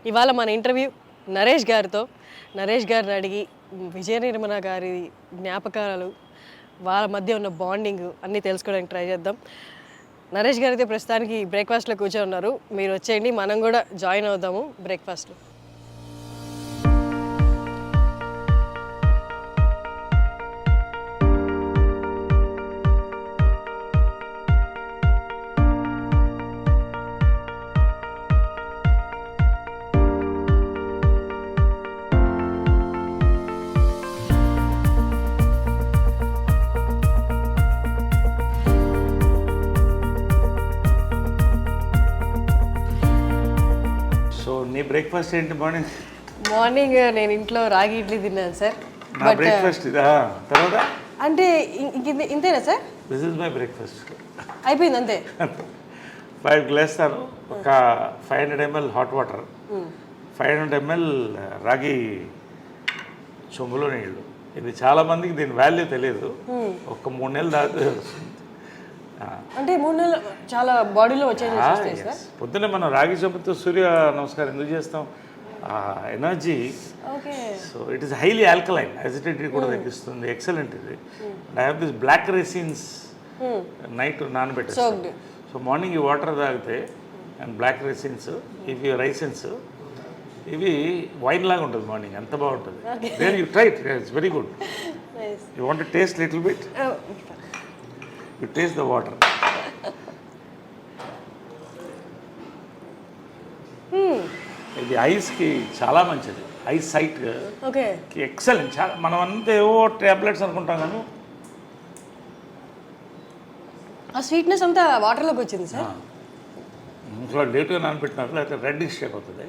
ఇవాళ మన ఇంటర్వ్యూ నరేష్ గారితో. నరేష్ గారిని అడిగి విజయ నిర్మల గారి జ్ఞాపకాలు, వాళ్ళ మధ్య ఉన్న బాండింగ్ అన్నీ తెలుసుకోవడానికి ట్రై చేద్దాం. నరేష్ గారు అయితే ప్రస్తుతానికి బ్రేక్ఫాస్ట్లో కూర్చొని ఉన్నారు. మీరు వచ్చేయండి, మనం కూడా జాయిన్ అవుదాము బ్రేక్ఫాస్ట్లో. నీ బ్రేక్ఫాస్ట్ ఏంటి మార్నింగ్? మార్నింగ్ నేను ఇంట్లో రాగి ఇడ్లీ తిన్నాను సార్. నా బ్రేక్ఫాస్ట్ ఇదా? తర్వాత అంటే ఇంతేనా sir? This is my breakfast. అయిపోయింది అంతే. 5 గ్లాస్తాను, ఒక 500 ml హాట్ వాటర్, 500 ml రాగి చెంబులో నీళ్ళు. ఇది చాలా మందికి దీని వాల్యూ తెలియదు. ఒక 3 నెలలు దాకా అంటే 3 నెలలు చాలా బాడీలో వచ్చేది. పొద్దున్నే మనం రాగి చెంబుతో సూర్య నమస్కారం ఎందుకు చేస్తాం? Energy. So it is highly alkaline, acidity కూడా తగ్గిస్తుంది. ఎక్సలెంట్ ఇది. I have this black raisins night నానబెట్టేస్తాను. సో మార్నింగ్ ఈ వాటర్ తాగితే అండ్ బ్లాక్ రైసిన్స్, ఇవి రైసిన్స్, ఇవి వైన్ లాగా ఉంటుంది మార్నింగ్. ఎంత బాగుంటుంది. Then you try it, it's very good. You want to taste little bit? You taste the water. ఇది ఐస్కి చాలా మంచిది. Eyes sight excellent. చాలా మనం అంతా ఏవో టాబ్లెట్స్ అనుకుంటాం కానీ ఆ స్వీట్నెస్ అంతా వాటర్లోకి వచ్చింది సార్. ఇంట్లో లేట్గా నానబెట్టినారు, లేకపోతే రెడ్డిష్ అయిపోతుంది.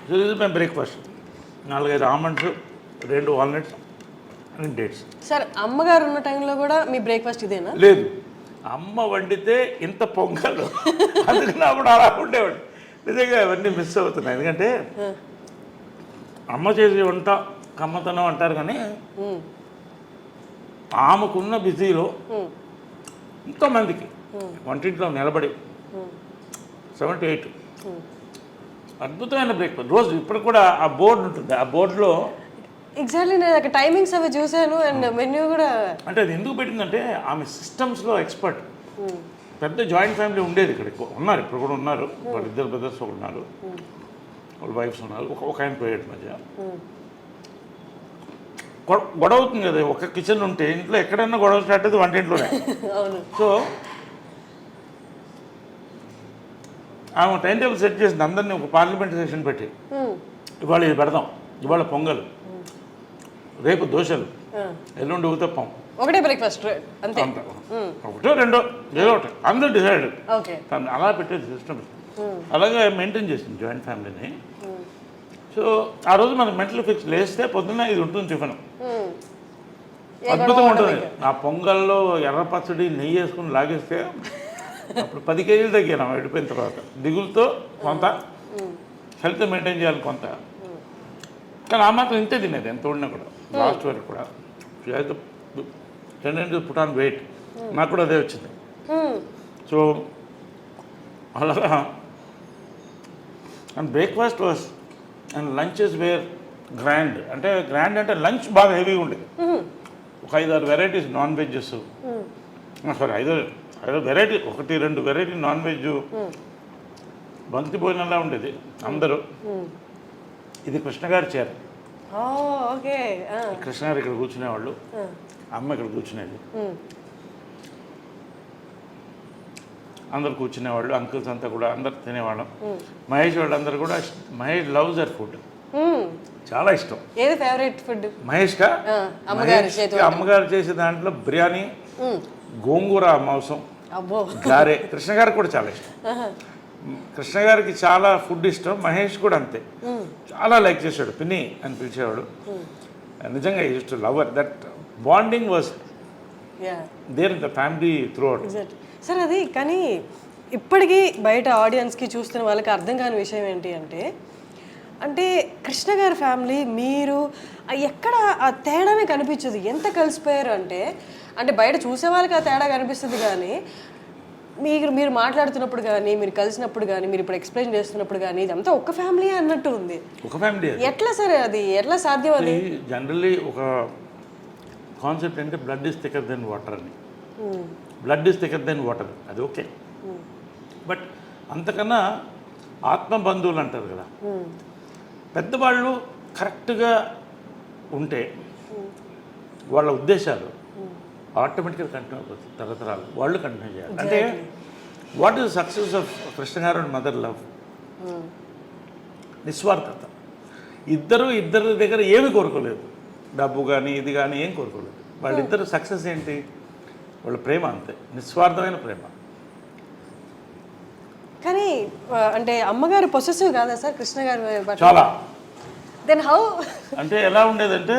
సో ఇది మేము breakfast. 4-5 almonds, 2 walnuts and dates. Sir అమ్మగారు ఉన్న టైంలో కూడా మీ బ్రేక్ఫాస్ట్ ఇదేనా? లేదు, అమ్మ వండితే ఇంత పొంగలు, అందుకని అప్పుడు అలా ఉండేవాడు. నిజంగా అవన్నీ మిస్ అవుతున్నాయి. ఎందుకంటే అమ్మ చేసే వంట కమ్మతనం అంటారు, కానీ ఆమెకున్న బిజీలో ఎంతోమందికి వంటింట్లో నిలబడి 7 to 8 అద్భుతమైన బ్రేక్ఫాస్ట్ రోజు. ఇప్పుడు కూడా ఆ బోర్డు ఉంటుంది, ఆ బోర్డులో ఎగ్జాక్ట్లీ నేను అక్కడ టైమింగ్స్ అవి చూశాను అండ్ మెన్యూ కూడా. అంటే అది ఎందుకు పెట్టిందంటే ఆమె సిస్టమ్స్లో ఎక్స్పర్ట్. పెద్ద జాయింట్ ఫ్యామిలీ ఉండేది ఇక్కడ, ఉన్నారు ఇప్పుడు కూడా ఉన్నారు. వాళ్ళ 2 బ్రదర్స్ ఉన్నారు, వాళ్ళ వైఫ్స్ ఉన్నారు, ఒక ఆయన పోయాడు మధ్య. గొడవ అవుతుంది కదా ఒక కిచెన్ ఉంటే. ఇంట్లో ఎక్కడైనా గొడవ స్టార్ట్ అయితే వంటింట్లోనే. సో ఆమె టైం టేబుల్ సెట్ చేసింది అందరినీ. ఒక పార్లమెంట్ సెషన్ పెట్టి ఇవాళ ఇది పెడదాం, ఇవాళ పొంగల్, రేపు దోశలు, ఎల్లుండి ఊతప్పం, ఒకటే బ్రేక్ఫాస్ట్ అంతే. ఒకటో రెండో ఏదో ఒకటి అందరూ డిసైడ్. అలా పెట్టేది సిస్టమ్. అలాగే మెయింటైన్ చేసింది జాయింట్ ఫ్యామిలీని. సో ఆ రోజు మనకు మెంటల్ ఫిక్స్ లేస్తే పొద్దున్న ఇది ఉంటుంది టిఫిన్. అద్భుతంగా ఉంటుంది. ఆ పొంగల్లో ఎర్ర పచ్చడి నెయ్యి వేసుకుని లాగేస్తే అప్పుడు 10 కేజీలు తగ్గాను వెళ్ళిపోయిన తర్వాత. దిగులతో కొంత, హెల్త్ మెయింటైన్ చేయాలి కొంత, కానీ ఆ మాత్రం ఇంతే తినేది ఎంత ఉన్నా కూడా. లాస్ట్ వరకు కూడా టెండెన్సీ పుట్ ఆన్ వెయిట్. నాకు కూడా అదే వచ్చింది. సో అలాగా and breakfast was and lunches were grand. అంటే గ్రాండ్ అంటే లంచ్ బాగా హెవీగా ఉండేది. ఒక 5-6 varieties non vegs, sorry 5 variety, 1-2 variety non veg, బంతి భోజనంలా ఉండేది అందరూ. ఇది కృష్ణగారి చీర. కృష్ణగారు ఇక్కడ కూర్చునేవాళ్ళు, అమ్మ ఇక్కడ కూర్చునేది, అందరు కూర్చునేవాళ్ళు. అంకుల్స్ అంతా కూడా అందరు తినేవాళ్ళం. మహేష్ వాళ్ళందరూ కూడా. మహేష్ లవ్స్ దర్ ఫుడ్, చాలా ఇష్టం. ఏది ఫేవరెట్ ఫుడ్ మహేష్గా? అమ్మగారు చేసే దాంట్లో బిర్యానీ, గోంగూర మాంసం, గారే. కృష్ణగారికి కూడా చాలా ఇష్టం. కృష్ణగారికి చాలా ఫుడ్ ఇష్టం. మహేష్ కూడా అంతే, చాలా లైక్ చేశాడు. పిన్ని అని పిలిచేవాడు. నిజంగా used to love her. That bonding was there in the family throughout. Sir అది కానీ ఇప్పటికీ బయట ఆడియన్స్కి చూస్తున్న వాళ్ళకి అర్థం కాని విషయం ఏంటి అంటే, అంటే కృష్ణ గారి ఫ్యామిలీ మీరు ఎక్కడ ఆ తేడానే కనిపించదు. ఎంత కలిసిపోయారు అంటే, అంటే బయట చూసే వాళ్ళకి ఆ తేడా కనిపిస్తుంది కానీ మీరు మాట్లాడుతున్నప్పుడు కానీ మీరు కలిసినప్పుడు కానీ మీరు ఇప్పుడు ఎక్స్ప్లెయిన్ చేస్తున్నప్పుడు కానీ ఇదంతా ఒక ఫ్యామిలీ అన్నట్టు ఉంది. ఒక ఫ్యామిలీ ఎట్లా సరే అది ఎట్లా సాధ్యం? అది జనరల్లీ ఒక కాన్సెప్ట్ అంటే blood is thicker than water అని. Blood is thicker than water, అది ఓకే. బట్ అంతకన్నా ఆత్మ బంధువులు అంటారు కదా, పెద్దవాళ్ళు కరెక్ట్గా ఉంటే వాళ్ళ ఉద్దేశాలు ఆటోమేటిక్గా కంటిన్యూ అవుతుంది. తరతరాలు వాళ్ళు కంటిన్యూ చేయాలి. అంటే what is success of Krishna గారు అండ్ మదర్ లవ్? నిస్వార్థత. ఇద్దరి దగ్గర ఏమి కోరుకోలేదు, డబ్బు కానీ ఇది కానీ ఏం కోరుకోలేదు. వాళ్ళిద్దరు సక్సెస్ ఏంటి? వాళ్ళ ప్రేమ, అంతే, నిస్వార్థమైన ప్రేమ. కానీ అంటే అమ్మగారు పొసెసివ్ కాదా సార్ కృష్ణ గారు? చాలా. Then how? అంటే ఎలా ఉండేదంటే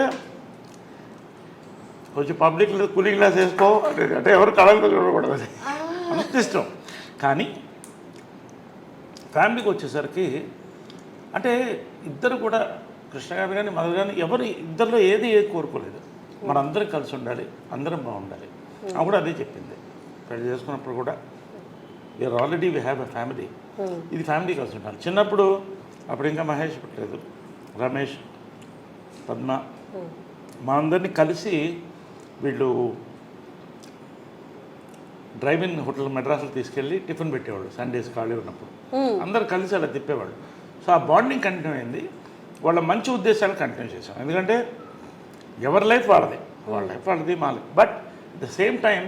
కొంచెం పబ్లిక్ కూలింగ్ గ్లాస్ వేసుకో అంటే ఎవరు కళలతో చూడకూడదు, అంత ఇష్టం. కానీ ఫ్యామిలీకి వచ్చేసరికి అంటే ఇద్దరు కూడా కృష్ణ గారు కానీ మదర్ కానీ ఇద్దరిలో ఏది కోరుకోలేదు. మనందరం కలిసి ఉండాలి, అందరం బాగుండాలి. ఆమె కూడా అదే చెప్పింది. పెళ్లి చేసుకున్నప్పుడు కూడా already we have a family, ఇది ఫ్యామిలీ కలిసి ఉండాలి. చిన్నప్పుడు అప్పుడు ఇంకా మహేష్ పుట్టలేదు, రమేష్, పద్మ, మా అందరినీ కలిసి వీళ్ళు డ్రైవ్-ఇన్ హోటల్ మెడ్రాస్లో తీసుకెళ్ళి టిఫిన్ పెట్టేవాళ్ళు సండేస్ ఖాళీ ఉన్నప్పుడు. అందరు కలిసి అలా తిప్పేవాళ్ళు. సో ఆ బాండింగ్ కంటిన్యూ అయింది. వాళ్ళ మంచి ఉద్దేశాలు కంటిన్యూ చేశాం. ఎందుకంటే ఎవరి లైఫ్ వాళ్ళది, వాళ్ళ లైఫ్ వాళ్ళది, మా life. But at the same time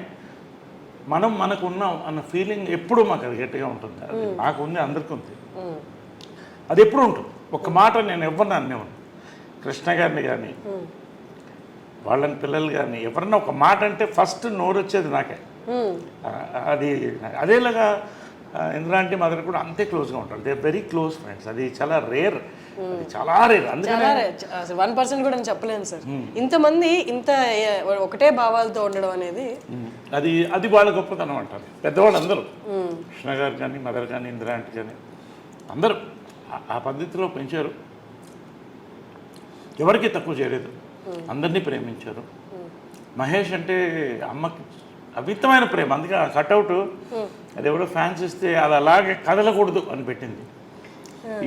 మనకు ఉన్నాం అన్న ఫీలింగ్ ఎప్పుడూ మాకు అది గట్టిగా ఉంటుంది. అది నాకు ఉంది, అందరికీ ఉంది. అది ఎప్పుడు ఉంటుంది. ఒక మాట నేను ఎవరిని అనేవాడిని, కృష్ణ గారిని కానీ వాళ్ళని పిల్లలు కానీ ఎవరన్నా ఒక మాట అంటే ఫస్ట్ నోరు వచ్చేది నాకే. అది అదేలాగా ఇంద్రాంటి మదర్ కూడా అంతే క్లోజ్గా ఉంటారు. They very close friends. అది చాలా రేర్, చాలా రేర్. అందుకని 1% కూడా చెప్పలేను సార్. ఇంతమంది ఇంత ఒకటే భావాలతో ఉండడం అనేది అది వాళ్ళ గొప్పతనం అంటారు పెద్దవాళ్ళు అందరూ. కృష్ణ గారు కానీ మదర్ కానీ ఇంద్రాంటి కానీ అందరూ ఆ పద్ధతిలో పెంచారు. ఎవరికి తక్కువ చేయలేదు, అందరినీ ప్రేమించారు. మహేష్ అంటే అమ్మకి అమితమైన ప్రేమ. అందుకే ఆ కట్అవుట్ అది ఎవరో ఫ్యాన్స్ ఇస్తే అది అలాగే కదలకూడదు అని పెట్టింది.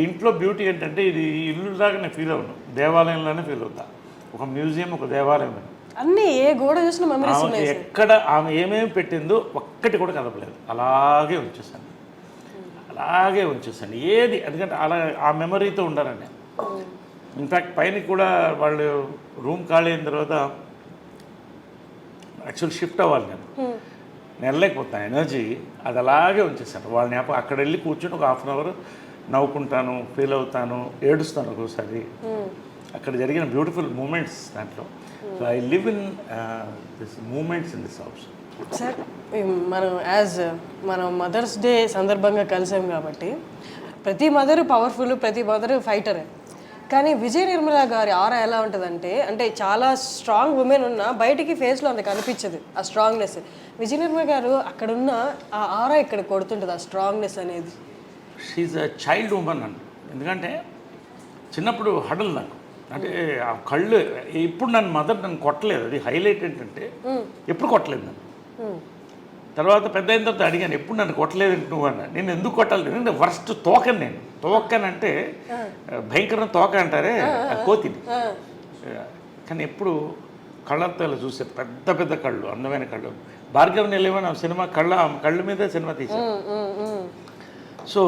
ఇంట్లో బ్యూటీ ఏంటంటే ఇది ఇల్లులాగా నేను ఫీల్ అవ్వను, దేవాలయంలోనే ఫీల్ అవుతా. ఒక మ్యూజియం, ఒక దేవాలయం అన్నీ ఏ గోడ చూసిన మెమరీస్ ఉన్నాయి. ఎక్కడ ఆమె ఏమేమి పెట్టిందో ఒక్కటి కూడా కదపలేదు, అలాగే ఉంచేసాను, అలాగే ఉంచేసాను ఏది. ఎందుకంటే అలా ఆ మెమరీతో ఉండాలండి. ఇన్ఫ్యాక్ట్ పైన కూడా వాళ్ళు రూమ్ ఖాళీ అయిన తర్వాత యాక్చువల్ షిఫ్ట్ అవ్వాలి, నేను వెళ్ళలేకపోతాను. ఎనర్జీ అది అలాగే ఉంచేసాను. వాళ్ళ జ్ఞాపకం అక్కడ వెళ్ళి కూర్చొని ఒక 1/2 అవర్ నవ్వుకుంటాను, ఫీల్ అవుతాను, ఏడుస్తాను ఒక్కోసారి. అక్కడ జరిగిన బ్యూటిఫుల్ మూమెంట్స్ దాంట్లో. So I live in this moments in this house. Sir మనం మదర్స్ డే సందర్భంగా కలిసాం కాబట్టి ప్రతి మదర్ పవర్ఫుల్, ప్రతి మదర్ ఫైటరే. కానీ విజయ నిర్మల గారి ఆరా ఎలా ఉంటుందంటే, అంటే చాలా స్ట్రాంగ్ ఉమెన్ ఉన్నా బయటికి ఫేస్లో అంత కనిపించదు ఆ స్ట్రాంగ్నెస్. విజయ నిర్మల గారు అక్కడున్న ఆ ఆరా ఇక్కడ కొడుతుంటుంది, ఆ స్ట్రాంగ్నెస్ అనేది. షీఈ్ అ చైల్డ్ ఉమెన్ అండి. ఎందుకంటే చిన్నప్పుడు హడల్ నాకు, అంటే ఆ కళ్ళు ఇప్పుడు నన్ను కొట్టలేదు. అది హైలైట్ ఏంటంటే ఎప్పుడు కొట్టలేదు నన్ను. తర్వాత పెద్ద అయిన తర్వాత అడిగాను, ఎప్పుడు నన్ను కొట్టలేదు నువ్వు అన్న. నేను ఎందుకు కొట్టాలి? నేను వర్స్ట్ తోకని. నేను తోకనంటే భయంకరమైన తోక అంటారే, కోతిని. కానీ ఎప్పుడు కళ్ళతో ఇలా చూసే పెద్ద పెద్ద కళ్ళు, అందమైన కళ్ళు. భార్గవ్ నిలయమని సినిమా కళ్ళ మీద సినిమా తీశాను. సో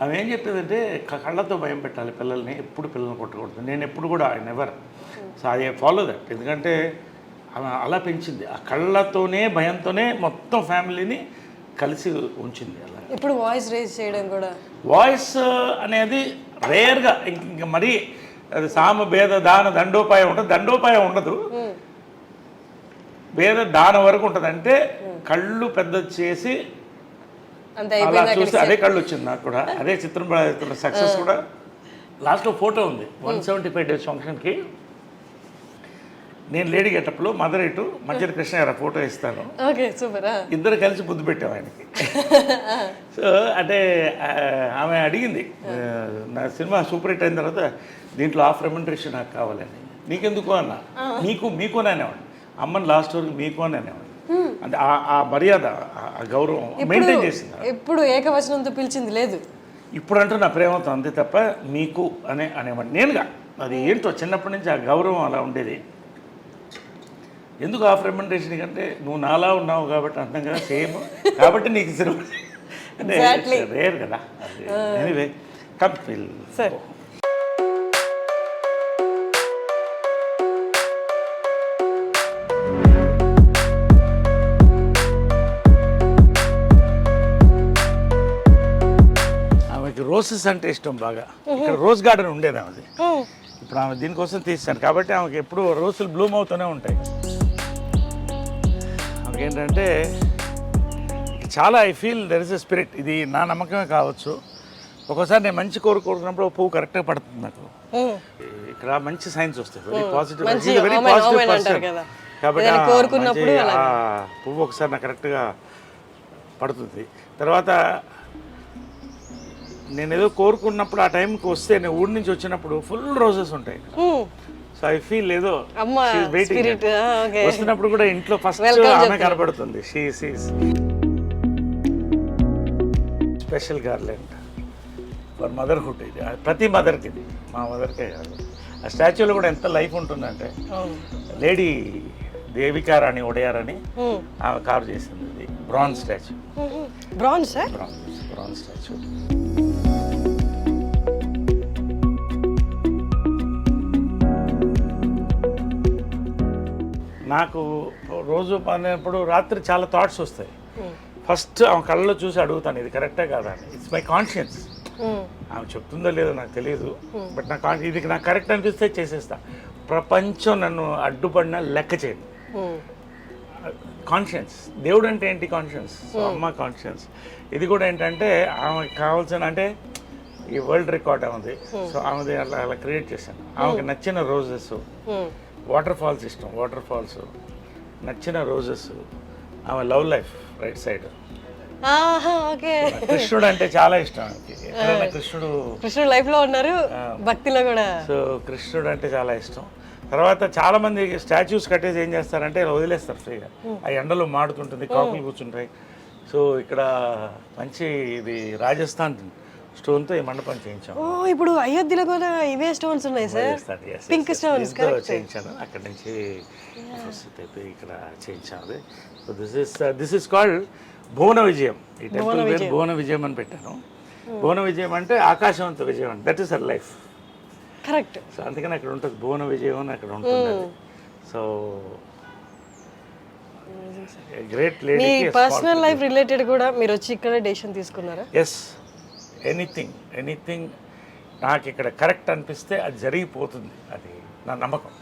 ఆమె ఏం చెప్పేదంటే కళ్ళతో భయం పెట్టాలి పిల్లల్ని, ఎప్పుడు పిల్లల్ని కొట్టకూడదు. నేను ఎప్పుడు కూడా I never. So I follow that. ఎందుకంటే అలా పెంచింది. ఆ కళ్ళతోనే భయంతోనే మొత్తం ఫ్యామిలీని కలిసి ఉంచింది. అలా ఇప్పుడు వాయిస్ రేజ్ చేయడం కూడా, వాయిస్ అనేది రేర్గా, ఇంక మరీ అది సామ భేద దాన దండోపాయం ఉంటుంది. దండోపాయం ఉండదు, భేద దానం వరకు ఉంటుంది. అంటే కళ్ళు పెద్ద చేసి అలా చూస్తే అదే కళ్ళు వచ్చింది నాకు కూడా. అదే చిత్రం సక్సెస్ కూడా. లాస్ట్లో ఫోటో ఉంది 175 days ఫంక్షన్కి. నేను లేడీ గెటప్లో, మదర్ ఇటు, మధ్యలో కృష్ణ గారు ఫోటో ఇస్తాను. ఇద్దరు కలిసి ముద్దు పెట్టాం ఆయనకి. సో అంటే ఆమె అడిగింది, నా సినిమా సూపర్ హిట్ అయిన తర్వాత దీంట్లో ఆఫ్ రెమ్యునరేషన్ నాకు కావాలని. నీకెందుకు అన్న, మీకు అనేవాడిని. అమ్మని లాస్ట్ వరకు మీకు అని అనేవాడిని. అంటే ఆ మర్యాద ఆ గౌరవం మెయింటైన్ చేసింది. ఎప్పుడు ఏకవచనంతో పిలిచింది లేదు. ఇప్పుడు అంటూ నా ప్రేమతో అంతే తప్ప మీకు అనేవాడిని నేనుగా. అది ఏంటో చిన్నప్పటి నుంచి ఆ గౌరవం అలా ఉండేది. ఎందుకు ఆ ఫ్రెమెంటేషన్ కంటే నువ్వు నాలా ఉన్నావు కాబట్టి అంటాం కదా, సేమ్ కాబట్టి నీకు సినిమా అంటే రేర్ కదా. Anyway come feel sir. Roses అంటే ఇష్టం బాగా. ఇక్కడ రోజ్ గార్డెన్ ఉండేది ఆమెది. ఇప్పుడు ఆమె దీనికోసం తీస్తాను కాబట్టి ఆమెకి ఎప్పుడు రోజులు బ్లూమ్ అవుతూనే ఉంటాయి. ఆమెకి ఏంటంటే చాలా I feel there is a spirit. ఇది నా నమ్మకమే కావచ్చు. ఒక్కోసారి నేను మంచి కోరుకున్నప్పుడు పువ్వు కరెక్ట్గా పడుతుంది నాకు. ఇక్కడ మంచి సైన్స్ వస్తాయి, very positive, very positive person కాబట్టి పువ్వు ఒకసారి నాకు కరెక్ట్గా పడుతుంది. తర్వాత నేను ఏదో కోరుకున్నప్పుడు ఆ టైంకి వస్తే నేను ఊరి నుంచి వచ్చినప్పుడు ఫుల్ రోజెస్ ఉంటాయి. సో ఐ ఫీల్ ఏదో వెయిటింగ్. వస్తున్నప్పుడు కూడా ఇంట్లో ఫస్ట్ ఆమె కనబడుతుంది. Special garland for motherhood. ఇది ప్రతి మదర్కి, ఇది మా మదర్కే కాదు. ఆ స్టాచ్యూలో కూడా ఎంత లైఫ్ ఉంటుందంటే లేడీ దేవికా రాణి ఒడయార్ అని ఆమె కార్వ్ చేసింది. ఇది బ్రాంజ్ స్టాచ్యూ. Bronze statue. నాకు రోజు పడినప్పుడు రాత్రి చాలా థాట్స్ వస్తాయి. ఫస్ట్ ఆమె కళ్ళలో చూసి అడుగుతాను, ఇది కరెక్టే కాదా అని. It's my conscience. ఆమె చెప్తుందో లేదో నాకు తెలియదు, బట్ ఇది నాకు కరెక్ట్ అనిపిస్తే చేసేస్తా. ప్రపంచం నన్ను అడ్డుపడినా లెక్క చేయను. కాన్షియన్స్. దేవుడు అంటే ఏంటి? కాన్షియన్స్. సో అమ్మ కాన్షియన్స్. ఇది కూడా ఏంటంటే ఆమెకి కావాల్సిన అంటే ఈ వరల్డ్ రికార్డ్ ఆమెది. సో ఆమెది అలా క్రియేట్ చేశాను. ఆమెకి నచ్చిన రోజెస్, వాటర్ ఫాల్స్ ఇష్టం. వాటర్ ఫాల్స్, నచ్చిన రోజెస్, ఆమె లవ్ లైఫ్ రైట్ సైడ్. కృష్ణుడు అంటే చాలా ఇష్టం ఆమెకి. ఎక్కడైనా కృష్ణుడు లైఫ్ లో ఉన్నారు, భక్తిలో కూడా. సో కృష్ణుడు అంటే చాలా ఇష్టం. తర్వాత చాలా మంది స్టాచ్యూస్ కట్టేసి ఏం చేస్తారంటే వదిలేస్తారు ఫ్రీగా. ఆ ఎండలో మాడుతుంటుంది, కాకులు కూర్చుంటాయి. సో ఇక్కడ మంచి ఇది రాజస్థాన్ స్టోన్తో ఈ మండపం చేయించాం. ఇప్పుడు అయోధ్యలో కూడా ఇవే స్టోన్స్ ఉన్నాయి సార్, పింక్ స్టోన్స్ చేయించాను. అక్కడ నుంచి ఇక్కడ చేయించాను. సో దిస్ ఇస్ కాల్డ్ భువన విజయం. ఈ టెంపుల్ పేరు భువన విజయం అని పెట్టాను. భువన విజయం అంటే ఆకాశవంత విజయం అంటే that is her life. Correct. So అందుకని అక్కడ ఉంటుంది భువన విజయం అని అక్కడ ఉంటుంది. So great lady. మీ పర్సనల్ లైఫ్ రిలేటెడ్ కూడా మీరు వచ్చి ఇక్కడ డెసిషన్ తీసుకున్నారా? ఎస్. ఎనీథింగ్ నాకు ఇక్కడ కరెక్ట్ అనిపిస్తే అది జరిగిపోతుంది. అది నా నమ్మకం,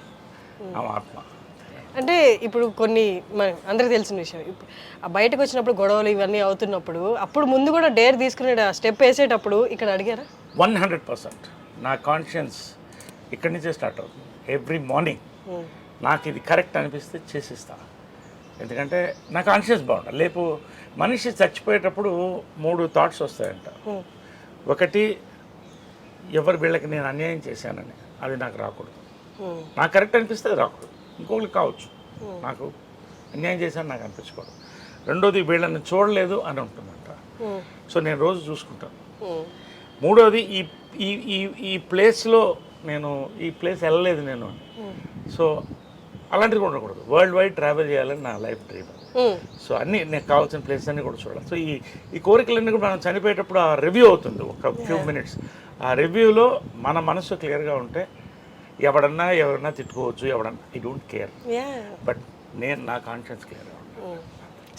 నా ఆత్మ. అంటే ఇప్పుడు కొన్ని అందరికీ తెలిసిన విషయం, బయటకు వచ్చినప్పుడు గొడవలు ఇవన్నీ అవుతున్నప్పుడు అప్పుడు ముందు కూడా డేర్ తీసుకునే స్టెప్ వేసేటప్పుడు ఇక్కడ అడిగారా? 100%. నా కాన్షియన్స్ ఇక్కడి నుంచే స్టార్ట్ అవుతుంది. ఎవ్రీ మార్నింగ్ నాకు ఇది కరెక్ట్ అనిపిస్తే చేసేస్తా. ఎందుకంటే నా కాన్షియస్ బాగుండాలి. లేపు మనిషి చచ్చిపోయేటప్పుడు 3 థాట్స్ వస్తాయంట. ఒకటి, ఎవరు వీళ్ళకి నేను అన్యాయం చేశానని, అది నాకు రాకూడదు. నాకు కరెక్ట్ అనిపిస్తే అది రాకూడదు. ఇంకొకరికి కావచ్చు, నాకు అన్యాయం చేశాను నాకు అనిపించకూడదు. రెండోది, వీళ్ళని చూడలేదు అని ఉంటుందంట. సో నేను రోజు చూసుకుంటాను. మూడోది, ఈ ప్లేస్లో నేను ఈ ప్లేస్ వెళ్ళలేదు నేను అని. సో అలాంటిది కూడా ఉండకూడదు. వరల్డ్ వైడ్ ట్రావెల్ చేయాలని నా లైఫ్ డ్రీమ్. సో అన్నీ నాకు కావాల్సిన ప్లేసెస్ అన్నీ కూడా చూడాలి. సో ఈ కోరికలన్నీ కూడా మనం చనిపోయేటప్పుడు ఆ రివ్యూ అవుతుంది ఒక ఫ్యూ మినిట్స్. ఆ రివ్యూలో మన మనసు క్లియర్గా ఉంటే ఎవరన్నా తిట్టుకోవచ్చు, ఎవడన్నా, ఐ డోంట్ కేర్. బట్ నా కాన్షియన్స్ క్లియర్గా ఉంటాను.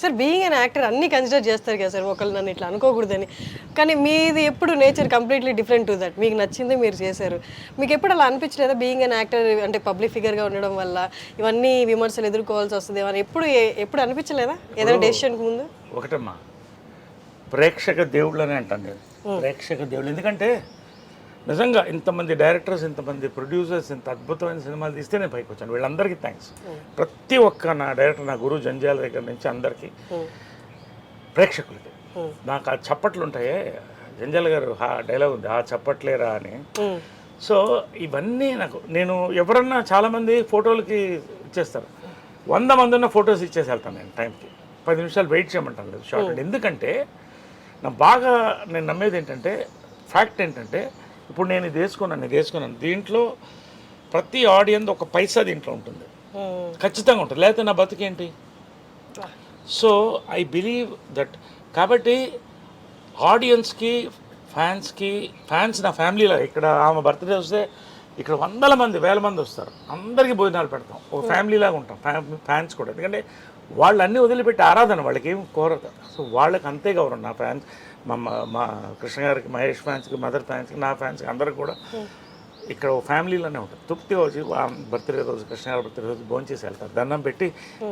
సార్ బీయింగ్ అన్ యాక్టర్ అన్నీ కన్సిడర్ చేస్తారు కదా సార్, ఒకళ్ళు నన్ను ఇట్లా అనుకోకూడదని. కానీ మీది ఎప్పుడు nature completely different to that. మీకు నచ్చింది మీరు చేశారు. మీకు ఎప్పుడు అలా అనిపించలేదా బీయింగ్ అన్ యాక్టర్ అంటే పబ్లిక్ ఫిగర్గా ఉండడం వల్ల ఇవన్నీ విమర్శలు ఎదుర్కోవాల్సి వస్తుంది అని ఎప్పుడు అనిపించలేదా ఏదైనా డెసిషన్కి ముందు? ఒకటమ్మా, ప్రేక్షక దేవుళ్ళు అని అంటాను నేను. ప్రేక్షక దేవుళ్ళు ఎందుకంటే నిజంగా ఇంతమంది డైరెక్టర్స్, ఇంతమంది ప్రొడ్యూసర్స్, ఇంత అద్భుతమైన సినిమాలు తీస్తే నేను పైకి వచ్చాను. వీళ్ళందరికీ థ్యాంక్స్. ప్రతి ఒక్క నా డైరెక్టర్, నా గురువు జంజాల దగ్గర నుంచి అందరికీ, ప్రేక్షకులకి. నాకు ఆ చప్పట్లు ఉంటాయే, జంజాల గారు డైలాగ్ ఉంది, ఆ చప్పట్లేరా అని. సో ఇవన్నీ నేను ఎవరన్నా చాలామంది ఫోటోలకి ఇచ్చేస్తారు. 100 మంది ఉన్న ఫొటోస్ ఇచ్చేసి వెళ్తాను నేను టైంకి. 10 నిమిషాలు వెయిట్ చేయమంటాను లేదు షార్ట్. ఎందుకంటే నేను నమ్మేది ఏంటంటే ఫ్యాక్ట్ ఏంటంటే ఇప్పుడు నేను ఇది వేసుకున్నాను దీంట్లో ప్రతి ఆడియన్స్ ఒక పైసా దీంట్లో ఉంటుంది, ఖచ్చితంగా ఉంటుంది, లేకపోతే నా బతుకేంటి. So I believe that. కాబట్టి ఆడియన్స్కి ఫ్యాన్స్ నా ఫ్యామిలీలో ఇక్కడ ఆమె బర్త్డే వస్తే ఇక్కడ 100 మంది 1000 మంది వస్తారు, అందరికీ భోజనాలు పెడతాం, ఒక ఫ్యామిలీలాగా ఉంటాం. ఫ్యాన్స్ కూడా, ఎందుకంటే వాళ్ళు అన్నీ వదిలిపెట్టి ఆరాధన, వాళ్ళకి ఏం కోరదు. సో వాళ్ళకి అంతే గౌరవం. నా ఫ్యాన్స్, మా కృష్ణ గారికి, మహేష్ ఫ్యాన్స్కి, మదర్ ఫ్యాన్స్కి, నా ఫ్యాన్స్కి అందరికి కూడా ఇక్కడ ఒక ఫ్యామిలీలోనే ఉంటుంది. తృప్తిగా వచ్చి బర్త్డే రోజు, కృష్ణ గారి బర్త్డే రోజు భోంచేసి వెళ్తారు, దండం పెట్టి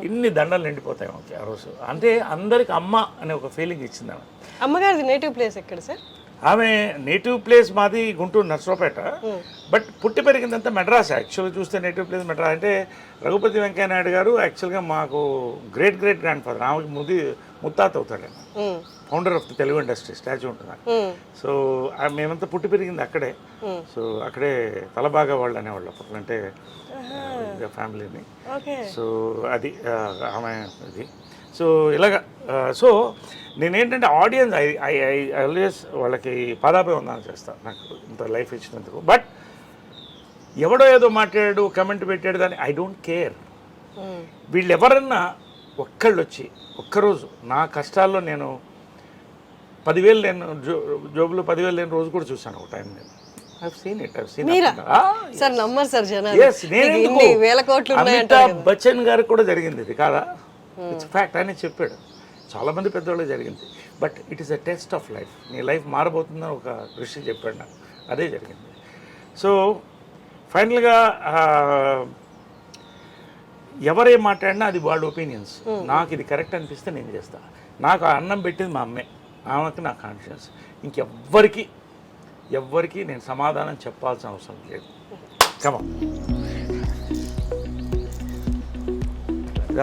ఇన్ని దండలు నిండిపోతాయి మాకు ఆ రోజు. అంటే అందరికి అమ్మ అనే ఒక ఫీలింగ్ ఇచ్చింది ఆమె. అమ్మగారిది నేటివ్ ప్లేస్ ఎక్కడ సార్? ఆమె నేటివ్ ప్లేస్ మాది గుంటూరు నర్సరావుపేట, బట్ పుట్టి పెరిగిందంతా మెడ్రాస్. యాక్చువల్గా చూస్తే నేటివ్ ప్లేస్ మెడ్రాస్. అంటే రఘుపతి వెంకయ్య నాయుడు గారు యాక్చువల్గా మాకు గ్రేట్ గ్రాండ్ ఫాదర్, ఆమెకి ముత్తాత అవుతాడు, founder of the Telugu industry, statue ఉంటుంది. సో మేమంతా పుట్టి పెరిగింది అక్కడే. సో అక్కడే తలబాగా వాళ్ళు అనేవాళ్ళు అప్పట్లో, అంటే ఫ్యామిలీని. సో అది ఆమె ఇది. సో ఇలాగా సో నేనేంటంటే ఆడియన్స్ ఐ ఆల్వేస్ వాళ్ళకి పాదాభివందనం చేస్తాను, నాకు ఇంత లైఫ్ ఇచ్చినందుకు. బట్ ఎవడో ఏదో మాట్లాడాడు, కమెంట్ పెట్టాడు, దాన్ని ఐ డోంట్ కేర్. వీళ్ళు ఎవరన్నా ఒక్కళ్ళు వచ్చి ఒక్కరోజు నా కష్టాల్లో నేను 10,000 లేను జోబులో 10,000 లేని రోజు కూడా చూశాను ఒక టైం. నేను అమితాబ్ బచ్చన్ గారికి కూడా జరిగింది ఇది కాదా? ఇట్స్ ఫ్యాక్ట్ అని చెప్పాడు, చాలామంది పెద్దవాళ్ళకి జరిగింది. But it is a test of life. నీ లైఫ్ మారబోతుందని ఒక దృష్టి చెప్పాడు నాకు, అదే జరిగింది. సో ఫైనల్గా ఎవరేం మాట్లాడినా అది వాళ్ళ ఒపీనియన్స్. నాకు ఇది కరెక్ట్ అనిపిస్తే నేను చేస్తాను. నాకు ఆ అన్నం పెట్టింది మా అమ్మే, ఆమెకి నా కాన్షియన్స్. ఎవ్వరికి నేను సమాధానం చెప్పాల్సిన అవసరం లేదు. కమా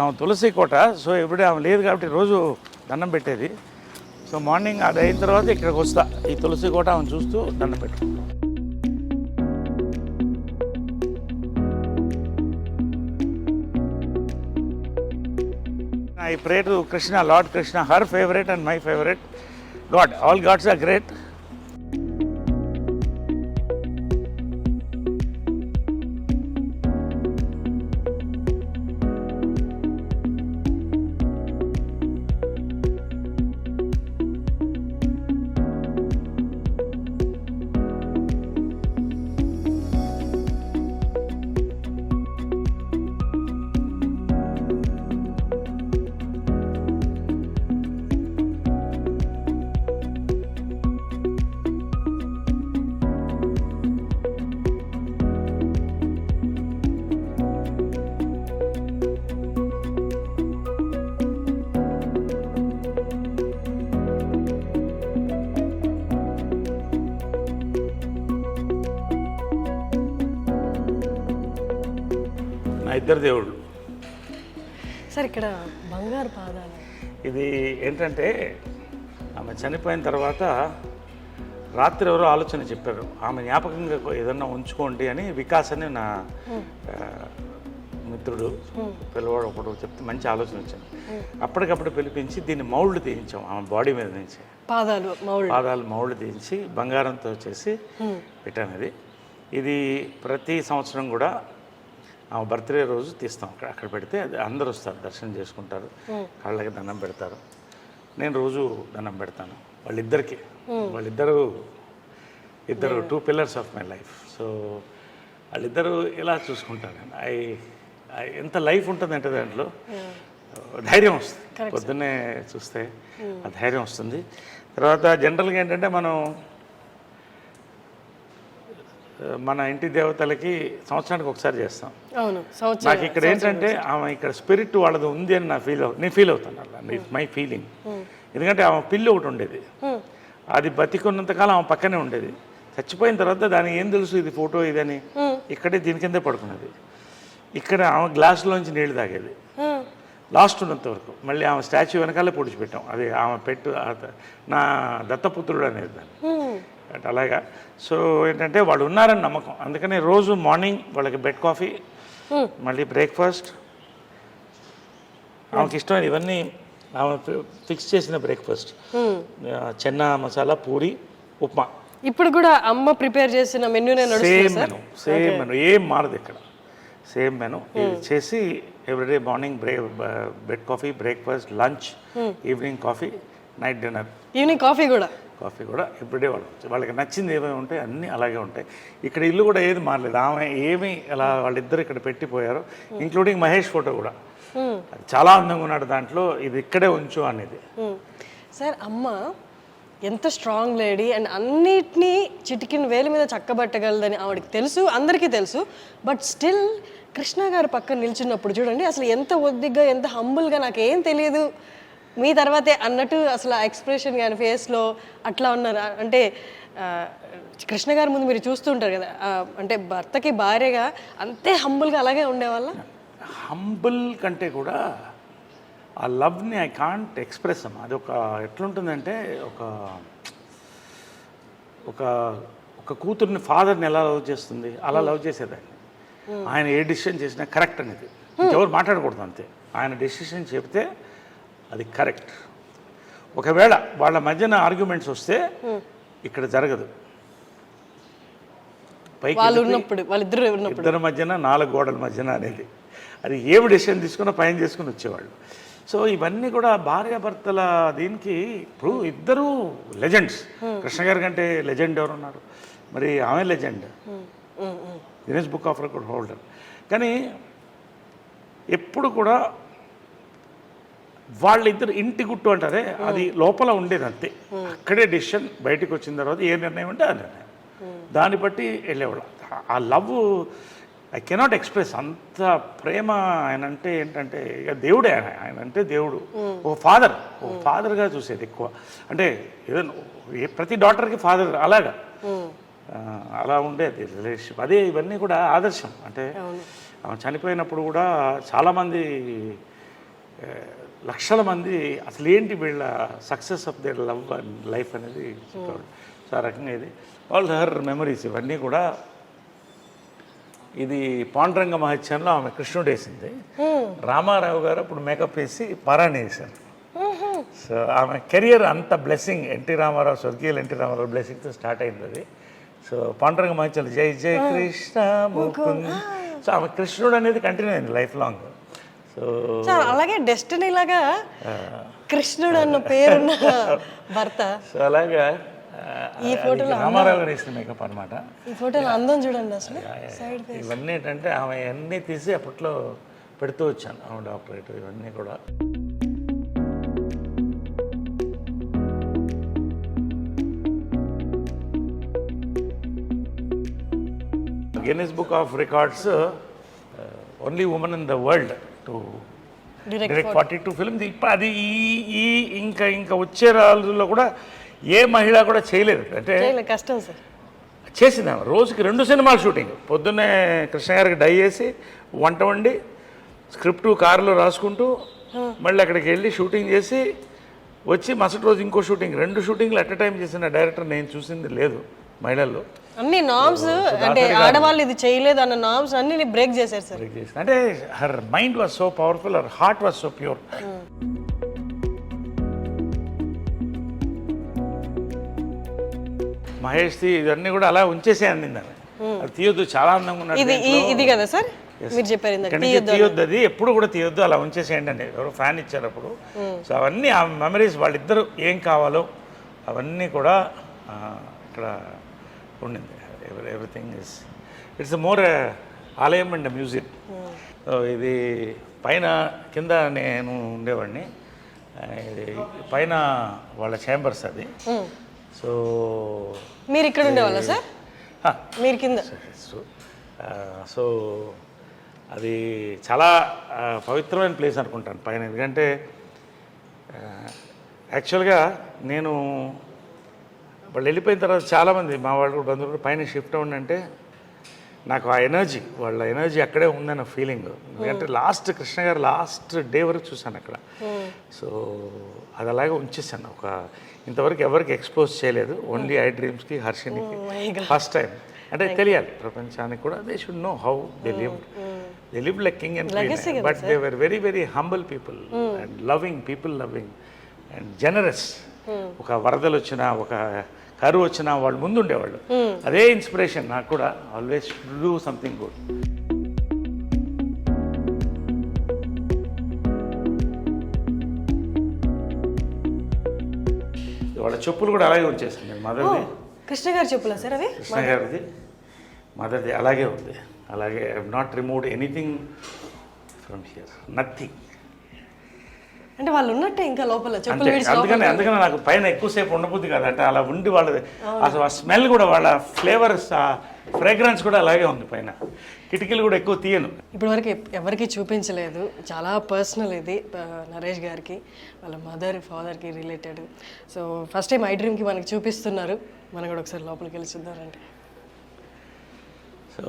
ఆమె తులసి కోట. సో ఎప్పుడే ఆమె లేదు కాబట్టి రోజు దండం పెట్టేది. సో మార్నింగ్ అది అయిన తర్వాత ఇక్కడికి వస్తా, ఈ తులసి కోట ఆమెను చూస్తూ దండం పెట్టు. I pray to Krishna, Lord Krishna, her favorite and my favorite God. All gods are great. ఇద్దరు దేవుళ్ళు సార్. ఇక్కడ బంగారు పాదాలు, ఇది ఏంటంటే ఆమె చనిపోయిన తర్వాత రాత్రి ఎవరో ఆలోచన చెప్పారు, ఆమె జ్ఞాపకంగా ఏదన్నా ఉంచుకోండి అని. వికాస్ అని నా మిత్రుడు పిల్లవాడు ఒకడు చెప్తే మంచి ఆలోచన వచ్చింది. అప్పటికప్పుడు పిలిపించి దీన్ని మౌల్డ్ తీయించాం ఆమె బాడీ మీద నుంచి. పాదాలు మౌల్డ్ తీయించి బంగారంతో చేసి పెట్టాను. ఇది ప్రతి సంవత్సరం కూడా ఆమె బర్త్డే రోజు తీస్తాం. అక్కడ పెడితే అది అందరు వస్తారు, దర్శనం చేసుకుంటారు, కాళ్ళకి దండం పెడతారు. నేను రోజు దండం పెడతాను ఇద్దరు 2 pillars of my life. So వాళ్ళిద్దరూ ఇలా చూసుకుంటాను. ఎంత లైఫ్ ఉంటుందంటే దాంట్లో ధైర్యం వస్తుంది. పొద్దున్నే చూస్తే ఆ ధైర్యం వస్తుంది. తర్వాత జనరల్గా ఏంటంటే మన ఇంటి దేవతలకి సంవత్సరానికి ఒకసారి చేస్తాం. నాకు ఇక్కడ ఏంటంటే ఆమె ఇక్కడ స్పిరిట్ వాళ్ళది ఉంది అని నేను ఫీల్ అవుతాను. అలా ఇట్స్ మై ఫీలింగ్. ఎందుకంటే ఆమె పిల్లి ఒకటి ఉండేది, అది బతికున్నంతకాలం ఆమె పక్కనే ఉండేది. చచ్చిపోయిన తర్వాత దానికి ఏం తెలుసు ఇది ఫోటో ఇదని, ఇక్కడే దీని కిందే పడుకున్నది. ఇక్కడ ఆమె గ్లాసులోంచి నీళ్లు తాగేది లాస్ట్ ఉన్నంత వరకు. మళ్ళీ ఆమె స్టాచ్యూ వెనకాలే పొడిచిపెట్టాం. అది ఆమె నా దత్తపుత్రుడు అనేది దాన్ని. అంటే అలాగా. సో ఏంటంటే వాళ్ళు ఉన్నారని నమ్మకం. అందుకని రోజు మార్నింగ్ వాళ్ళకి బెడ్ కాఫీ, మళ్ళీ బ్రేక్ఫాస్ట్, ఆమెకి ఇష్టమైన ఇవన్నీ ఆమె ఫిక్స్ చేసిన బ్రేక్ఫాస్ట్ చెన్నా మసాలా పూరి ఉప్మా. ఇప్పుడు కూడా అమ్మ ప్రిపేర్ చేసిన మెన్యూనే సేమ్ మెను ఏం మారదు ఇక్కడ, సేమ్ మెను ఇది చేసి everyday morning bed coffee, breakfast, lunch, evening coffee, night dinner, evening coffee కూడా ఎవ్రీడే వాళ్ళకి నచ్చింది ఏమేమి ఉంటాయి అన్నీ అలాగే ఉంటాయి. ఇక్కడ ఇల్లు కూడా ఏది మారలేదు, ఆమె ఏమి అలా వాళ్ళిద్దరు ఇక్కడ పెట్టిపోయారు, ఇంక్లూడింగ్ మహేష్ ఫోటో కూడా చాలా అందంగా ఉన్నాడు దాంట్లో, ఇది ఇక్కడే ఉంచు అనేది. సార్ అమ్మ ఎంత స్ట్రాంగ్ లేడీ అండ్ అన్నిటినీ చిటికిన వేలు మీద చక్కబట్టగలదని ఆవిడకి తెలుసు, అందరికీ తెలుసు. బట్ స్టిల్ కృష్ణ గారు పక్కన నిల్చున్నప్పుడు చూడండి అసలు ఎంత ఒద్దిగ్గా, ఎంత హంబుల్గా, నాకేం తెలియదు మీ తర్వాతే అన్నట్టు అసలు ఆ ఎక్స్ప్రెషన్ కానీ ఫేస్లో అట్లా ఉన్నారు. అంటే కృష్ణ గారి ముందు మీరు చూస్తూ ఉంటారు కదా, అంటే భర్తకి భార్యగా అంతే హంబుల్గా అలాగే ఉండేవాళ్ళ. హంబుల్ కంటే కూడా ఆ లవ్ని ఐ కాంట్ ఎక్స్ప్రెస్ అమ్మా. అది ఒక ఎట్లుంటుందంటే ఒక ఒక ఒక కూతుర్ని ఫాదర్ని ఎలా లవ్ చేస్తుంది అలా లవ్ చేసేదాన్ని. ఆయన ఏ డిసిషన్ చేసినా కరెక్ట్ అనేది, ఎవరు మాట్లాడకూడదు అంతే. ఆయన డెసిషన్ చెప్తే అది కరెక్ట్. ఒకవేళ వాళ్ళ మధ్యన ఆర్గ్యుమెంట్స్ వస్తే ఇక్కడ జరగదు, పైకి ఇద్దరి మధ్యన 4 గోడల మధ్యన అనేది. అది ఏమి డెసిషన్ తీసుకున్నా పైన చేసుకుని వచ్చేవాళ్ళు. సో ఇవన్నీ కూడా భార్యాభర్తల దీనికి ఇప్పుడు ఇద్దరు లెజెండ్స్. కృష్ణ గారి కంటే లెజెండ్ ఎవరున్నారు? మరి ఆమె legend, Guinness book of record holder. కానీ ఎప్పుడు కూడా వాళ్ళిద్దరు ఇంటి గుట్టు అంటారే అది లోపల ఉండేది అంతే. అక్కడే డెసిషన్ బయటకు వచ్చిన తర్వాత ఏ నిర్ణయం అంటే ఆ నిర్ణయం, దాన్ని బట్టి వెళ్ళేవాళ్ళు. ఆ లవ్ ఐ కెనాట్ ఎక్స్ప్రెస్. అంత ప్రేమ ఆయన అంటే ఏంటంటే ఇక దేవుడే, ఆయన అంటే దేవుడు, ఒక ఫాదర్గా చూసేది ఎక్కువ. అంటే ఏదైనా ప్రతి డాటర్కి ఫాదర్ అలాగా అలా ఉండేది రిలేషన్షిప్. అదే ఇవన్నీ కూడా ఆదర్శం. అంటే చనిపోయినప్పుడు కూడా చాలామంది లక్షల మంది అసలు ఏంటి వీళ్ళ success of their love and life అనేది చెప్పేవాడు. సో ఆ రకంగా ఇది ఆల్ హర్ మెమరీస్ ఇవన్నీ కూడా. ఇది పాండురంగ మహత్యంలో ఆమె కృష్ణుడు వేసింది, రామారావు గారు అప్పుడు మేకప్ వేసి పారాయణ వేశారు. సో ఆమె కెరియర్ అంత బ్లెస్సింగ్, ఎన్టీ రామారావు, స్వర్గీయులు ఎన్టీ రామారావు బ్లెస్సింగ్తో స్టార్ట్ అయింది అది. సో పాండురంగ మహత్యంలో జై జై కృష్ణ ముకుంద. సో ఆమె కృష్ణుడు అనేది కంటిన్యూ అయింది లైఫ్ లాంగ్. సో అలాగే డెస్టినీ లాగా కృష్ణుడు అన్న పేరున్న భర్త. సో అలాగా ఈ ఫోటోలో రామారావు గారు వేసిన మేకప్ అనమాట. ఈ ఫోటోలో అందం చూడండి అసలు. ఇవన్నీ ఏంటంటే ఆమె అన్నీ తీసి అప్పట్లో పెడుతూ వచ్చాను, ఆమె డాక్టరేట్ ఇవన్నీ కూడా. Guinness book of records only women in the world to direct 42 films. అది ఈ ఇంకా వచ్చే రోజుల్లో కూడా ఏ మహిళ కూడా చేయలేదు. అంటే కష్టం సార్. చేసింది ఆమె రోజుకి 2 సినిమాలు షూటింగ్. పొద్దున్నే కృష్ణ గారికి డై చేసి వంట వండి స్క్రిప్ట్ కారులో రాసుకుంటూ మళ్ళీ అక్కడికి వెళ్ళి షూటింగ్ చేసి వచ్చి మరుసటి రోజు ఇంకో షూటింగ్, 2 షూటింగ్లు అట్ ఎ టైం చేసిన డైరెక్టర్ నేను చూసింది లేదు మహిళల్లో. అన్ని నామ్స్ అంటే ఆడవాళ్ళు ఇది చేయలేదు అన్న నామ్స్ అన్ని బ్రేక్ చేశారు సార్. అంటే her mind was so powerful, her heart was so pure. మహేష్ది ఇవన్నీ కూడా అలా ఉంచేసే అందింది ఆమె. అది తీయొద్దు, చాలా అందంగా ఉన్నాడు. ఇది కదా సార్ మీరు చెప్పారు తీయొద్దు, అది ఎప్పుడు కూడా తీయొద్దు, అలా ఉంచేసేయండి అండి. ఎవరో ఫ్యాన్ ఇచ్చారు అప్పుడు. సో అవన్నీ ఆ మెమరీస్, వాళ్ళిద్దరు ఏం కావాలో అవన్నీ కూడా ఇక్కడ ఉండింది. ఎవ్రీథింగ్ ఇట్స్ మోర్ ఆలయం అండ్ మ్యూజియం. సో ఇది పైన కింద నేను ఉండేవాడిని, ఇది పైన వాళ్ళ ఛాంబర్స్ అది. సో మీరు ఇక్కడ ఉండేవాళ్ళ సార్? మీరు కింద. సో అది చాలా పవిత్రమైన ప్లేస్ అనుకుంటాను పైన. ఎందుకంటే యాక్చువల్గా నేను వాళ్ళు వెళ్ళిపోయిన తర్వాత చాలామంది మా వాళ్ళు కూడా బంధువులు పైన షిఫ్ట్ అవ్వండి అంటే నాకు ఆ ఎనర్జీ, వాళ్ళ ఎనర్జీ అక్కడే ఉందన్న ఫీలింగ్. ఎందుకంటే లాస్ట్ కృష్ణ గారు లాస్ట్ డే వరకు చూశాను అక్కడ. సో అది అలాగే ఉంచేసాను. ఒక ఇంతవరకు ఎవరికి ఎక్స్పోజ్ చేయలేదు, ఓన్లీ ఐ డ్రీమ్స్కి, హర్షినికి ఫస్ట్ టైం. అంటే తెలియాలి ప్రపంచానికి కూడా, they should know how they lived. They live like king and queen, but they were very very humble people and loving people, loving and generous. ఒక వరదలు వచ్చినా, ఒక కరువు వచ్చినా వాళ్ళు ముందు ఉండేవాళ్ళు. అదే ఇన్స్పిరేషన్ నాకు కూడా, ఆల్వేస్ డూ సంథింగ్ గుడ్. వాళ్ళ చెప్పులు కూడా అలాగే వచ్చేసింది మదర్ది. కృష్ణ గారి చెప్పులా సార్ అవి? కృష్ణ గారిది మదర్ది అలాగే ఉంది. అలాగే I have not removed anything from here, nothing. అంటే వాళ్ళు ఉన్నట్టే ఇంకా లోపల చెప్పులు అంటే అందుకనే నాకు పైన ఎక్కువసేపు ఉండబుద్ది కాదు. అంటే అలా ఉండి వాళ్ళది అసలు ఆ స్మెల్ కూడా, వాళ్ళ ఫ్లేవర్స్, ఆ ఫ్రేగ్రెన్స్ కూడా అలాగే ఉంది పైన. కిటికీలు కూడా ఎక్కువ తీయను. ఇప్పటి వరకు ఎవరికి చూపించలేదు. చాలా పర్సనల్ ఇది నరేష్ గారికి, వాళ్ళ మదర్ ఫాదర్కి రిలేటెడ్. సో ఫస్ట్ టైం ఐ డ్రీమ్కి మనకి చూపిస్తున్నారు. మనం కూడా ఒకసారి లోపలికి వెళ్ళి చూద్దామంటే. సో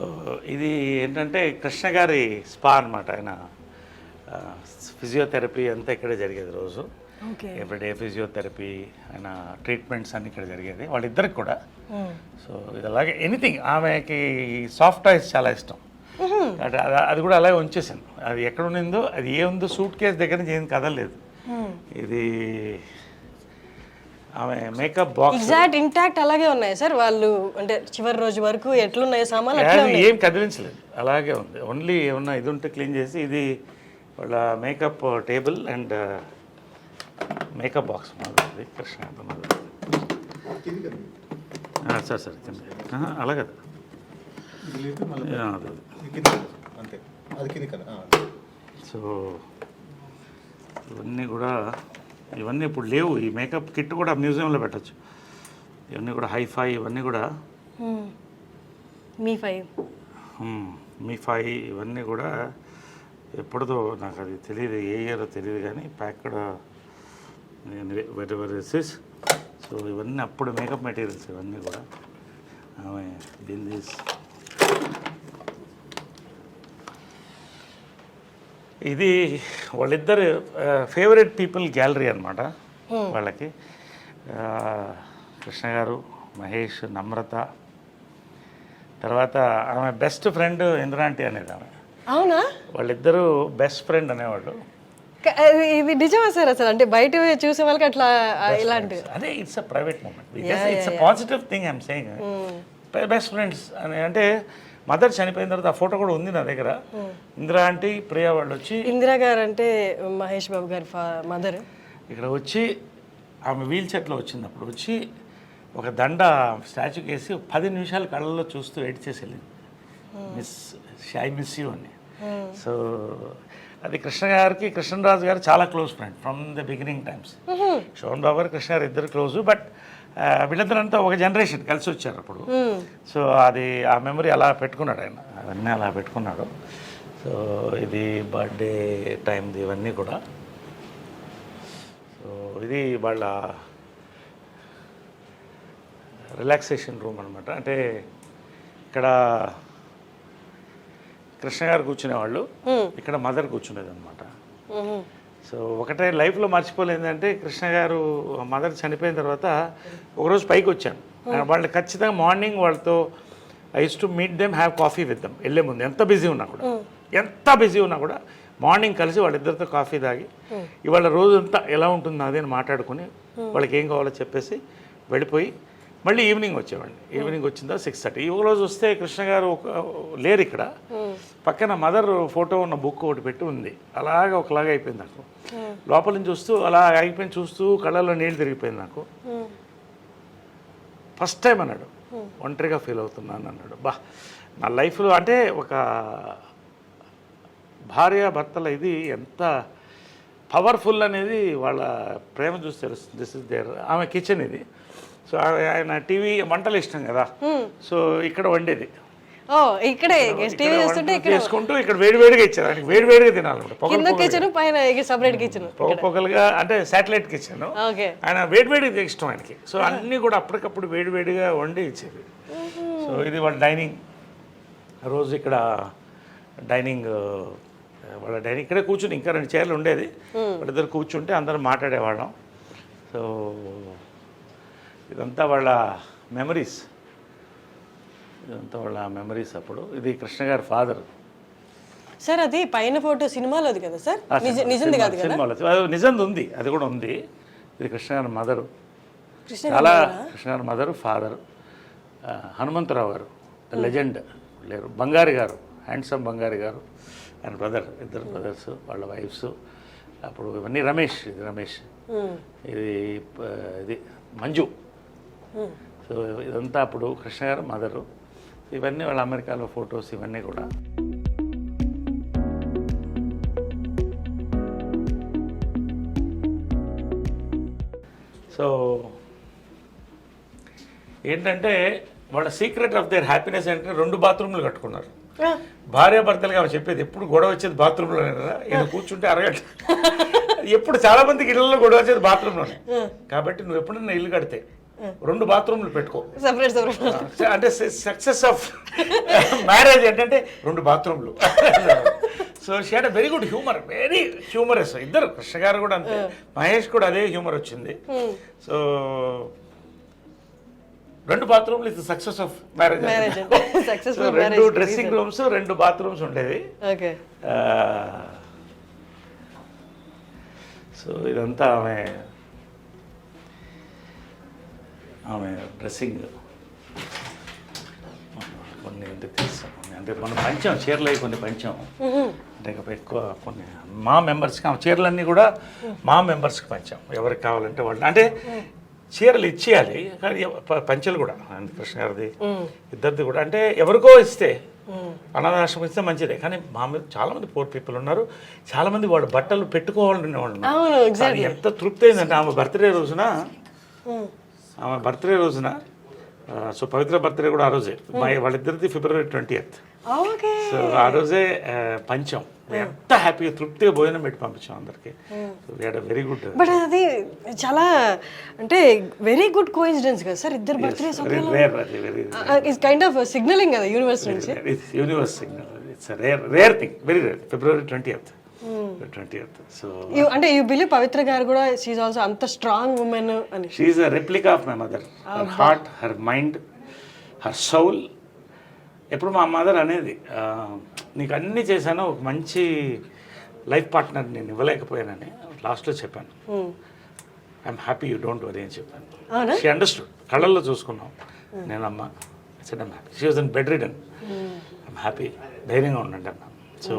ఇది ఏంటంటే కృష్ణ గారి స్పా అనమాట. ఆయన ఫిజియోథెరపీ అంతా ఇక్కడే జరిగేది రోజు. ఎవ్రీడే ఫిజియోథెరపీ, ఆయన ట్రీట్మెంట్స్ అన్నీ ఇక్కడ జరిగేది వాళ్ళిద్దరికి కూడా. సో ఇది అలాగే ఎనీథింగ్. ఆమెకి సాఫ్ట్ టాయ్స్ చాలా ఇష్టం. అంటే అది కూడా అలాగే ఉంచేసాను. అది ఎక్కడ ఉండిందో, అది ఏముందో సూట్ కేసు దగ్గర నుంచి ఏం కదలలేదు. ఇది ఆమె మేకప్ బాక్స్ ఎగ్జాక్ట్ ఇంటాక్ట్ అలాగే ఉన్నాయి సార్. వాళ్ళు అంటే చివరి రోజు వరకు ఎట్లున్నాయి సామాన్లు ఏం కదిలించలేదు, అలాగే ఉంది. ఓన్లీ ఏమన్నా ఇది ఉంటే క్లీన్ చేసి, ఇది వాళ్ళ makeup table and makeup box మాది కృష్ణ సార్. సార్ కింద అలాగే సో ఇవన్నీ ఇప్పుడు లేవు. ఈ మేకప్ కిట్ కూడా మ్యూజియంలో పెట్టచ్చు. ఇవన్నీ కూడా హైఫై, ఇవన్నీ కూడా మీ ఫై ఇవన్నీ కూడా ఎప్పుడుదో నాకు అది తెలియదు, ఏ ఇయరో తెలియదు, కానీ ప్యాక్డ్ వెరివరీసెస్. సో ఇవన్నీ అప్పుడు మేకప్ మెటీరియల్స్ ఇవన్నీ కూడా. ఆమె దీని ఇది వాళ్ళిద్దరు ఫేవరెట్ పీపుల్ గ్యాలరీ అనమాట వాళ్ళకి. కృష్ణ గారు, మహేష్, నమ్రత, తర్వాత ఆమె బెస్ట్ ఫ్రెండ్ ఇంద్రాంటి అనేది ఆమె. అవునా? వాళ్ళిద్దరూ బెస్ట్ ఫ్రెండ్ అనేవాళ్ళు. ఇది నిజమా సార్? అసలు అంటే బయట చూసే వాళ్ళకి అట్లా ఇలాంటి అదే it's a private moment, it's a positive thing I'm saying. Best friends అని అంటే మదర్ చనిపోయిన తర్వాత ఆ ఫోటో కూడా ఉంది నా దగ్గర. ఇందిరా ఆంటీ, ప్రియా వాళ్ళు వచ్చి, ఇందిరా గారు అంటే మహేష్ బాబు గారి మదర్, ఇక్కడ వచ్చి ఆమె వీల్ చైర్లో వచ్చింది. అప్పుడు వచ్చి ఒక దండ స్టాచ్యూకి వేసి 10 నిమిషాలు కళ్ళల్లో చూస్తూ ఎడిట్ చేసి వెళ్ళింది, ఐ మిస్ యూ అని. సో అది కృష్ణ గారికి, కృష్ణరాజు గారు చాలా close friend from the beginning times. Sobhan Babu గారు, కృష్ణ గారు ఇద్దరు క్లోజు. బట్ వీళ్ళందరంతా ఒక జనరేషన్ కలిసి వచ్చారు అప్పుడు. సో అది ఆ మెమరీ అలా పెట్టుకున్నాడు ఆయన, అవన్నీ అలా పెట్టుకున్నాడు. సో ఇది బర్త్డే టైంది ఇవన్నీ కూడా. సో ఇది వాళ్ళ రిలాక్సేషన్ రూమ్ అనమాట. అంటే ఇక్కడ కృష్ణ గారు కూర్చునేవాళ్ళు, ఇక్కడ మదర్ కూర్చునేది అనమాట. సో ఒకటే లైఫ్లో మర్చిపోలేదు అంటే, కృష్ణ గారు మదర్ చనిపోయిన తర్వాత ఒకరోజు పైకి వచ్చాను. వాళ్ళు ఖచ్చితంగా మార్నింగ్ వాళ్ళతో I use to meet them, have coffee with them. వెళ్ళే ముందు ఎంత బిజీ ఉన్నా కూడా మార్నింగ్ కలిసి వాళ్ళిద్దరితో కాఫీ తాగి ఇవాళ రోజంతా ఎలా ఉంటుంది అదే మాట్లాడుకుని వాళ్ళకి ఏం కావాలో చెప్పేసి వెళ్ళిపోయి మళ్ళీ ఈవినింగ్ వచ్చేవాడిని. ఈవినింగ్ వచ్చిన తర్వాత 6:30. ఒక రోజు వస్తే కృష్ణ గారు లేరు ఇక్కడ. పక్కన మదర్ ఫోటో ఉన్న బుక్ ఒకటి పెట్టి ఉంది. అలాగే ఒకలాగా అయిపోయింది నాకు. లోపల నుంచి చూస్తూ అలా అయిపోయింది, చూస్తూ కళ్ళల్లో నీళ్ళు తిరిగిపోయింది నాకు. ఫస్ట్ టైం అన్నాడు, ఒంటరిగా ఫీల్ అవుతున్నాను అన్నాడు. నా లైఫ్లో అంటే ఒక భార్య భర్తల ఇది ఎంత పవర్ఫుల్ అనేది వాళ్ళ ప్రేమ చూసి తెలుస్తుంది. This is there. ఆమె కిచెన్ ఇది. సో ఆయన టీవీ వంటలు ఇష్టం కదా, సో ఇక్కడ వండేది. ఇక్కడే చేసుకుంటూ ఇక్కడ వేడివేడిగా ఇచ్చారు ఆయనకి, వేడివేడిగా తినాలి. పొగలుగా అంటే శాటిలైట్ కిచెన్. ఆయన వేడివేడిగా ఇష్టం ఆయనకి. సో అన్నీ కూడా అప్పటికప్పుడు వేడివేడిగా వండి ఇచ్చేది. సో ఇది వాళ్ళ డైనింగ్. రోజు ఇక్కడ డైనింగ్, వాళ్ళ డైనింగ్ ఇక్కడే కూర్చుని, ఇంకా 2 చైర్లు ఉండేది, వాళ్ళిద్దరు కూర్చుంటే అందరం మాట్లాడేవాళ్ళం. సో ఇదంతా వాళ్ళ మెమరీస్, అప్పుడు. ఇది కృష్ణ గారి ఫాదర్. సార్ అది పైన ఫోటో సినిమాలోది కదా సార్, నిజంది కాదు కదా? సినిమాలో నిజంది ఉంది, అది కూడా ఉంది. ఇది కృష్ణ గారి మదరు, చాలా కృష్ణ గారి మదరు, ఫాదరు. హనుమంతరావు గారు లెజెండ్ లేరు, బంగారి గారు, హ్యాండ్సమ్ బంగారి గారు, ఆయన బ్రదర్, ఇద్దరు బ్రదర్స్, వాళ్ళ వైఫ్స్. అప్పుడు ఇవన్నీ రమేష్, ఇది రమేష్, ఇది మంజు. సో ఇదంతా అప్పుడు కృష్ణ గారు మదరు. ఇవన్నీ వాళ్ళ అమెరికాలో ఫొటోస్, ఇవన్నీ కూడా. సో ఏంటంటే వాళ్ళ సీక్రెట్ ఆఫ్ దేర్ హ్యాపీనెస్ ఏంటంటే 2 బాత్రూమ్లు కట్టుకున్నారు. భార్యాభర్తలుగా ఆమె చెప్పేది, ఎప్పుడు గొడవ వచ్చేది బాత్రూంలోనే కదా, ఈయన కూర్చుంటే అరగంట. ఎప్పుడు చాలా మందికి ఇళ్లలో గొడవ వచ్చేది బాత్రూంలోనే. కాబట్టి నువ్వు ఎప్పుడైనా ఇల్లు కడితే 2 బాత్రూమ్లు పెట్టుకో. అంటే సక్సెస్ ఆఫ్ మ్యారేజ్ ఏంటంటే 2 బాత్రూమ్లు. So she had a very good humour, very humorous. ఇద్దరు, కృష్ణ గారు కూడా అంతే, మహేష్ కూడా అదే హ్యూమర్ వచ్చింది. సో 2 బాత్రూమ్లు is success of marriage. 2 dressing rooms, 2 bathrooms ఉండేవి. సో ఇదంతా ఆమె డ్రెస్సింగ్. కొన్ని అంటే తెలుసు, అంటే మనం పంచాం చీరలు, కొన్ని పంచాం. అంటే ఎక్కువ కొన్ని మా మెంబర్స్కి ఆ చీరలన్నీ కూడా మా మెంబర్స్కి పంచాం. ఎవరికి కావాలంటే వాళ్ళు, అంటే చీరలు ఇచ్చేయాలి కానీ పంచలు కూడా. కృష్ణ గారిది, ఇద్దరిది కూడా. అంటే ఎవరికో ఇస్తే, అనాథాశ్రమం ఇస్తే మంచిదే, కానీ మా మీద చాలా మంది పూర్ పీపుల్ ఉన్నారు. చాలా మంది వాళ్ళు బట్టలు పెట్టుకోవాలనే వాళ్ళు ఉన్నారు. ఎంత తృప్తి అయిందంటే ఆమె బర్త్డే రోజున, సో పవిత్ర బర్త్డే కూడా ఆ రోజే, వాళ్ళిద్దరిది February 20th. సో ఆ రోజే పంచం. ఎంత హ్యాపీగా, తృప్తిగా భోజనం పెట్టి పంపించాం అందరికి. Very good. బట్ అది చాలా, అంటే వెరీ గుడ్ కోఇన్సిడెన్స్ కదా సార్, ఇద్దరు birthdays it's kind of signalling కదా యూనివర్స్ నుంచి. Universe signal, it's rare thing, very rare. February 20th. So అంటే యూ బిలీవ్ పవిత్ర గారు కూడా షీ ఈజ్ ఆల్సో అంత స్ట్రాంగ్ ఉమెన్ అని? She is a replica of my mother. Her heart, her mind, her Saul. ఎప్పుడు మా mother అనేది, నీకు అన్నీ చేశాను, ఒక మంచి లైఫ్ పార్ట్నర్ నేను ఇవ్వలేకపోయానని లాస్ట్లో చెప్పాను. I'm happy, you don't worry అని చెప్పాను. షీ అండర్స్టూడ్, కళ్ళల్లో చూసుకున్నాం. నేనమ్మ she was in bedridden, I'm happy, ధైర్యంగా ఉండండి అన్నా. So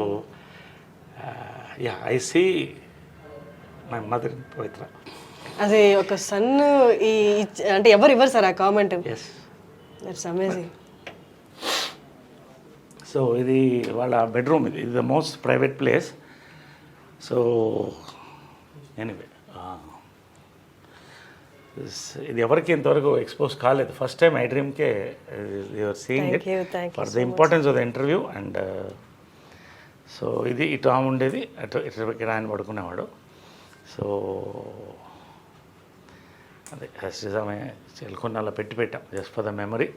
I see my mother in Pavitra. అది ఒక సన్ అంటే ఎవరు ఇవ్వరు సార్ ఆ కామెంట్. That's amazing. సో ఇది వాళ్ళ బెడ్రూమ్, ఇది the most private place. So anyway, ఇది ఎవరికి ఇంతవరకు ఎక్స్పోజ్ కాలేదు. ఫస్ట్ టైం ఐ డ్రీమ్కే you're seeing it for the importance of the interview. And so ఇది ఇటు ఆమె ఉండేది, ఇటు ఆయన పడుకునేవాడు. సో అదే ఆమె చెల్కొని అలా పెట్టాం జస్ట్ ఫర్ ద మెమరీ.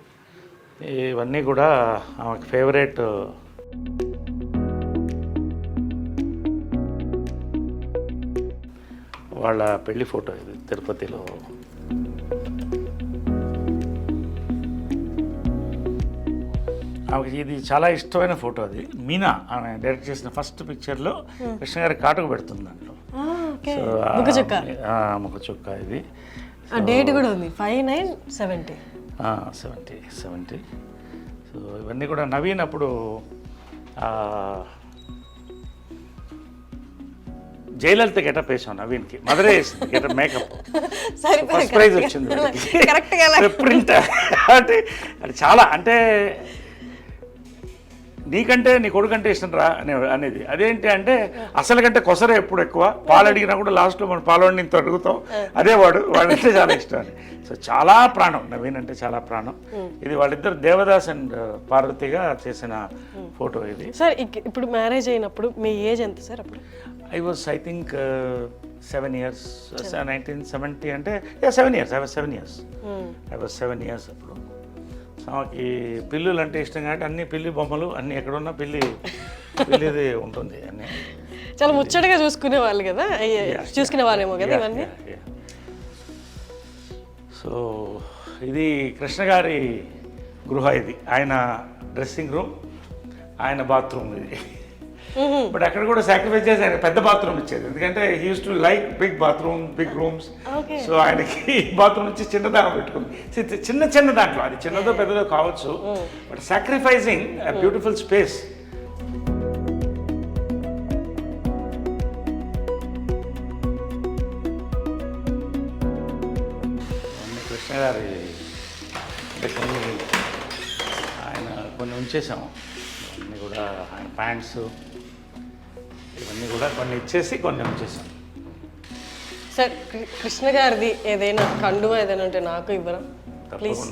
ఇవన్నీ కూడా ఆమెకు ఫేవరెట్. వాళ్ళ పెళ్లి ఫోటో ఇది తిరుపతిలో. ఆమెకి ఇది చాలా ఇష్టమైన ఫోటో. అది మీనా ఆమె డైరెక్ట్ చేసిన ఫస్ట్ పిక్చర్లో కృష్ణ గారి కాటుకు పెడుతుంది దాంట్లో. ముఖ చుక్క. ఇది డేట్ కూడా ఉంది 5/9/70. 70. సో ఇవన్నీ కూడా నవీన్ అప్పుడు జయలలిత గెటప్ వేసాం నవీన్కి, మదరే వేసింది గెటప్, మేకప్. ఫస్ట్ ప్రైజ్ వచ్చింది ప్రింట్. అంటే అది చాలా, అంటే నీకంటే నీ కొడుకంటే ఇష్టం రా అనేది. అదేంటి అంటే అసలు కంటే కొసరే ఎప్పుడు ఎక్కువ. పాలు అడిగినా కూడా లాస్ట్లో మనం పాలు ఇంత అడుగుతాం, అదే వాడంటే చాలా ఇష్టం అని. సో చాలా ప్రాణం, నవీన్ అంటే చాలా ప్రాణం. ఇది వాళ్ళిద్దరు దేవదాస్ అండ్ పార్వతిగా చేసిన ఫోటో ఇది. సార్ ఇప్పుడు మ్యారేజ్ అయినప్పుడు మీ ఏజ్ ఎంత సార్ అప్పుడు? I was I think 7 years. 1970 అంటే 7 years. I was 7 years. I was 7 years అప్పుడు. ఆమెకి పిల్లులు అంటే ఇష్టం కాబట్టి అన్ని పిల్లి బొమ్మలు అన్నీ ఎక్కడున్నా పిల్లిది ఉంటుంది అన్నీ. చాలా ముచ్చటగా చూసుకునే వాళ్ళు కదా, చూసుకునే వాళ్ళేమో కదా ఇవన్నీ. సో ఇది కృష్ణ గారి గృహ. ఇది ఆయన డ్రెస్సింగ్ రూమ్, ఆయన బాత్రూమ్. ఇది బట్ అక్కడ కూడా సాక్రిఫైస్ చేసి ఆయన పెద్ద బాత్రూమ్ ఇచ్చేది, ఎందుకంటే he uses to like big bathroom, big rooms. So ఆయనకి బాత్రూమ్ నుంచి చిన్న దానం పెట్టుకుంది, చిన్న చిన్న దాంట్లో, అది చిన్నదో పెద్దదో కావచ్చు, but sacrificing beautiful space. Krishna గారి అంటే కొన్ని ఉంచేసాము, ఇవన్నీ కూడా ఆయన ప్యాంట్స్ ఇవన్నీ కూడా కొన్ని ఇచ్చేసి కొన్ని ఉంచేసాం. సార్ కృష్ణ గారిది ఏదైనా కండువా ఏదైనా ఉంటే నాకు ఇవ్వరా ప్లీజ్?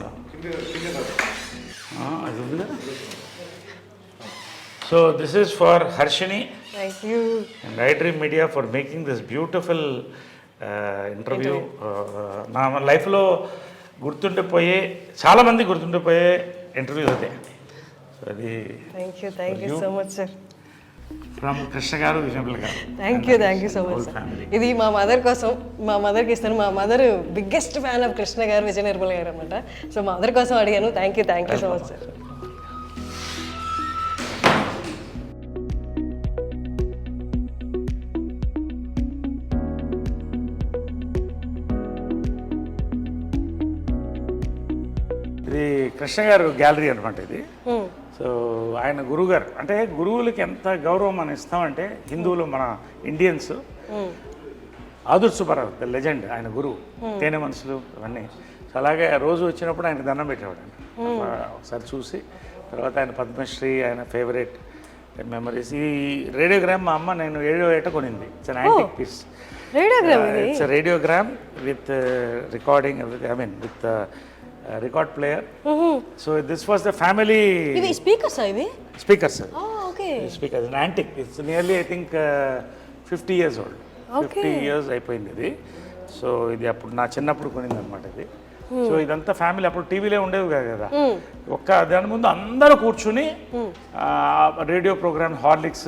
అది ఉంది కదా. So this is for Harshini thank you and iDream Media for making this beautiful interview. నా లైఫ్లో గుర్తుండిపోయే, చాలామంది గుర్తుండిపోయే ఇంటర్వ్యూస్ అదే. సో అది thank you so much sir. From Krishna గారు, విజయపిల్ల గారు. Thank you so much sir. ఇది మా మదర్ కోసం, మా మదర్కి ఇస్తాను. మా mother biggest fan of Krishna గారు, విజయ నిర్మల గారు అనమాట. సో మా మదర్ కోసం అడిగాను. Thank you so much sir. ఇది కృష్ణ గారు గ్యాలరీ అనమాట ఇది. సో ఆయన గురువు గారు, అంటే గురువులకి ఎంత గౌరవం మనం ఇస్తామంటే, హిందువులు మన ఇండియన్స్, ఆదుర్ సుబ్బారావు ద లెజెండ్, ఆయన గురువు, తేనె మనసులు ఇవన్నీ. సో అలాగే రోజు వచ్చినప్పుడు ఆయనకు దండం పెట్టేవాడు. ఒకసారి చూసి తర్వాత ఆయన పద్మశ్రీ, ఆయన ఫేవరెట్ మెమరీస్. ఈ రేడియోగ్రామ్ మా అమ్మ నేను 7వ ఏట కొనింది. It's an antique piece. It's radiogram with recording, I mean with record player. So this was the family speakers. Speakers speakers antique. It's nearly I think 50 years old. 50 years అయిపోయింది ఇది. So ఇది అప్పుడు నా చిన్నప్పుడు కొనింది అనమాట ఇది. సో ఇదంతా family, అప్పుడు టీవీలే ఉండేవి కాదు కదా. ఒక్క దాని ముందు అందరూ కూర్చుని రేడియో ప్రోగ్రామ్, హార్లిక్స్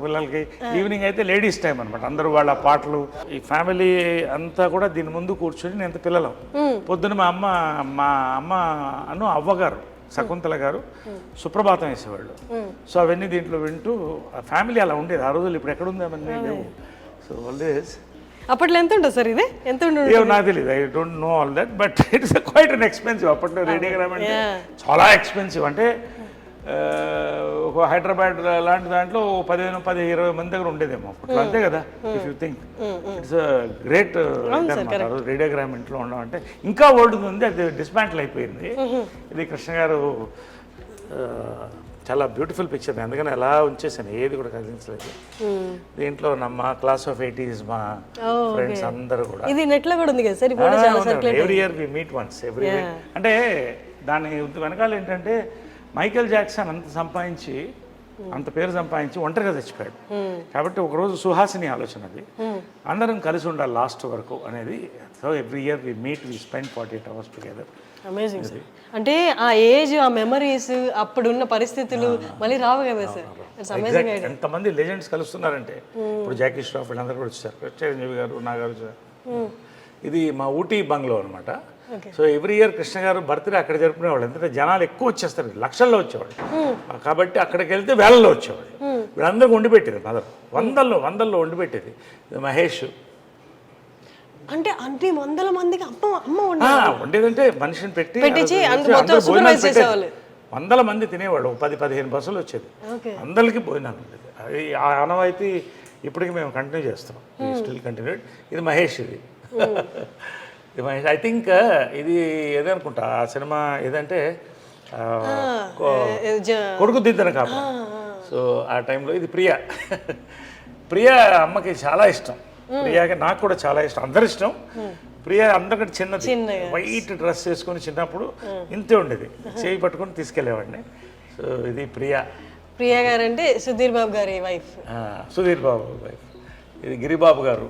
పిల్లలకి, ఈవినింగ్ అయితే లేడీస్ టైం అనమాట, అందరూ వాళ్ళ పాటలు, ఈ ఫ్యామిలీ అంతా కూడా దీని ముందు కూర్చుని నేను పిల్లలు. పొద్దున మా అమ్మ అను అవ్వగారు శకుంతల గారు సుప్రభాతం వేసేవాళ్ళు. సో అవన్నీ దీంట్లో వింటూ ఫ్యామిలీ అలా ఉండేది ఆ రోజులు. ఇప్పుడు ఎక్కడుంది అవన్నీ లేవు. సో ఆల్వేస్ అప్పట్లో ఎంత ఉంటుంది సార్? ఇది ఎంత ఉంటుంది? నాకు తెలియదు, I don't know all that, but it's quite an expensive. అప్పట్లో రేడియోగ్రామ్ అంటే చాలా ఎక్స్పెన్సివ్. అంటే ఒక హైదరాబాద్ లాంటి దాంట్లో 15-20 మంది దగ్గర ఉండేదేమో అప్పట్లో, అంతే కదా. If you think it's great radiogram ఇంట్లో ఉండడం అంటే. ఇంకా ఓల్డ్ ఉంది, అది డిస్మాంటిల్ అయిపోయింది. ఇది కృష్ణ గారు చాలా బ్యూటిఫుల్ పిక్చర్, అందుకని ఎలా ఉంచేసాను, ఏది కూడా కదిలించలేదు. దీంట్లో మా క్లాస్ ఆఫ్ 80s మా ఫ్రెండ్స్ అందరూ కూడా. ఇది నెట్ లో కూడా ఉంది కదా sir? Every year we meet once every year. అంటే దాని వెనకాల ఏంటంటే, మైకేల్ జాక్సన్ అంత పేరు సంపాదించి ఒంటరిగా చచ్చిపోయాడు. కాబట్టి ఒకరోజు సుహాసిని ఆలోచన అది, అందరం కలిసి ఉండాలి లాస్ట్ వరకు అనేది. So every year we meet, we spend 48 hours together. Amazing sir. అంటే ఆ ఏజ్, ఆ మెమరీస్, అప్పుడున్న పరిస్థితులు మళ్ళీ రావు కదా సార్? ఎంతమంది లెజెండ్స్ కలుస్తున్నారంటే, ఇప్పుడు జాకీ ష్రాఫ్ వీళ్ళందరూ కూడా వచ్చారు, చిరంజీవి గారు, నాగార్జున. ఇది మా ఊటీ బంగ్లో అనమాట. సో ఎవ్రీ ఇయర్ కృష్ణ గారు బర్త్డే అక్కడ జరుపుకునేవాళ్ళు. ఎందుకంటే జనాలు ఎక్కువ వచ్చేస్తారు, లక్షల్లో వచ్చేవాళ్ళు. కాబట్టి అక్కడికి వెళ్తే వేలల్లో వచ్చేవాళ్ళు. వీళ్ళందరికీ వండి పెట్టేది మదర్, వందల్లో వండి పెట్టేది. మహేష్ అంటే అన్ని వందల మందికి అమ్మ వండేదంటే మనిషిని పెట్టి వందల మంది తినేవాళ్ళు. 10-15 బస్సులు వచ్చేది, అందరికీ భోజనాలు ఉండేది. అది ఆ ఆనవాయితీ ఇప్పటికీ మేము కంటిన్యూ చేస్తాం, స్టిల్ కంటిన్యూడ్. ఇది మహేష్, ఇది మహేష్. ఐ థింక్ ఇది ఏదనుకుంటా ఆ సినిమా ఏదంటే కొడుకు దిద్దన కాదు. సో ఆ టైంలో ఇది ప్రియా అమ్మకి చాలా ఇష్టం. ప్రియాకి నాకు కూడా చాలా ఇష్టం, అందరి ఇష్టం. ప్రియా అందరికంటే చిన్నది, వైట్ డ్రెస్ వేసుకొని చిన్నప్పుడు ఇంతే ఉండేది, చేయి పట్టుకొని తీసుకెళ్ళేవాడిని. సో ఇది ప్రియా గారు అంటే సుధీర్ బాబు గారి వైఫ్. సుధీర్ బాబు వైఫ్. ఇది గిరిబాబు గారు.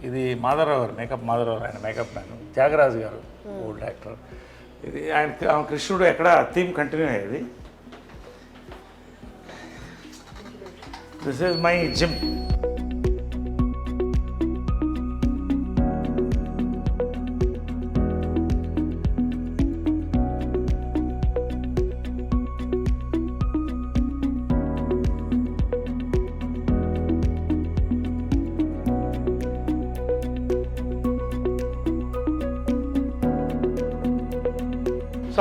ఇది మాధవరావు గారు, మేకప్ మాధవరావు, ఆయన మేకప్ మ్యాన్. త్యాగరాజు గారు ఓల్డ్ యాక్టర్. ఇది ఆయన కృష్ణుడు ఎక్కడ థీమ్ కంటిన్యూ అయ్యేది. This is my gym.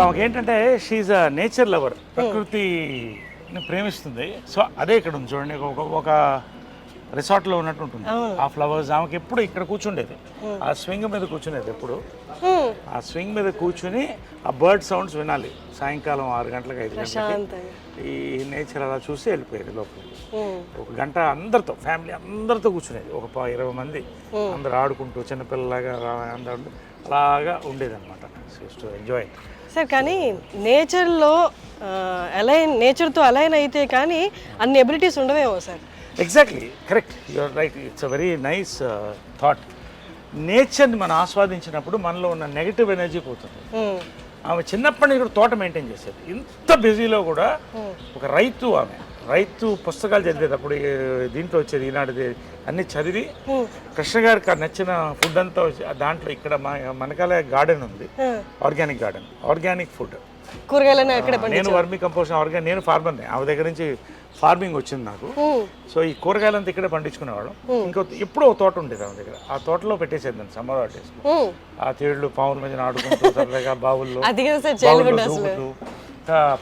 ఆమెకి ఏంటంటే షీఈ్ అ నేచర్ లవర్, ప్రకృతిని ప్రేమిస్తుంది. సో అదే ఇక్కడ ఉంది చూడండి, ఒక రిసార్ట్లో ఉన్నట్టు ఉంటుంది ఆ ఫ్లవర్స్. ఆమెకి ఎప్పుడు ఇక్కడ కూర్చుండేది, ఆ స్వింగ్ మీద కూర్చునేది ఎప్పుడు. ఆ స్వింగ్ మీద కూర్చుని ఆ బర్డ్ సౌండ్స్ వినాలి సాయంకాలం 6 గంటలకు 5 గంటలకి. ఈ నేచర్ అలా చూసి వెళ్ళిపోయేది లోపలికి. 1 గంట అందరితో, ఫ్యామిలీ అందరితో కూర్చునేది, ఒక 20 మంది అందరు ఆడుకుంటూ చిన్నపిల్లలాగా అందరూ అలాగా ఉండేది అనమాట. To enjoy sir. కానీ నేచర్లో నేచర్తో అలైన్ అయితే కానీ అన్ని ఎబిలిటీస్ ఉండవేమో sir. Exactly correct, you're right. It's a very nice thought. నేచర్ని మనం ఆస్వాదించినప్పుడు మనలో ఉన్న నెగిటివ్ ఎనర్జీ పోతుంది. ఆమె చిన్నప్పటి నుంచి కూడా తోట మెయింటైన్ చేసేది. ఇంత బిజీలో కూడా ఒక రైతు, ఆమె రైతు పుస్తకాలు చదివేటప్పుడు దీంట్లో వచ్చేది ఈనాటిది అన్ని చదివి కృష్ణ గారికి నచ్చిన ఫుడ్ అంతా దాంట్లో ఇక్కడ మనకాల గార్డెన్ ఉంది, ఆర్గానిక్ గార్డెన్, ఆర్గానిక్ ఫుడ్, కూరగాయలను అక్కడ నేను వర్మీ కంపోస్ట్ ఆర్గానిక్, నేను ఫార్మర్ని, ఆమె దగ్గర నుంచి ఫార్మింగ్ వచ్చింది నాకు. సో ఈ కూరగాయలంతా ఇక్కడే పండించుకునేవాళ్ళం. ఇంకో ఎప్పుడో తోట ఉండేది ఆమె దగ్గర, ఆ తోటలో పెట్టేసేది నేను సమ్మర్ హాలిడేస్. ఆ తేళ్లు పావుల మధ్యన ఆడుకుంటూ సరదాగా బావుల్లో దూకుతూ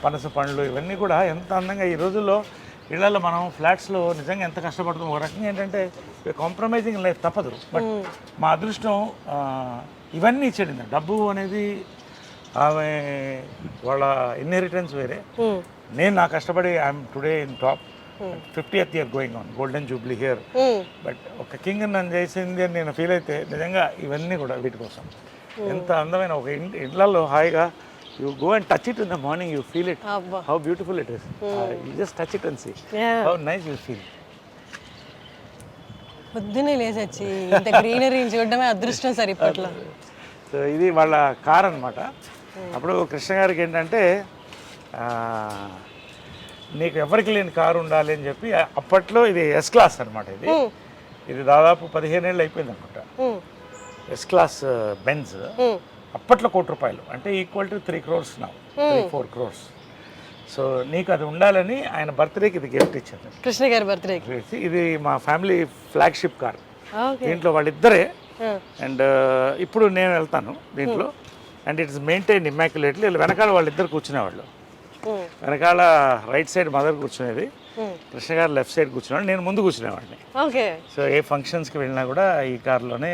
పనస పండ్లు ఇవన్నీ కూడా ఎంత అందంగా. ఈ రోజుల్లో ఇళ్లలో మనం ఫ్లాట్స్లో నిజంగా ఎంత కష్టపడుతున్నాం. ఒక రకంగా ఏంటంటే కాంప్రమైజింగ్ లైఫ్ తప్పదు. బట్ మా అదృష్టం ఇవన్నీ ఇచ్చేది. డబ్బు అనేది ఆమె వాళ్ళ ఇన్హెరిటెన్స్ వేరే. నేను నా కష్టపడి I'm today in top, 50th year going on, golden Jubilee here. But ఒక కింగ్ నన్ను చేసింది అని నేను ఫీల్ అయితే నిజంగా ఇవన్నీ కూడా వీటి కోసం. ఎంత అందమైన ఒక ఇళ్లలో హాయిగా you go and touch it in the morning, you feel it how beautiful it is. You just touch it and see how nice you feel. పొద్దున్నే లేచొచ్చి ఇంత గ్రీనరీని చూడడమే అదృష్టం సార్ ఇప్పట్లో. సో ఇది వాళ్ళ కార్ అనమాట. అప్పుడు కృష్ణ గారికి ఏంటంటే నీకు ఎవరికి లేని కారు ఉండాలి అని చెప్పి అప్పట్లో ఇది ఎస్ క్లాస్ అనమాట. ఇది దాదాపు 15 ఏళ్ళు అయిపోయింది అనుకుంటా. ఎస్ క్లాస్ బెంజ్ అప్పట్లో ₹1,00,00,000 అంటే equal to 3 crores now, 3-4 crores. So నీకు అది ఉండాలని ఆయన బర్త్డేకి ఇది గిఫ్ట్ ఇచ్చాను, కృష్ణ గారి బర్త్డేకి. ఇది మా ఫ్యామిలీ ఫ్లాగ్షిప్ కార్. దీంట్లో వాళ్ళిద్దరే. అండ్ ఇప్పుడు నేను వెళ్తాను దీంట్లో. And it's maintain immaculately. వెనకాల వాళ్ళిద్దరు కూర్చునేవాళ్ళు. వెనకాల రైట్ సైడ్ మదర్ కూర్చునేది, కృష్ణ గారు లెఫ్ట్ సైడ్ కూర్చునేవాడు, నేను ముందు కూర్చునేవాడిని. సో ఏ ఫంక్షన్స్కి వెళ్ళినా కూడా ఈ కార్లోనే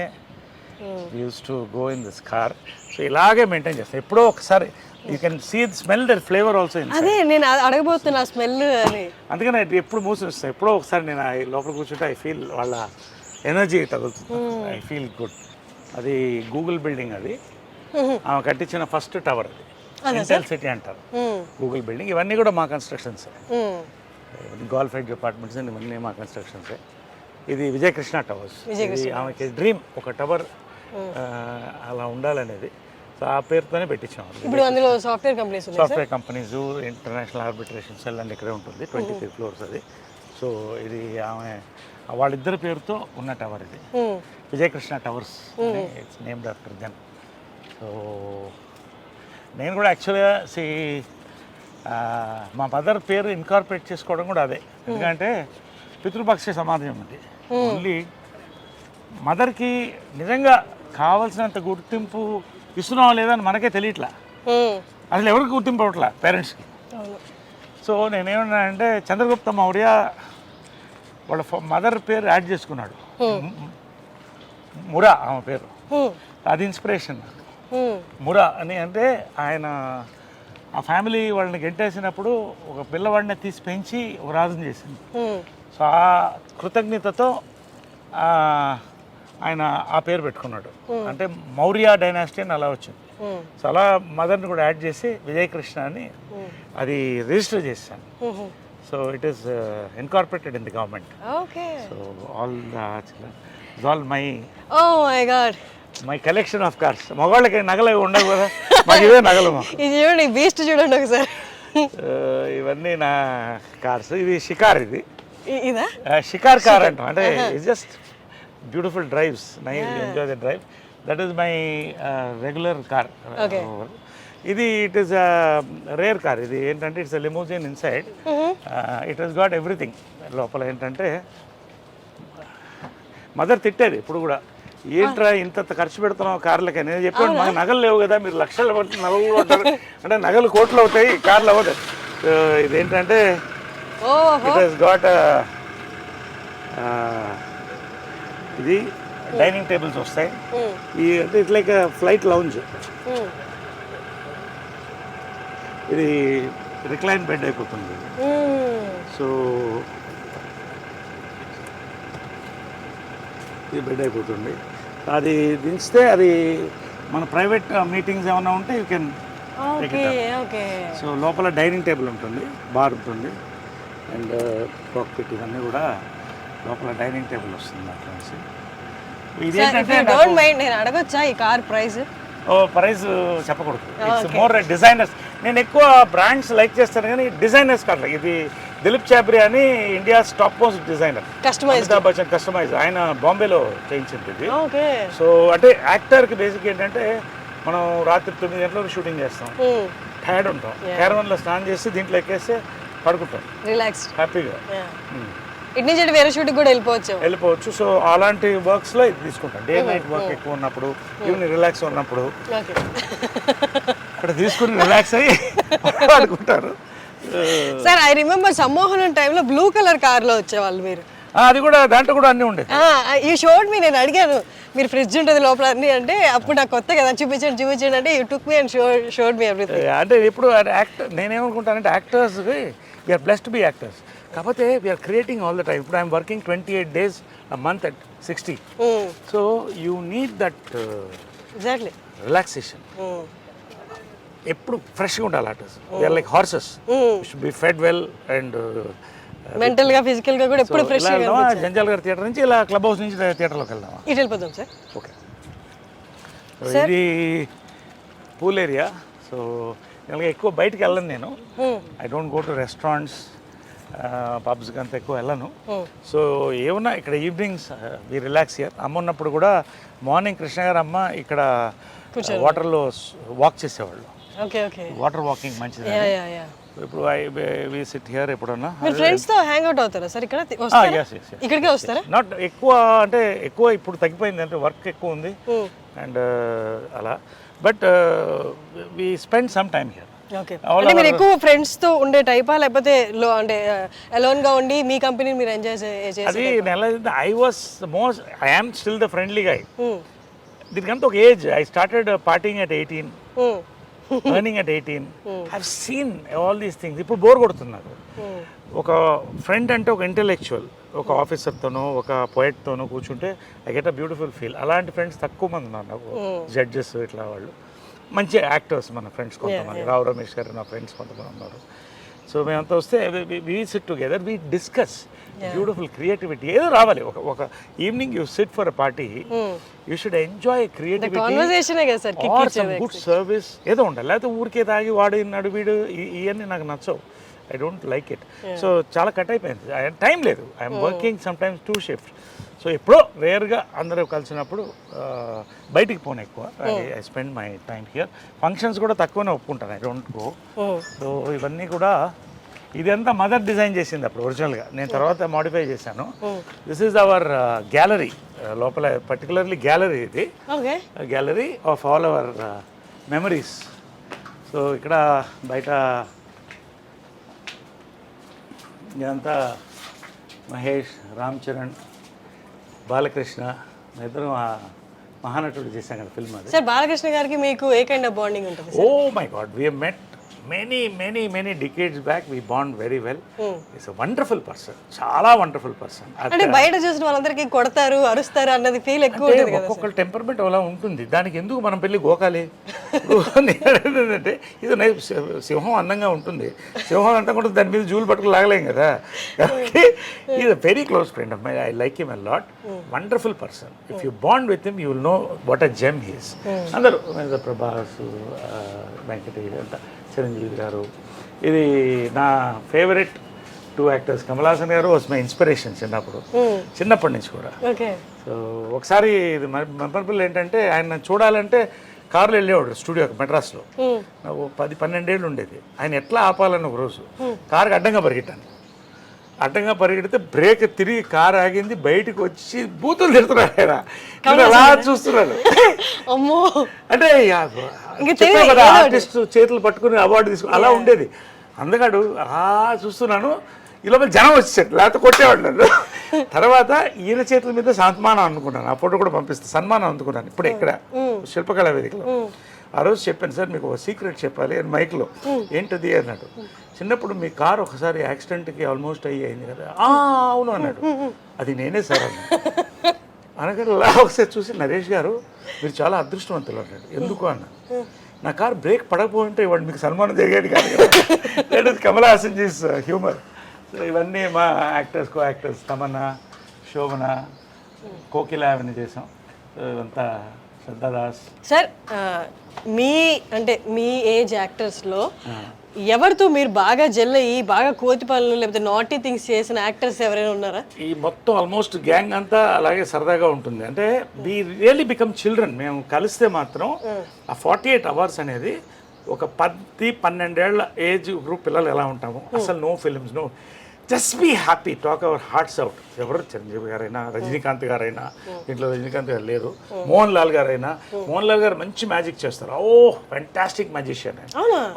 use to go in this car. So ఇలాగే మెయింటైన్ చేస్తాను. ఎప్పుడో ఒకసారి you can see the smell, that flavour also. అదే నేను అడగబోతున్నా స్మెల్ అని. అందుకని ఎప్పుడు మూసి వస్తాను. ఎప్పుడో ఒకసారి నేను లోపల కూర్చుంటే ఐ ఫీల్ వాళ్ళ ఎనర్జీ తగులుతుంది. I feel good. అది గూగుల్ బిల్డింగ్, అది ఆమె కట్టించిన ఫస్ట్ టవర్. అది ఇంటెల్ సిటీ అంటారు గూగుల్ బిల్డింగ్. ఇవన్నీ కూడా మా కన్స్ట్రక్షన్సే. గోల్ఫ్ ఎడ్జ్ అపార్ట్మెంట్స్ అండ్ ఇవన్నీ మా కన్స్ట్రక్షన్సే. ఇది విజయకృష్ణ టవర్స్. ఇది ఆమెకి డ్రీమ్, ఒక టవర్ అలా ఉండాలనేది. సో ఆ పేరుతోనే పెట్టించాము. ఇప్పుడు అందులో software companies, companies, international arbitration cell and ఇక్కడే ఉంటుంది. 23 floors అది. సో ఇది ఆమె వాళ్ళిద్దరి పేరుతో ఉన్న టవర్. ఇది Vijayakrishna towers, it's named after them. So నేను కూడా యాక్చువల్గా మా మదర్ పేరు ఇన్కార్పొరేట్ చేసుకోవడం కూడా అదే. ఎందుకంటే పితృపక్ష సమాజం ఉంది. ఓన్లీ మదర్కి నిజంగా కావాల్సినంత గుర్తింపు ఇస్తున్నావా లేదా అని మనకే తెలియట్లా. అసలు ఎవరికి గుర్తింపు అవ్వట్లా పేరెంట్స్కి. సో నేనేమన్నా అంటే చంద్రగుప్త మౌర్య వాళ్ళ మదర్ పేరు యాడ్ చేసుకున్నాడు, మురా ఆమె పేరు. అది ఇన్స్పిరేషన్ నాకు. మురా అని అంటే ఆయన ఆ ఫ్యామిలీ వాళ్ళని గెంటేసినప్పుడు ఒక పిల్లవాడిని తీసి పెంచి ఒక రాజుని చేసింది. సో ఆ కృతజ్ఞతతో ఆయన ఆ పేరు పెట్టుకున్నాడు. అంటే మౌర్య డైనాసిటీ అని అలా వచ్చింది. సో అలా మదర్ని కూడా యాడ్ చేసి విజయకృష్ణ అని అది రిజిస్టర్ చేశాను. So it is incorporated in the government. So all my collection of cars. మగవాళ్ళకి నగలు ఉండవు కదా, మాకు ఇవే నగలు. ఇది చూడండి, బీస్ట్ చూడండి ఒకసారి. ఇవన్నీ నా కార్స్. ఇది షికార్, ఇది ఇదా షికార్ కార్ అంటాం. అంటే it's just beautiful drives, nice enjoy the drive. That is my regular car. ఇది ఇట్ ఈస్ రేర్ కార్. ఇది ఏంటంటే it's limousine inside. It has got everything. లోపల ఏంటంటే మదర్ తిట్టేది ఇప్పుడు కూడా, ఏంట్రా ఇంత ఖర్చు పెడుతున్నావు కార్లకి నేను చెప్పాను మాకు నగలు లేవు కదా మీరు లక్షలు పడుతుంది నగలు కొంటారు అంటే నగలు కోట్లు అవుతాయి కార్లు అవ్వదు. ఇదేంటంటే ఇట్ హస్ గాట్ ఇది డైనింగ్ టేబుల్స్ వస్తాయి. ఈ అంటే ఇట్స్ లైక్ ఫ్లైట్ లౌంజ్. ఇది రిక్లైన్ బెడ్ అయిపోతుంది. సో ఇది బెడ్ అయిపోతుంది. అది దించితే అది మన ప్రైవేట్ మీటింగ్స్ ఏమైనా ఉంటే యూ కెన్. సో లోపల డైనింగ్ టేబుల్ ఉంటుంది, బార్ ఉంటుంది, అండ్ కాక్పిట్ ఇవన్నీ కూడా లోపల డైనింగ్ టేబుల్ వస్తుంది అట్లా. ఇదేంటంటే నేను అడగొచ్చా ఈ కార్ ప్రైస్? ప్రైస్ చెప్పకూడదు. It's more designers. నేను ఎక్కువ బ్రాండ్స్ లైక్ చేస్తాను కానీ డిజైనర్స్ కాదు. ఇది దిలీప్ చాబ్రి అని India's top most designer, Amitabh Bachchan customize, ఆయన బాంబేలో చేయించింది ఇది. సో అంటే యాక్టర్కి బేసిక్ ఏంటంటే మనం రాత్రి 9 గంటలకు షూటింగ్ చేస్తాం, టైర్డ్ ఉంటాం, క్యారవన్లో స్నానం చేసి దీంట్లో ఎక్కేస్తే పడుకుంటాం రిలాక్స్ హ్యాపీగా. ఇటు నుంచి వేరే షూటింగ్ కూడా వెళ్ళిపోవచ్చు. సో అలాంటి వర్క్స్లో ఇది తీసుకుంటాం. డే నైట్ వర్క్ ఎక్కువ ఉన్నప్పుడు, ఈవినింగ్ రిలాక్స్ ఉన్నప్పుడు ఇక్కడ తీసుకుని రిలాక్స్ అయ్యి పడుకుంటారు. సార్ ఐ రిమెంబర్ సమ్మోహనం టైంలో బ్లూ కలర్ కార్లో వచ్చేవాళ్ళు మీరు. అది కూడా దాంట్లో కూడా అన్నీ ఉండేది. ఈ షోడ్ మీ నేను అడిగాను మీరు ఫ్రిడ్జ్ ఉంటుంది లోపల అన్ని అంటే అప్పుడు నాకు కొత్త కదా చూపించండి అంటే you took me and showed me everything. అంటే ఇప్పుడు యాక్టర్ నేనేమనుకుంటానంటే actors we're blessed to be actors. కాకపోతే we're creating all the time. ఇప్పుడు I'm working 28 days a month at 60. So you need that relaxation. ఎప్పుడు ఫ్రెష్గా ఉండాలి artist. We're like horses, should be fed well and mental గా physical గా కూడా ఎప్పుడు fresh గా. జంజాల్ గారి థియేటర్ నుంచి ఇలా క్లబ్ హౌస్ నుంచి థియేటర్లోకి వెళ్దామా? ఇటు వెళ్ళిపోదాం సార్. ఓకే. ఇది పూల్ ఏరియా. సో ఇలా ఎక్కువ బయటకు వెళ్ళను నేను. I don't go to restaurants, పబ్స్కి అంత ఎక్కువ వెళ్ళను. సో ఏమన్నా ఇక్కడ ఈవినింగ్స్ వి రిలాక్స్ హియర్. అమ్మ ఉన్నప్పుడు కూడా మార్నింగ్ కృష్ణ గారు అమ్మ ఇక్కడ వాటర్లో వాక్ చేసేవాళ్ళు. వాటర్ వాకింగ్ మంచిది. ఇప్పుడు వి సిట్ హియర్. ఎప్పుడన్నా మీరు ఫ్రెండ్స్ తో హ్యాంగ్ అవుట్ అవుతారా సార్ ఇక్కడ? ఇక్కడికే వస్తారా? నాట్ ఎక్కువ, అంటే ఎక్కువ ఇప్పుడు తగ్గిపోయింది, అంటే వర్క్ ఎక్కువ ఉంది అండ్ అలా. But we spend some time here. అంటే మీరు ఎక్కువ ఫ్రెండ్స్ తో ఉండే టైపా లేకపోతే అంటే అలోన్ గా ఉండి మీ కంపెనీని మీరు ఎంజాయ్ చేసే? అది I was most, I am still the friendly guy. దీనికంతా ఒక age. I started partying at 18, earning at 18. I've seen all these things. ఇప్పుడు బోర్ కొడుతున్నారు. ఒక ఫ్రెండ్ అంటే ఒక ఇంటెలెక్చువల్, ఒక ఆఫీసర్తోనో ఒక పోయెట్తోనో కూర్చుంటే I get a beautiful feel. అలాంటి ఫ్రెండ్స్ తక్కువ మంది ఉన్నారు నాకు. జడ్జెస్ ఇట్లా వాళ్ళు మంచి యాక్టర్స్ మన ఫ్రెండ్స్ కొంతమంది. రావు రమేష్ గారు నా ఫ్రెండ్స్ కొంతమంది ఉన్నారు. సో మేమంతా వస్తే we sit together, we discuss beautiful creativity. ఏదో రావాలి. ఒక evening you sit for a party, you should enjoy creativity or some good service ఏదో ఉండాలి. లేకపోతే ఊరికే తాగి వాడు ఇన్నాడు వీడు ఇవన్నీ నాకు నచ్చవు. I don't like it. So చాలా కట్ అయిపోయింది, టైం లేదు. I'm working some times 2 shifts. So ఎప్పుడో రేర్గా అందరూ కలిసినప్పుడు బయటికి పోను ఎక్కువ. I spend my time here. Functions కూడా తక్కువనే ఒప్పుకుంటాను, ఐ డోంట్ గో. సో ఇవన్నీ కూడా ఇదంతా మదర్ డిజైన్ చేసింది అప్పుడు ఒరిజినల్గా. నేను తర్వాత మాడిఫై చేశాను. This is our gallery. లోపల పర్టికులర్లీ గ్యాలరీ ఇది, gallery of all our memories. So ఇక్కడ బయట ఇదంతా మహేష్, రామ్ చరణ్, బాలకృష్ణ, ఇద్దరు మహానటుడు చేశాం కదా ఫిల్మ్. అది సార్ బాలకృష్ణ గారికి మీకు ఏ కైండ్ ఆఫ్ బాండింగ్ ఉంటుంది? Oh my god, we met many decades back. We bond very well. He's a wonderful person, చాలా వండర్ఫుల్ పర్సన్. అంటే బయట చూసిన వాళ్ళందరికీ కొడతారు అరుస్తారు అన్నది ఫీల్ ఎక్కువ ఉంటుంది కదా. ఒక్కొక్కరు టెంపర్మెంట్ అలా ఉంటుంది. దానికి ఎందుకు మనం పెళ్ళి గోకాలి? అంటే ఇది సింహం అందంగా ఉంటుంది, సింహం అంతా కూడా దాని మీద జూలు పట్టుకుని లాగలేం కదా. కాబట్టి is a very close friend of my. I like him a lot. Wonderful person. If you bond with him you will know what a gem he is. అందరూ ప్రభాస్, వెంకటేష్ అంతా, చిరంజీవి గారు. ఇది నా ఫేవరెట్ 2 actors. కమల్ హాసన్ గారు వాజ్ మై ఇన్స్పిరేషన్ చిన్నప్పటి నుంచి కూడా. So ఒకసారి ఇది మెమరబుల్ ఏంటంటే, ఆయన చూడాలంటే కారులో వెళ్ళేవాడు స్టూడియోకి మెడ్రాస్లో. నాకు 10-12 ఏళ్ళు ఉండేది. ఆయన ఎట్లా ఆపాలని ఒక రోజు కారుకి అడ్డంగా పరిగెట్టాను. అడ్డంగా పరిగెడితే బ్రేక్ తిరిగి కారు ఆగింది, బయటకు వచ్చి బూతులు తిడుతున్నాడు ఆయన. అలా చూస్తున్నాడు. అమ్మో అంటే చెప్పావు కదా ఆర్టిస్ట్ చేతులు పట్టుకుని అవార్డు తీసుకుని అలా ఉండేది. అందగాడు అలా చూస్తున్నాను, ఈ లోపల జనం వచ్చేసాడు, లేకపోతే కొట్టేవాడు నన్ను. తర్వాత ఈయన చేతుల మీద సన్మానం అనుకున్నాను, ఆ ఫోటో కూడా పంపిస్తాను, సన్మానం అందుకున్నాను ఇప్పుడే ఇక్కడ శిల్పకళా వేదికలో. ఆ రోజు చెప్పాను, సార్ మీకు ఒక సీక్రెట్ చెప్పాలి అని మైక్లో. ఏంటది అన్నాడు. చిన్నప్పుడు మీ కారు ఒకసారి యాక్సిడెంట్కి ఆల్మోస్ట్ అయింది కదా. అవును అన్నాడు. అది నేనే సార్ అన్నాడు. అనగానే అలా ఒకసారి చూసి, నరేష్ గారు మీరు చాలా అదృష్టవంతులు అన్నాడు. ఎందుకు అన్నాడు. నా కారు బ్రేక్ పడకపోయింటే ఇవాడు మీకు సన్మానం జరిగేది కాదు కదా. That is Kamal Haasan ji's humour. So ఇవన్నీ మా కో యాక్టర్స్ తమన్నా, శోభన, కోకిల అవన్నీ చేసాం. సో ఇవంతా శ్రద్ధాదాస్. సార్ మీ ఏజ్ యాక్టర్స్లో ఎవరితో మీరు బాగా జెల్ అయ్యి బాగా కోతి పనులు లేకపోతే నాటీ థింగ్స్ చేసిన యాక్టర్స్ ఎవరైనా ఉన్నారా? ఈ మొత్తం ఆల్మోస్ట్ గ్యాంగ్ అంతా అలాగే సరదాగా ఉంటుంది. అంటే వి రియల్లీ బికమ్ చిల్డ్రన్. మేము కలిస్తే మాత్రం ఆ 48 అవర్స్ అనేది ఒక 10-12 ఏళ్ల ఏజ్ గ్రూప్ పిల్లలు ఎలా ఉంటాము, అసలు no films, no, just be happy, talk our hearts out. ఎవరు చిరంజీవి గారైనా, రజనీకాంత్ గారైనా, దీంట్లో రజనీకాంత్ గారు లేరు, మోహన్ లాల్ గారైనా. మోహన్ లాల్ గారు మంచి మ్యాజిక్ చేస్తారు. Oh fantastic magician.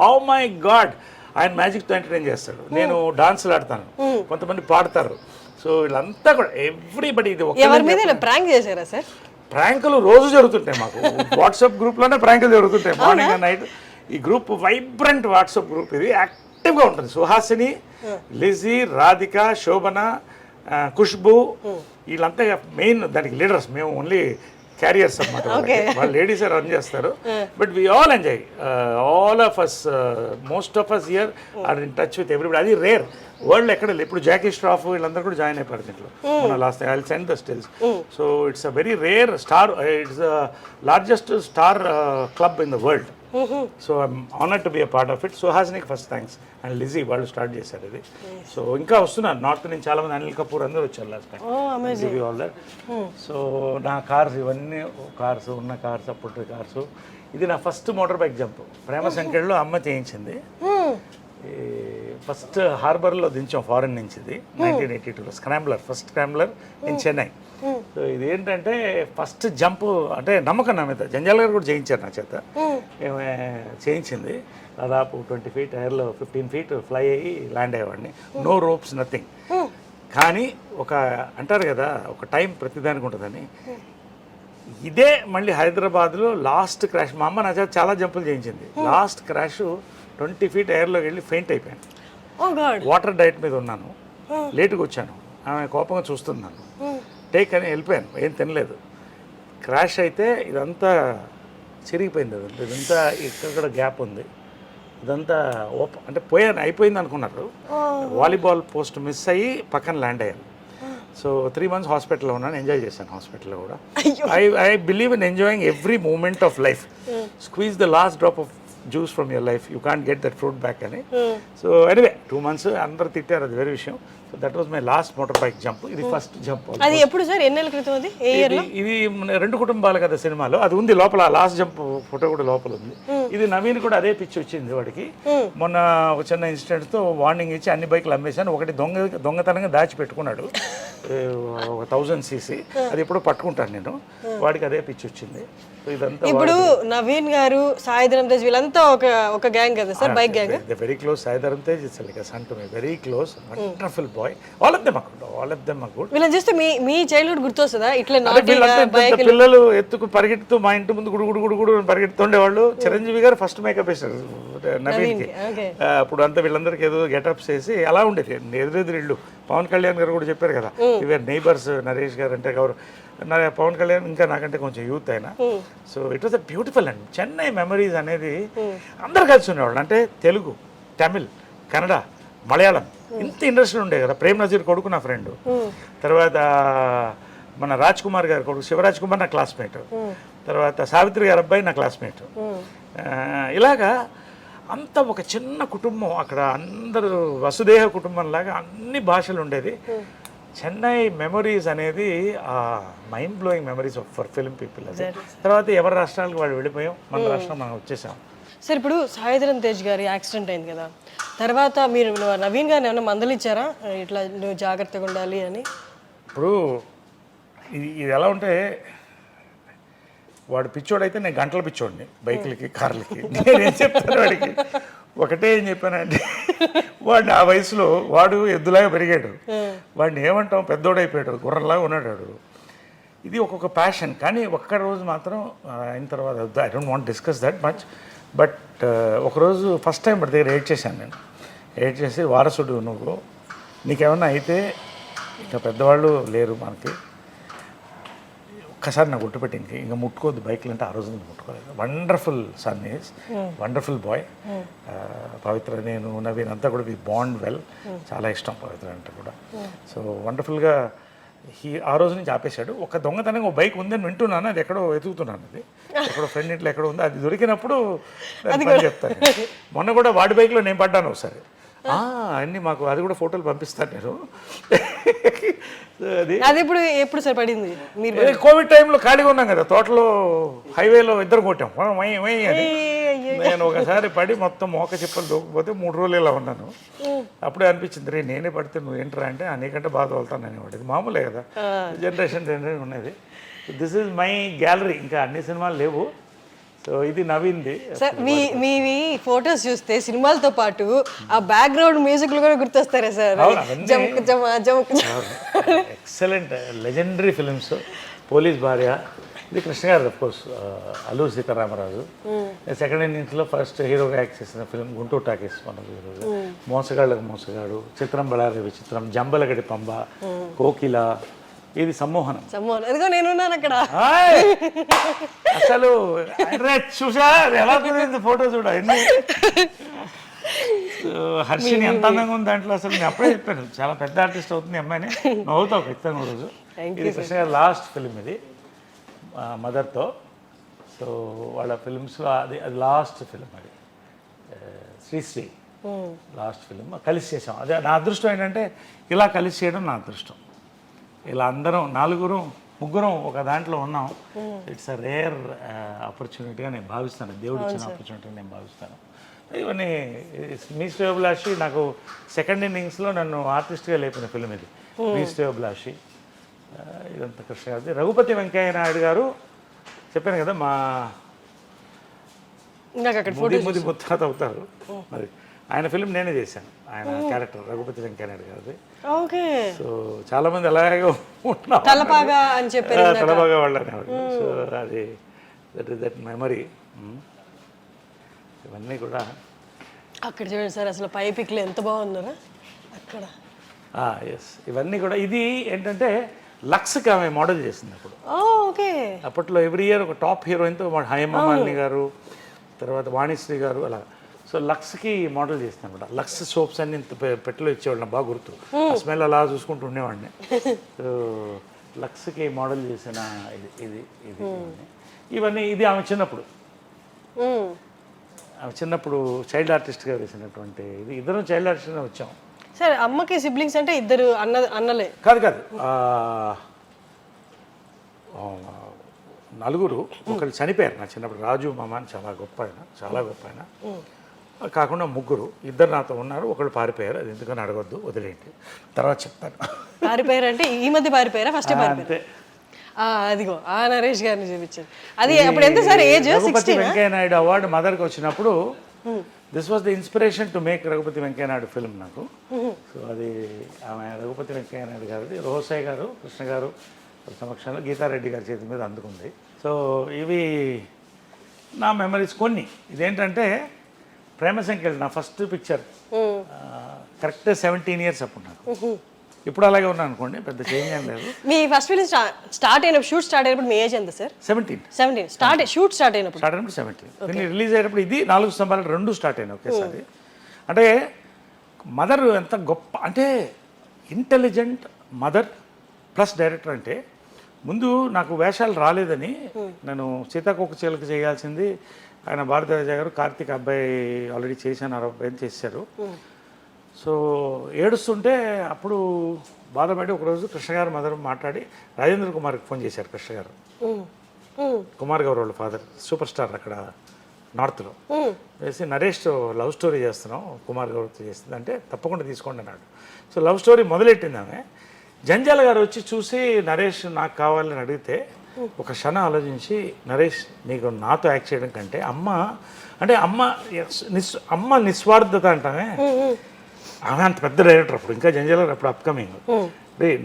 Oh my god, ఆయన మ్యాజిక్తో ఎంటర్టైన్ చేస్తాడు. నేను డాన్స్లు ఆడతాను, కొంతమంది పాడతారు. సో వీళ్ళంతా కూడా ఎవ్రీబడి. ఇది ఎవరి మీద ప్రాంక్ చేశారా సార్? ప్రాంకులు రోజు జరుగుతుంటాయి మాకు. వాట్సాప్ గ్రూప్లోనే ప్రాంకులు జరుగుతుంటాయి మార్నింగ్ అండ్ నైట్. ఈ గ్రూప్ వైబ్రెంట్ వాట్సాప్ గ్రూప్, ఇది యాక్టివ్గా ఉంటుంది. సుహాసిని, లిజీ, రాధిక, శోభన, ఖుష్బు, వీళ్ళంతా మెయిన్ దానికి లీడర్స్. మేము ఓన్లీ క్యారియర్స్ అన్నమాట. వాళ్ళు లేడీసే రన్ చేస్తారు. But we all enjoy. All of us, most of us here are in touch with everybody. అది రేర్, వరల్డ్ ఎక్కడ లేదు. ఇప్పుడు జాకీ ష్రాఫ్ వీళ్ళందరూ కూడా జాయిన్ అయిపోయారు దీంట్లో. మన last I will send the stills. So it's a very rare star, it's the largest star club in the world. So I'm honoured to be a part of it. సుహాసినికి first thanks, and Lizzie వాళ్ళు start చేశారు ఇది. So ఇంకా వస్తున్నారు north నుంచి చాలా మంది, అనిల్ కపూర్ అందరూ వచ్చారు last time. All that. So నా కార్స్ ఇవన్నీ కార్స్ ఉన్న కార్స్, అప్పుడు కార్స్. ఇది నా ఫస్ట్ మోటార్ బైక్ జంప్ ప్రేమ సంఖ్యలో అమ్మ చేయించింది. ఫస్ట్ హార్బర్లో దించాం ఫారెన్ నుంచి. ఇది 1982లో scrambler, first scrambler in Chennai. So ఇది ఏంటంటే ఫస్ట్ జంప్ అంటే నమ్మకం నా మీద. జంజాల్ గారు కూడా చేయించారు నా చేత. చేయించింది దాదాపు 20 feet ఎయిర్లో 15 feet ఫ్లై అయ్యి ల్యాండ్ అయ్యేవాడిని. No ropes, nothing. కానీ ఒక అంటారు కదా, ఒక టైం ప్రతిదానికి ఉంటుందని. ఇదే మళ్ళీ హైదరాబాద్లో లాస్ట్ క్రాష్. మా అమ్మ నా చేత చాలా జంపులు చేయించింది. లాస్ట్ క్రాష్ 20 feet ఎయిర్లోకి వెళ్ళి ఫెయింట్ అయిపోయాను. వాటర్ డైట్ మీద ఉన్నాను, లేటుగా వచ్చాను. ఆమె కోపంగా చూస్తున్నాను, టేక్ అని వెళ్ళిపోయాను, ఏం తినలేదు. క్రాష్ అయితే ఇదంతా చిరిగిపోయింది. ఇదంతా ఇక్కడ గ్యాప్ ఉంది, ఇదంతా అంటే పోయాను, అయిపోయింది అనుకున్నారు. వాలీబాల్ పోస్ట్ మిస్ అయ్యి పక్కన ల్యాండ్ అయ్యాను. సో 3 months హాస్పిటల్లో ఉన్నాను. ఎంజాయ్ చేశాను హాస్పిటల్లో కూడా. I believe in enjoying every moment of life. Squeeze the last drop of juice from your life, you can't get that fruit back అని. సో ఎనీవే 2 months అందరూ తిట్టారు, అది వేరే విషయం. So that was my last motor bike jump. ఇది first jump. అది ఎప్పుడు sir, ఎన్నేళ్ళ క్రితం? అది ఇది 2 కుటుంబాలు కదా సినిమాలో, అది ఉంది లోపల. లాస్ట్ జంప్ ఫోటో కూడా లోపల ఉంది. ఇది నవీన్ కూడా అదే పిచ్చి వచ్చింది వాడికి. మొన్న ఒక చిన్న ఇన్సిడెంట్తో వార్నింగ్ ఇచ్చి అన్ని బైకులు అమ్మేశాను. ఒకటి దొంగతనంగా దాచిపెట్టుకున్నాడు, 1000cc. అది ఎప్పుడో పట్టుకుంటాను నేను. వాడికి అదే పిచ్చి వచ్చింది. ఇప్పుడు నవీన్ గారు, సాయి ధరమ్ తేజ్ వీళ్ళంతా ఒక గ్యాంగ్ కదా sir, bike gang. Very close. Sai Dharam Tej it's like a son to me, very close, wonderful boy. All of them are good. వీళ్ళని చూస్తే మీ చైల్డ్హుడ్ గుర్తొస్తుందా? ఇట్లా పిల్లలు ఎత్తుకు పరిగెడుతూ మా ఇంటి ముందు గుడు పరిగెడుతుండేవాళ్ళు. చిరంజీవి గారు ఫస్ట్ మేకప్ వేశారు నవీన్కి. అప్పుడు అంతా వీళ్ళందరికీ ఏదో గెటప్స్ వేసి అలా ఉండేది. ఎదురెదురు ఇళ్ళు. పవన్ కళ్యాణ్ గారు కూడా చెప్పారు కదా, ఇవే నైబర్స్. నరేష్ గారు అంటే ఎవరు, పవన్ కళ్యాణ్ ఇంకా నాకంటే కొంచెం యూత్ అయినా. So it was a beautiful and Chennai memories అనేది. అందరు కలిసి ఉండేవాళ్ళు. అంటే తెలుగు, తమిళ్, కన్నడ, మలయాళం, ఇంత ఇండస్ట్రీ ఉండే కదా. ప్రేమ్ నజీర్ కొడుకు నా ఫ్రెండ్. తర్వాత మన రాజ్ కుమార్ గారి కొడుకు శివరాజ్ కుమార్ నా క్లాస్మేట్. తర్వాత సావిత్రి గారి అబ్బాయి నా క్లాస్మేట్. ఇలాగా అంత ఒక చిన్న కుటుంబం అక్కడ. అందరూ వసుదేహ కుటుంబం లాగా అన్ని భాషలు ఉండేది. చెన్నై మెమరీస్ అనేది mind blowing memories for film people. అది తర్వాత ఎవరి రాష్ట్రాలకు వాళ్ళు వెళ్ళిపోయాం, మన రాష్ట్రం మనం వచ్చేసాం. సార్ ఇప్పుడు సాయిధరం తేజ్ గారి యాక్సిడెంట్ అయింది కదా, తర్వాత మీరు నవీన్ గారిని ఏమైనా మందలిచ్చారా ఇట్లా నువ్వు జాగ్రత్తగా ఉండాలి అని? ఇప్పుడు ఇది ఎలా ఉంటే, వాడు పిచ్చోడైతే నేను గంటల పిచ్చోడిని, బైకులకి కార్లకి. నేనేం చెప్తాను వాడికి, ఒకటే ఏం చెప్పానంటే, వాడిని ఆ వయసులో వాడు ఎద్దులాగా పెరిగాడు, వాడిని ఏమంటాం పెద్దోడైపోయాడు, గుర్రంలాగా ఉన్నాడు వాడు. ఇది ఒక్కొక్క ప్యాషన్. కానీ ఒక్క రోజు మాత్రం అయిన తర్వాత I don't want discuss that much, but ఒకరోజు ఫస్ట్ టైం వాడి దగ్గర ఎయిట్ చేశాను నేను. ఎయిట్ చేసి, వారసుడు నువ్వు, నీకేమన్నా అయితే ఇంకా పెద్దవాళ్ళు లేరు మనకి, ఒక్కసారి నాకు గుర్తుపెట్టి ఇంకా ముట్టుకోవద్దు బైక్లు అంటే. ఆ రోజు నేను ముట్టుకోలేదు. Wonderful son is, wonderful boy. Pavithra, నేను, నవీన్ అంతా కూడా వి బాండ్ వెల్. చాలా ఇష్టం పవిత్ర అంటే కూడా. సో వండర్ఫుల్గా ఆ రోజు నుంచి ఆపేశాడు. ఒక దొంగతనంగా ఒక బైక్ ఉందని వింటున్నాను, అది ఎక్కడో వెతుకుతున్నాను, అది ఎక్కడో ఫ్రెండ్ ఇంట్లో ఎక్కడో ఉంది, అది దొరికినప్పుడు చెప్తాను. మొన్న కూడా వాడి బైక్లో నేను పడ్డాను ఒకసారి. అన్నీ మాకు అది కూడా ఫోటోలు పంపిస్తాను నేను. అది ఎప్పుడు సార్ పడింది? మీరు కోవిడ్ టైంలో ఖాళీగా ఉన్నాం కదా, తోటలో హైవేలో ఇద్దరు కొట్టాం అని. నేను ఒకసారి పడి మొత్తం మోక చిప్పలు దూకపోతే 3 రోజులు ఇలా ఉన్నాను. అప్పుడే అనిపించింది, రే నేనే పడితే నువ్వు ఏంట్రా అంటే, నీకంటే బాగా తోలుతాను అనేవాడు. ఇది మామూలే కదా, జనరేషన్ ఉన్నది. This is my gallery. ఇంకా అన్ని సినిమాలు లేవు. సో ఇది నవీన్ది. సార్ మీవి ఫొటోస్ చూస్తే సినిమాలతో పాటు ఆ బ్యాక్గ్రౌండ్ మ్యూజిక్లు కూడా గుర్తొస్తారా sir? Excellent legendary films. Police భార్య, ఇది కృష్ణ గారు of course, Alluri Sitaramaraju. Second ఇన్నింగ్స్లో ఫస్ట్ హీరోగా యాక్ట్ చేసిన ఫిలిం గుంటూరు టాకీస్ మనకు ఈరోజు. మోసగాళ్ళకు మోసగాడు, చిత్రం బళారి విచిత్రం, జంబలగడి పంబ, కోకిల, ఇది సమ్మోహనం. అదిగో నేనున్నాను అక్కడ. అసలు చూసా ఎలా కుదిరింది ఫోటో చూడ. ఎన్ని హర్షిని ఎంత అందంగా ఉంది దాంట్లో. అసలు నేను అప్పుడే చెప్పాను, చాలా పెద్ద ఆర్టిస్ట్ అవుతుంది అమ్మాయిని. నవ్వుతావు ఖచ్చితంగా రోజు. ఇది కృష్ణ గారు లాస్ట్ ఫిలిం, ఇది మదర్తో. సో వాళ్ళ ఫిలిమ్స్లో అది లాస్ట్ ఫిలిం, అది శ్రీశ్రీ లాస్ట్ ఫిలిం. కలిసి చేసాం. అదే నా అదృష్టం ఏంటంటే, ఇలా కలిసి చేయడం నా అదృష్టం. ఇలా అందరం ముగ్గురం ఒక దాంట్లో ఉన్నాం. ఇట్స్ అ రేర్ ఆపర్చునిటీగా నేను భావిస్తాను, దేవుడు ఇచ్చిన ఆపర్చునిటీగా నేను భావిస్తాను. ఇవన్నీ మీ శ్రేయోభిలాషి నాకు సెకండ్ ఇన్నింగ్స్లో నన్ను ఆర్టిస్ట్గా లేపిన ఫిలిం ఇది, మీ శ్రేయోభిలాషి. ఇదంతా కృష్ణ గారి. రఘుపతి వెంకయ్య నాయుడు గారు చెప్పాను కదా, మా ముది ముత్తాత అవుతారు. మరి ఆయన ఫిలిం నేనే చేశాను, ఆయన క్యారెక్టర్ రఘుపతి వెంకయ్య నాయుడు గారిది. సో చాలా మంది అలాగే ఉంటున్నాం, తలపాగా అని చెప్పారు, తలపాగా వాళ్ళు అనేవాళ్ళు. సో అది దట్ మెమరీ. ఇవన్నీ కూడా అక్కడ చూడండి సార్, అసలు పై పిక్లు ఎంత బాగున్నారా అక్కడ. ఎస్, ఇవన్నీ కూడా. ఇది ఏంటంటే లక్స్కి ఆమె మోడల్ చేసింది అప్పుడు. ఓకే. అప్పట్లో ఎవ్రీ ఇయర్ ఒక టాప్ హీరోయిన్తో, హేమమాలిని గారు, తర్వాత వాణిశ్రీ గారు, అలా. సో లక్స్కి మోడల్ చేస్తాను అనమాట. లక్స్ సోప్స్ అన్ని పెట్టెలో ఇచ్చేవాళ్ళని, బాగా గుర్తు. స్మెల్ అలా చూసుకుంటూ ఉండేవాడిని. సో లక్స్కి మోడల్ చేసిన ఇది ఇవన్నీ. ఇది ఆమె చిన్నప్పుడు, ఆమె చిన్నప్పుడు చైల్డ్ ఆర్టిస్ట్గా వేసినటువంటి ఇది. ఇద్దరం చైల్డ్ ఆర్టిస్ట్గా వచ్చాం. సార్ అమ్మకి సిబ్లింగ్స్ అంటే ఇద్దరు అన్నలే? కాదు, నలుగురు. ఒకళ్ళు చనిపోయారు నా చిన్నప్పుడు. రాజు మామ అని చాలా గొప్ప ఆయన. కాకుండా ముగ్గురు, ఇద్దరు నాతో ఉన్నారు, ఒకళ్ళు పారిపోయారు. అది ఎందుకని అడగొద్దు, వదిలేంటి, తర్వాత చెప్తాను. పారిపోయారు అంటే ఈ మధ్య పారిపోయారా? ఫస్ట్ అంతే. అదిగో ఆ నరేష్ గారిని చూపించారు. అది అప్పుడు ఎంత sir age? Raghupathi Venkaiah Naidu award మదర్కి వచ్చినప్పుడు, this was the inspiration to make Raghupathi Venkaiah Naidu film నాకు. సో అది ఆమె రఘుపతి వెంకయ్య నాయుడు గారిది. రోసయ్య గారు, కృష్ణ గారు సమక్షంలో గీతారెడ్డి గారి చేతి మీద అందుకుంది. సో ఇవి నా మెమరీస్ కొన్ని. ఇదేంటంటే ప్రేమ సంఖ్యలు నా ఫస్ట్ పిక్చర్, కరెక్ట్గా 17 years అప్పుడు నాకు. ఇప్పుడు అలాగే ఉన్నాను అనుకోండి, పెద్ద చేంజ్ ఏం లేదు. మీ ఫస్ట్ ఫిల్మ్ స్టార్ట్ అయినప్పుడు, షూట్ స్టార్ట్ అయినప్పుడు మీ ఏజ్ ఎంత సార్? 17. షూట్ స్టార్ట్ అయినప్పుడు 17. దీన్ని రిలీజ్ అయ్యేటప్పుడు ఇది 4 స్తంభాలు 2 స్టార్ట్ అయినాయి ఒకేసారి. అంటే మదర్ ఎంత గొప్ప అంటే, ఇంటెలిజెంట్ మదర్ ప్లస్ డైరెక్టర్. అంటే ముందు నాకు వేషాలు రాలేదని, నేను సీతాకోక చిలుక చేయాల్సింది ఆయన భారతరాజ గారు, కార్తీక్ అబ్బాయి ఆల్రెడీ చేశాను, 60 చేశారు. సో ఏడుస్తుంటే అప్పుడు బాధపడి ఒకరోజు కృష్ణ గారు మదర్ మాట్లాడి రాజేంద్ర కుమార్కి ఫోన్ చేశారు. కృష్ణ గారు, కుమార్ గౌరవ్ వాళ్ళ ఫాదర్, సూపర్ స్టార్ అక్కడ నార్త్లో. వేసి నరేష్ లవ్ స్టోరీ చేస్తున్నాం కుమార్ గౌరవ్తో చేస్తుంది అంటే తప్పకుండా తీసుకోండి అన్నాడు. సో లవ్ స్టోరీ మొదలెట్టింది ఆమె. జంజాల గారు వచ్చి చూసి నరేష్ నాకు కావాలని అడిగితే ఒక క్షణం ఆలోచించి, నరేష్ నీకు నాతో యాక్ట్ చేయడం కంటే అమ్మ నిస్వార్థత అంటామే, ఆమె అంత పెద్ద డైరెక్టర్ అప్పుడు, ఇంకా జంజాల గారు అప్పుడు అప్కమింగ్.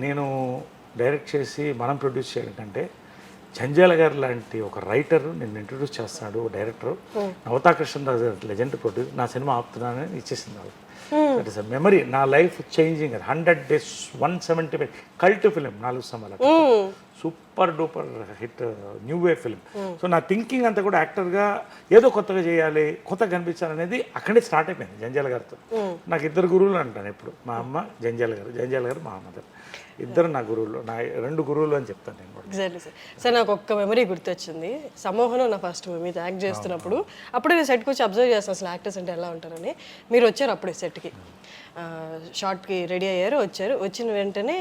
నేను డైరెక్ట్ చేసి మనం ప్రొడ్యూస్ చేయడం కంటే జంజాల గారు లాంటి ఒక రైటర్ నేను ఇంట్రొడ్యూస్ చేస్తున్నాడు director, Navata Krishnaraju legend produce, నా సినిమా ఆపుతున్నానని ఇచ్చేసింది వాళ్ళకి. దట్ ఈస్ అ మెమరీ, నా life changing. 100 days 175 cult film 4 సంవత్సరాలు, super duper hit new way film. So నా థింకింగ్ అంతా కూడా యాక్టర్గా ఏదో కొత్తగా చేయాలి, కొత్తగా కనిపించాలనేది అక్కడే స్టార్ట్ అయిపోయింది జంజాల గారితో. నాకు 2 గురువులు అంటాను ఎప్పుడు, మా అమ్మ జంజాల గారు మా మదర్, ఇద్దరు నా గురువులు, నా 2 గురువులు అని చెప్తాను నేను కూడా. Exactly sir. సార్ నాకు ఒక్క మెమరీ గుర్తొచ్చింది. సమూహంలో నా ఫస్ట్ మూవీ యాక్ట్ చేస్తున్నప్పుడు అప్పుడు నేను సెట్కి వచ్చి అబ్జర్వ్ చేస్తాను అసలు యాక్టర్స్ అంటే ఎలా ఉంటారని. మీరు వచ్చారు అప్పుడే సెట్కి, షార్ట్కి రెడీ అయ్యారు, వచ్చారు. వచ్చిన వెంటనే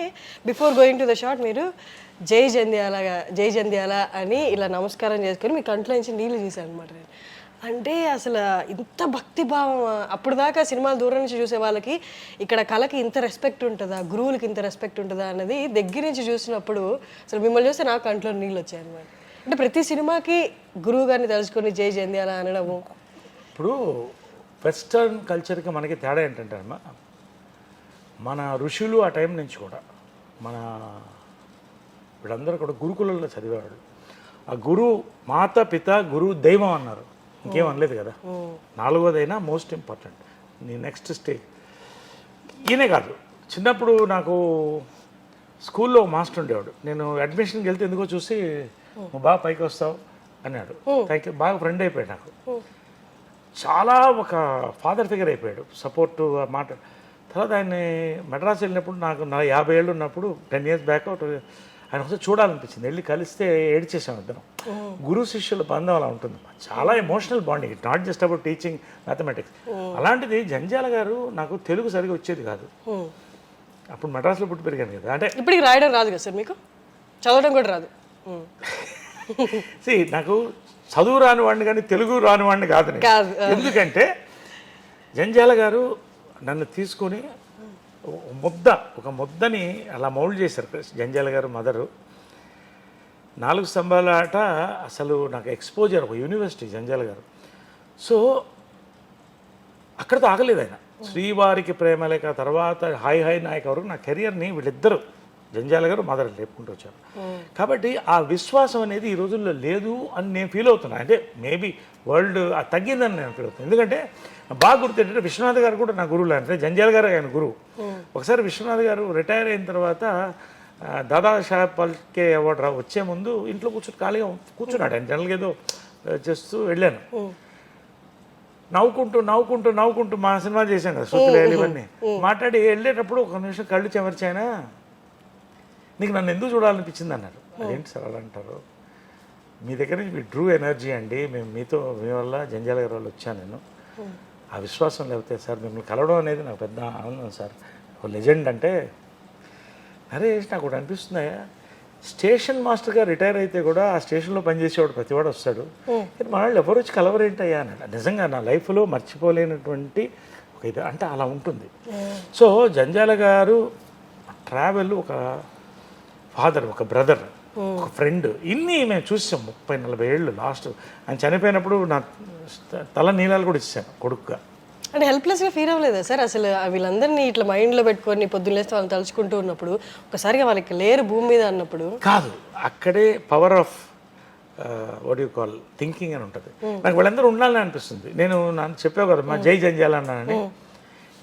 before going to the short మీరు జై జంధ్యాల అని ఇలా నమస్కారం చేసుకొని మీ కంట్లో నుంచి నీళ్ళు తీశాను అనమాట. అంటే అసలు ఇంత భక్తి భావం, అప్పుడు దాకా సినిమాలు దూరం నుంచి చూసే వాళ్ళకి ఇక్కడ కళకి ఇంత రెస్పెక్ట్ ఉంటుందా, గురువులకి ఇంత రెస్పెక్ట్ ఉంటుందా అన్నది దగ్గర నుంచి చూసినప్పుడు అసలు మిమ్మల్ని చూస్తే నాకు కంట్లో నీళ్ళు వచ్చాయి అనమాట. అంటే ప్రతి సినిమాకి గురువు గారిని తెలుసుకొని జై జంధ్యాల అనడము. ఇప్పుడు వెస్టర్న్ కల్చర్కి మనకి తేడా ఏంటంటే అమ్మా, మన ఋషులు ఆ టైం నుంచి కూడా మన వీళ్ళందరూ కూడా గురుకులంలో చదివేవాళ్ళు. ఆ గురువు మాత పిత గురువు దైవం అన్నారు, ఇంకేం అనలేదు కదా. 4వదైనా మోస్ట్ ఇంపార్టెంట్, నీ నెక్స్ట్ స్టేజ్. ఈయనే కాదు, చిన్నప్పుడు నాకు స్కూల్లో మాస్టర్ ఉండేవాడు. నేను అడ్మిషన్కి వెళ్తే ఎందుకో చూసి నువ్వు బాగా పైకి వస్తావు అన్నాడు. Thank you. బాగా ఫ్రెండ్ అయిపోయాడు నాకు, చాలా ఒక ఫాదర్ ఫిగర్ అయిపోయాడు, సపోర్టు మాట. తర్వాత ఆయన్ని మెడ్రాస్ వెళ్ళినప్పుడు నాకు 50 ఏళ్ళు ఉన్నప్పుడు 10 years బ్యాక్ ఆయన ఒకసారి చూడాలనిపించింది. వెళ్ళి కలిస్తే ఏడ్చేసాం ఇద్దరం. గురు శిష్యుల బంధం అలా ఉంటుంది, చాలా emotional bonding, it not just about teaching mathematics. అలాంటిది జంజాల గారు నాకు తెలుగు సరిగా వచ్చేది కాదు, అప్పుడు మెడ్రాస్లో పుట్టి పెరిగాను కదా. అంటే ఇప్పటికి రాయడం రాదు కదా సార్ మీకు, చదవడం కూడా రాదు. నాకు చదువు రానివాడిని కానీ తెలుగు రానివాడిని కాదు. ఎందుకంటే జంజాల గారు నన్ను తీసుకొని ఒక ముద్దని అలా మౌల్డ్ చేశారు జంజాల గారు మదరు. 4 స్తంభాల ఆట అసలు నాకు ఎక్స్పోజర్, ఒక యూనివర్సిటీ జంజాల గారు. సో అక్కడితో ఆగలేదు ఆయన. శ్రీవారికి ప్రేమలేక తర్వాత హాయ్ హాయ్ నాయక్ వరకు నా కెరియర్ని వీళ్ళిద్దరు జంజాల గారు మదర్ లేపుకుంటూ వచ్చారు. కాబట్టి ఆ విశ్వాసం అనేది ఈ రోజుల్లో లేదు అని నేను ఫీల్ అవుతున్నాను. అంటే మేబీ వరల్డ్ తగ్గిందని నేను ఫీల్ అవుతున్నాను. ఎందుకంటే బాగా గుర్తు ఏంటంటే విశ్వనాథ్ గారు కూడా నా గురువులు, అంటే జంజాల గారు ఆయన గురువు. ఒకసారి విశ్వనాథ్ గారు రిటైర్ అయిన తర్వాత దాదాసాహెబ్ ఫాల్కే అవార్డు వచ్చే ముందు ఇంట్లో ఖాళీగా కూర్చున్నాడు. ఆయన జనరల్గా ఏదో చేస్తూ వెళ్ళాను. నవ్వుకుంటూ మా సినిమా చేశాను కదా, సొత్తులేయాలి ఇవన్నీ మాట్లాడి వెళ్ళేటప్పుడు ఒక నిమిషం కళ్ళు చెమర్చాయినా, నీకు నన్ను ఎందుకు చూడాలనిపించింది అన్నారు. అదేంటి సార్ అలా అంటారు, మీ దగ్గర నుంచి మీ ట్రూ ఎనర్జీ అండి, మీ వల్ల జంజాల గారి వాళ్ళు వచ్చాను నేను. ఆ విశ్వాసం లేకపోతే సార్ మిమ్మల్ని కలవడం అనేది నాకు పెద్ద ఆనందం సార్. ఒక లెజెండ్ అంటే నరేష్ నాకు ఒకటి అనిపిస్తున్నాయా, స్టేషన్ మాస్టర్గా రిటైర్ అయితే కూడా ఆ స్టేషన్లో పనిచేసేవాడు ప్రతివాడు వస్తాడు, మన వాళ్ళు ఎవరు వచ్చి కలవరేంటయ్యా అన్నాడు. నిజంగా నా లైఫ్లో మర్చిపోలేనటువంటి ఒక ఇది అంటే అలా ఉంటుంది. సో జంజాల గారు ట్రావెల్, ఒక ఫాదర్, ఒక బ్రదర్, ఒక ఫ్రెండ్, ఇన్ని మేము చూసాం 30-40 ఏళ్ళు. లాస్ట్ ఆయన చనిపోయినప్పుడు నా తల నీళ్ళాలు కూడా ఇచ్చాను కొడుకుగా. అంటే హెల్ప్లెస్గా ఫీల్ అవ్వలేదా సార్ అసలు? వీళ్ళందరినీ ఇట్లా మైండ్లో పెట్టుకొని పొద్దున్నేస్తే వాళ్ళని తలుచుకుంటూ ఉన్నప్పుడు ఒక్కసారిగా వాళ్ళకి లేరు భూమి మీద అన్నప్పుడు? కాదు, అక్కడే power of what you call thinking అని ఉంటుంది. నాకు వీళ్ళందరూ ఉండాలని అనిపిస్తుంది. నేను చెప్పావు కదా మా జై జంజాల అన్నానని,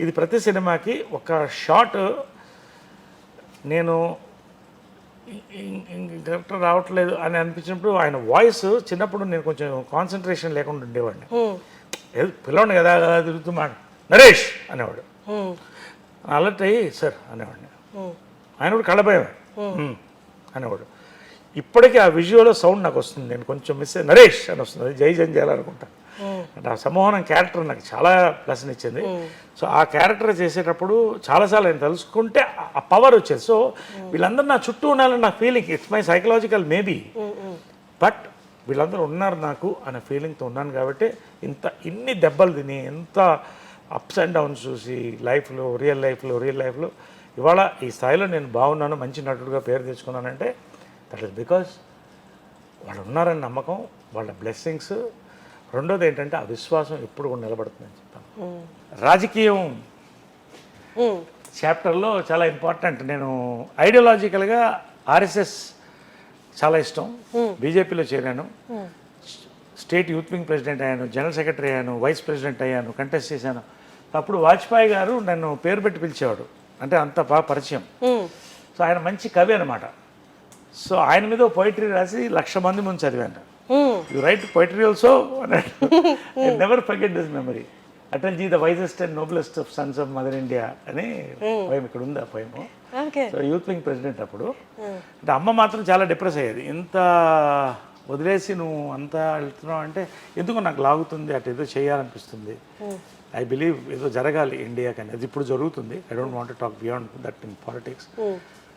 ఇది ప్రతి సినిమాకి ఒక షాట్ నేను కరెక్ట్ రావట్లేదు అని అనిపించినప్పుడు ఆయన వాయిస్, చిన్నప్పుడు నేను కొంచెం కాన్సన్ట్రేషన్ లేకుండా ఉండేవాడిని. పిల్లవాడిని కదా తిరుగుతూ నరేష్ అనేవాడు, అలర్ట్ అయ్యి సార్ అనేవాడిని. ఆయన కూడా కళ్ళభయం అనేవాడు. ఇప్పటికీ ఆ విజువల్ సౌండ్ నాకు వస్తుంది, నేను కొంచెం మిస్ అయ్యి నరేష్ అని వస్తుంది, అది జై జంజాల అనుకుంటాను. అంటే ఆ సమూహం క్యారెక్టర్ నాకు చాలా ప్లస్ని ఇచ్చింది. సో ఆ క్యారెక్టర్ చేసేటప్పుడు చాలాసార్లు నేను తెలుసుకుంటే ఆ పవర్ వచ్చేది. సో వీళ్ళందరూ నా చుట్టూ ఉండాలని నా feeling, it's my psychological maybe, but వీళ్ళందరూ ఉన్నారు నాకు అనే ఫీలింగ్తో ఉన్నాను కాబట్టి ఇన్ని దెబ్బలు తిని ఎంత అప్స్ అండ్ డౌన్స్ చూసి రియల్ లైఫ్లో ఇవాళ ఈ స్థాయిలో నేను బాగున్నాను, మంచి నటుడుగా పేరు తెచ్చుకున్నానంటే దట్ ఈస్ బికాజ్ వాళ్ళు ఉన్నారని నమ్మకం, వాళ్ళ బ్లెస్సింగ్స్. రెండోది ఏంటంటే ఆ విశ్వాసం ఎప్పుడు కూడా నిలబడుతుందని చెప్తాను. రాజకీయం చాప్టర్లో చాలా ఇంపార్టెంట్. నేను ఐడియాలజికల్గా ఆర్ఎస్ఎస్ చాలా ఇష్టం. బీజేపీలో చేరాను, స్టేట్ యూత్ వింగ్ ప్రెసిడెంట్ అయ్యాను, జనరల్ సెక్రటరీ అయ్యాను, వైస్ ప్రెసిడెంట్ అయ్యాను, కంటెస్ట్ చేశాను. అప్పుడు వాజ్పేయి గారు నన్ను పేరు పెట్టి పిలిచేవాడు, అంటే అంత బాగా పరిచయం. సో ఆయన మంచి కవి అనమాట. సో ఆయన మీద పోయిటరీ రాసి 1,00,000 మంది ముందు చదివాను. యు రైట్ పోయిటరీ ఆల్సో అన్నాడు. I never forget this memory. Atalji the wisest and noblest of sons of mother India అని పోయం ఇక్కడ ఉంది. ఆ పోయము. సో యూత్ వింగ్ ప్రెసిడెంట్ అప్పుడు. అంటే అమ్మ మాత్రం చాలా డిప్రెస్ అయ్యేది, ఇంత వదిలేసి నువ్వు అంతా వెళ్తున్నావు అంటే ఎందుకు నాకు లాగుతుంది, అటు ఏదో చేయాలనిపిస్తుంది. ఐ బిలీవ్ ఏదో జరగాలి ఇండియాకి అనేది. ఇప్పుడు జరుగుతుంది. I don't want to talk beyond that in politics.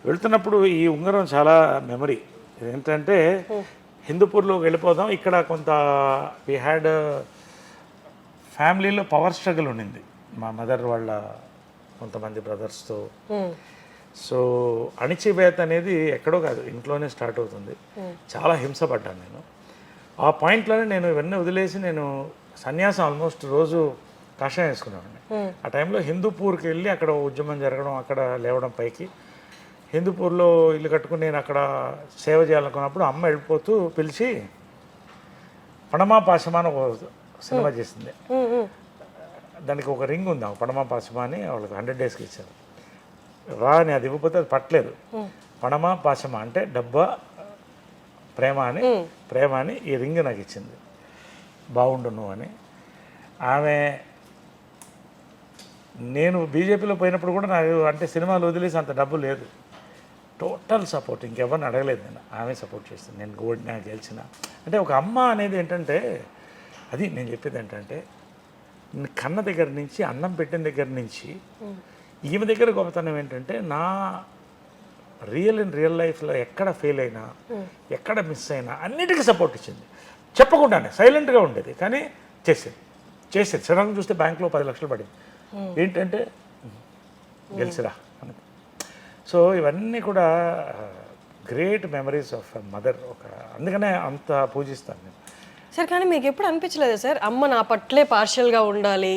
వెళ్తున్నప్పుడు ఈ ఉంగరం చాలా మెమరీ. ఏంటంటే హిందూపూర్లో వెళ్ళిపోదాం, ఇక్కడ కొంత వీ హ్యాడ్ ఫ్యామిలీలో పవర్ స్ట్రగుల్ ఉండింది మా మదర్ వాళ్ళ కొంతమంది బ్రదర్స్తో. సో అణిచివేత అనేది ఎక్కడో కాదు, ఇంట్లోనే స్టార్ట్ అవుతుంది. చాలా హింసపడ్డాను నేను. ఆ పాయింట్లోనే నేను ఇవన్నీ వదిలేసి నేను సన్యాసం ఆల్మోస్ట్ రోజు కషాయం వేసుకున్నాను. ఆ టైంలో హిందూపూర్కి వెళ్ళి అక్కడ ఉద్యమం జరగడం, అక్కడ లేవడం పైకి. హిందూపూర్లో ఇల్లు కట్టుకుని నేను అక్కడ సేవ చేయాలనుకున్నప్పుడు అమ్మ వెళ్ళిపోతూ పిలిచి పణమా పాశమా అని ఒక సినిమా చేసింది. దానికి ఒక రింగ్ ఉంది, పణమా పాశమా అని వాళ్ళకి 100 డేస్కి ఇచ్చారు. రా అని అది ఇవ్వకపోతే అది పట్టలేదు. పణమా పాశమా అంటే డబ్బా ప్రేమ అని ఈ రింగ్ నాకు ఇచ్చింది. బాగుండు నువ్వు అని. ఆమె నేను బీజేపీలో పోయినప్పుడు కూడా నాకు అంటే సినిమాలు వదిలేసి అంత డబ్బు లేదు. టోటల్ సపోర్ట్, ఇంకెవరిని అడగలేదు నేను. ఆమె సపోర్ట్ చేస్తుంది. నేను ఓడినా గెలిచిన అంటే ఒక అమ్మ అనేది ఏంటంటే, అది నేను చెప్పేది ఏంటంటే, కన్న దగ్గర నుంచి అన్నం పెట్టిన దగ్గర నుంచి ఈమె దగ్గర గొప్పతనం ఏంటంటే, నా రియల్ లైఫ్లో ఎక్కడ ఫెయిల్ అయినా, ఎక్కడ మిస్ అయినా అన్నిటికీ సపోర్ట్ ఇచ్చింది. చెప్పకుండానే సైలెంట్గా ఉండేది, కానీ చేసేది. సడన్గా చూస్తే బ్యాంక్లో 10 లక్షలు పడింది. ఏంటంటే గెలిచిరా అని. సో ఇవన్నీ కూడా గ్రేట్ మెమరీస్ ఆఫ్ మదర్. అందుకనే అంత పూజిస్తాను నేను. సార్ కానీ మీకు ఎప్పుడు అనిపించలేదు సార్ అమ్మ నా పట్లే పార్షియల్గా ఉండాలి,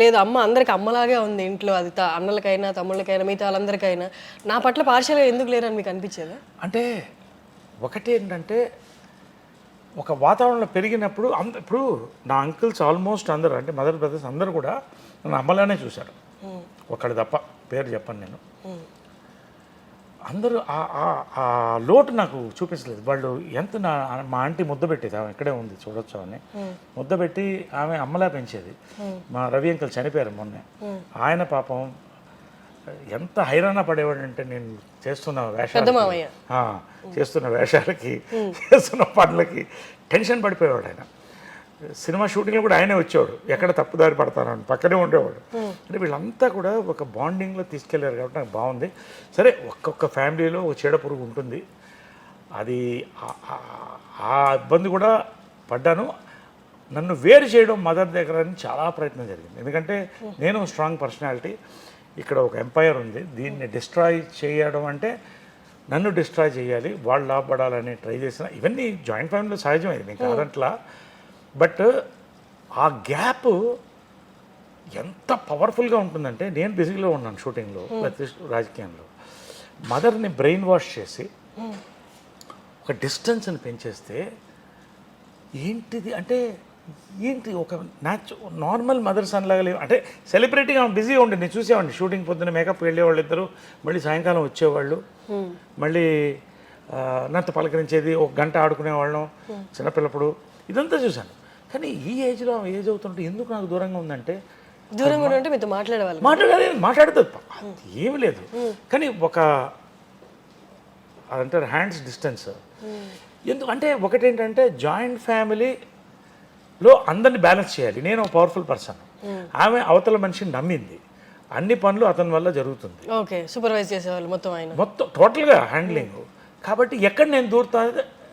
లేదు అమ్మ అందరికి అమ్మలాగే ఉంది ఇంట్లో, అది అన్నలకైనా తమ్ముళ్ళకైనా మిగతా వాళ్ళందరికైనా, నా పట్ల పార్షియల్గా ఎందుకు లేరని మీకు అనిపించేదా? అంటే ఒకటి ఏంటంటే, ఒక వాతావరణంలో పెరిగినప్పుడు ఇప్పుడు నా అంకుల్స్ ఆల్మోస్ట్ అందరూ, అంటే మదర్ బ్రదర్స్ అందరూ కూడా నన్ను అమ్మలానే చూశారు. ఒకళ్ళు తప్ప, పేరు చెప్పను నేను. అందరూ ఆ లోటు నాకు చూపించలేదు. వాళ్ళు ఎంత మా ఆంటీ ముద్ద పెట్టేది, ఆమె ఇక్కడే ఉంది చూడొచ్చు అని, ముద్ద పెట్టి ఆమె అమ్మలా పెంచేది. మా రవి అంకుల్ చనిపోయారు మొన్నే. ఆయన పాపం ఎంత హైరాణ పడేవాడు అంటే, నేను చేస్తున్న వేషాలకి చేస్తున్న పనులకి టెన్షన్ పడిపోయేవాడు. ఆయన సినిమా షూటింగ్లో కూడా ఆయనే వచ్చేవాడు, ఎక్కడ తప్పుదారి పడతానని పక్కనే ఉండేవాడు. అంటే వీళ్ళంతా కూడా ఒక బాండింగ్లో తీసుకెళ్లారు కాబట్టి నాకు బాగుంది. సరే, ఒక్కొక్క ఫ్యామిలీలో ఒక చీడ పురుగు ఉంటుంది, అది ఆ ఇబ్బంది కూడా పడ్డాను. నన్ను వేరు చేయడం మదర్ దగ్గర అని చాలా ప్రయత్నం జరిగింది. ఎందుకంటే నేను స్ట్రాంగ్ పర్సనాలిటీ, ఇక్కడ ఒక ఎంపైర్ ఉంది, దీన్ని డిస్ట్రాయ్ చేయడం అంటే నన్ను డిస్ట్రాయ్ చేయాలి, వాళ్ళు లాభపడాలని ట్రై చేసిన. ఇవన్నీ జాయింట్ ఫ్యామిలీలో సహజమైంది, నేను కాదంట్లా. బట్ ఆ గ్యాప్ ఎంత పవర్ఫుల్గా ఉంటుందంటే, నేను బిజీలో ఉన్నాను షూటింగ్లో, రాజకీయంలో, మదర్ని బ్రెయిన్ వాష్ చేసి ఒక డిస్టెన్స్ని పెంచేస్తే ఏంటిది అంటే, ఏంటి ఒక నార్మల్ మదర్ సన్ లాగా లేవు. అంటే సెలబ్రిటీగా బిజీగా ఉండి నేను చూసేవాడిని. షూటింగ్ పొద్దున్న మేకప్ వెళ్ళేవాళ్ళు ఇద్దరు, మళ్ళీ సాయంకాలం వచ్చేవాళ్ళు, మళ్ళీ నాతో పలకరించేది, 1 గంట ఆడుకునేవాళ్ళం చిన్నపిల్లప్పుడు, ఇదంతా చూశాను. కానీ ఈ ఏజ్ అవుతుంటే ఎందుకు నాకు దూరంగా ఉందంటే, దూరంగా ఉంటే మీతో మాట్లాడేవాళ్ళు, మాట్లాడుతుంది ఏమి లేదు, కానీ ఒక అంటారు హ్యాండ్స్ డిస్టెన్స్. ఎందుకు అంటే, ఒకటేంటంటే జాయింట్ ఫ్యామిలీలో అందరిని బ్యాలెన్స్ చేయాలి. నేను ఒక పవర్ఫుల్ పర్సన్, ఆమె అవతల మనిషిని నమ్మింది, అన్ని పనులు అతని వల్ల జరుగుతుంది. ఓకే, సూపర్వైజ్ చేసేవాళ్ళు మొత్తం, ఆయన మొత్తం టోటల్గా హ్యాండ్లింగ్. కాబట్టి ఎక్కడ నేను దూరుతా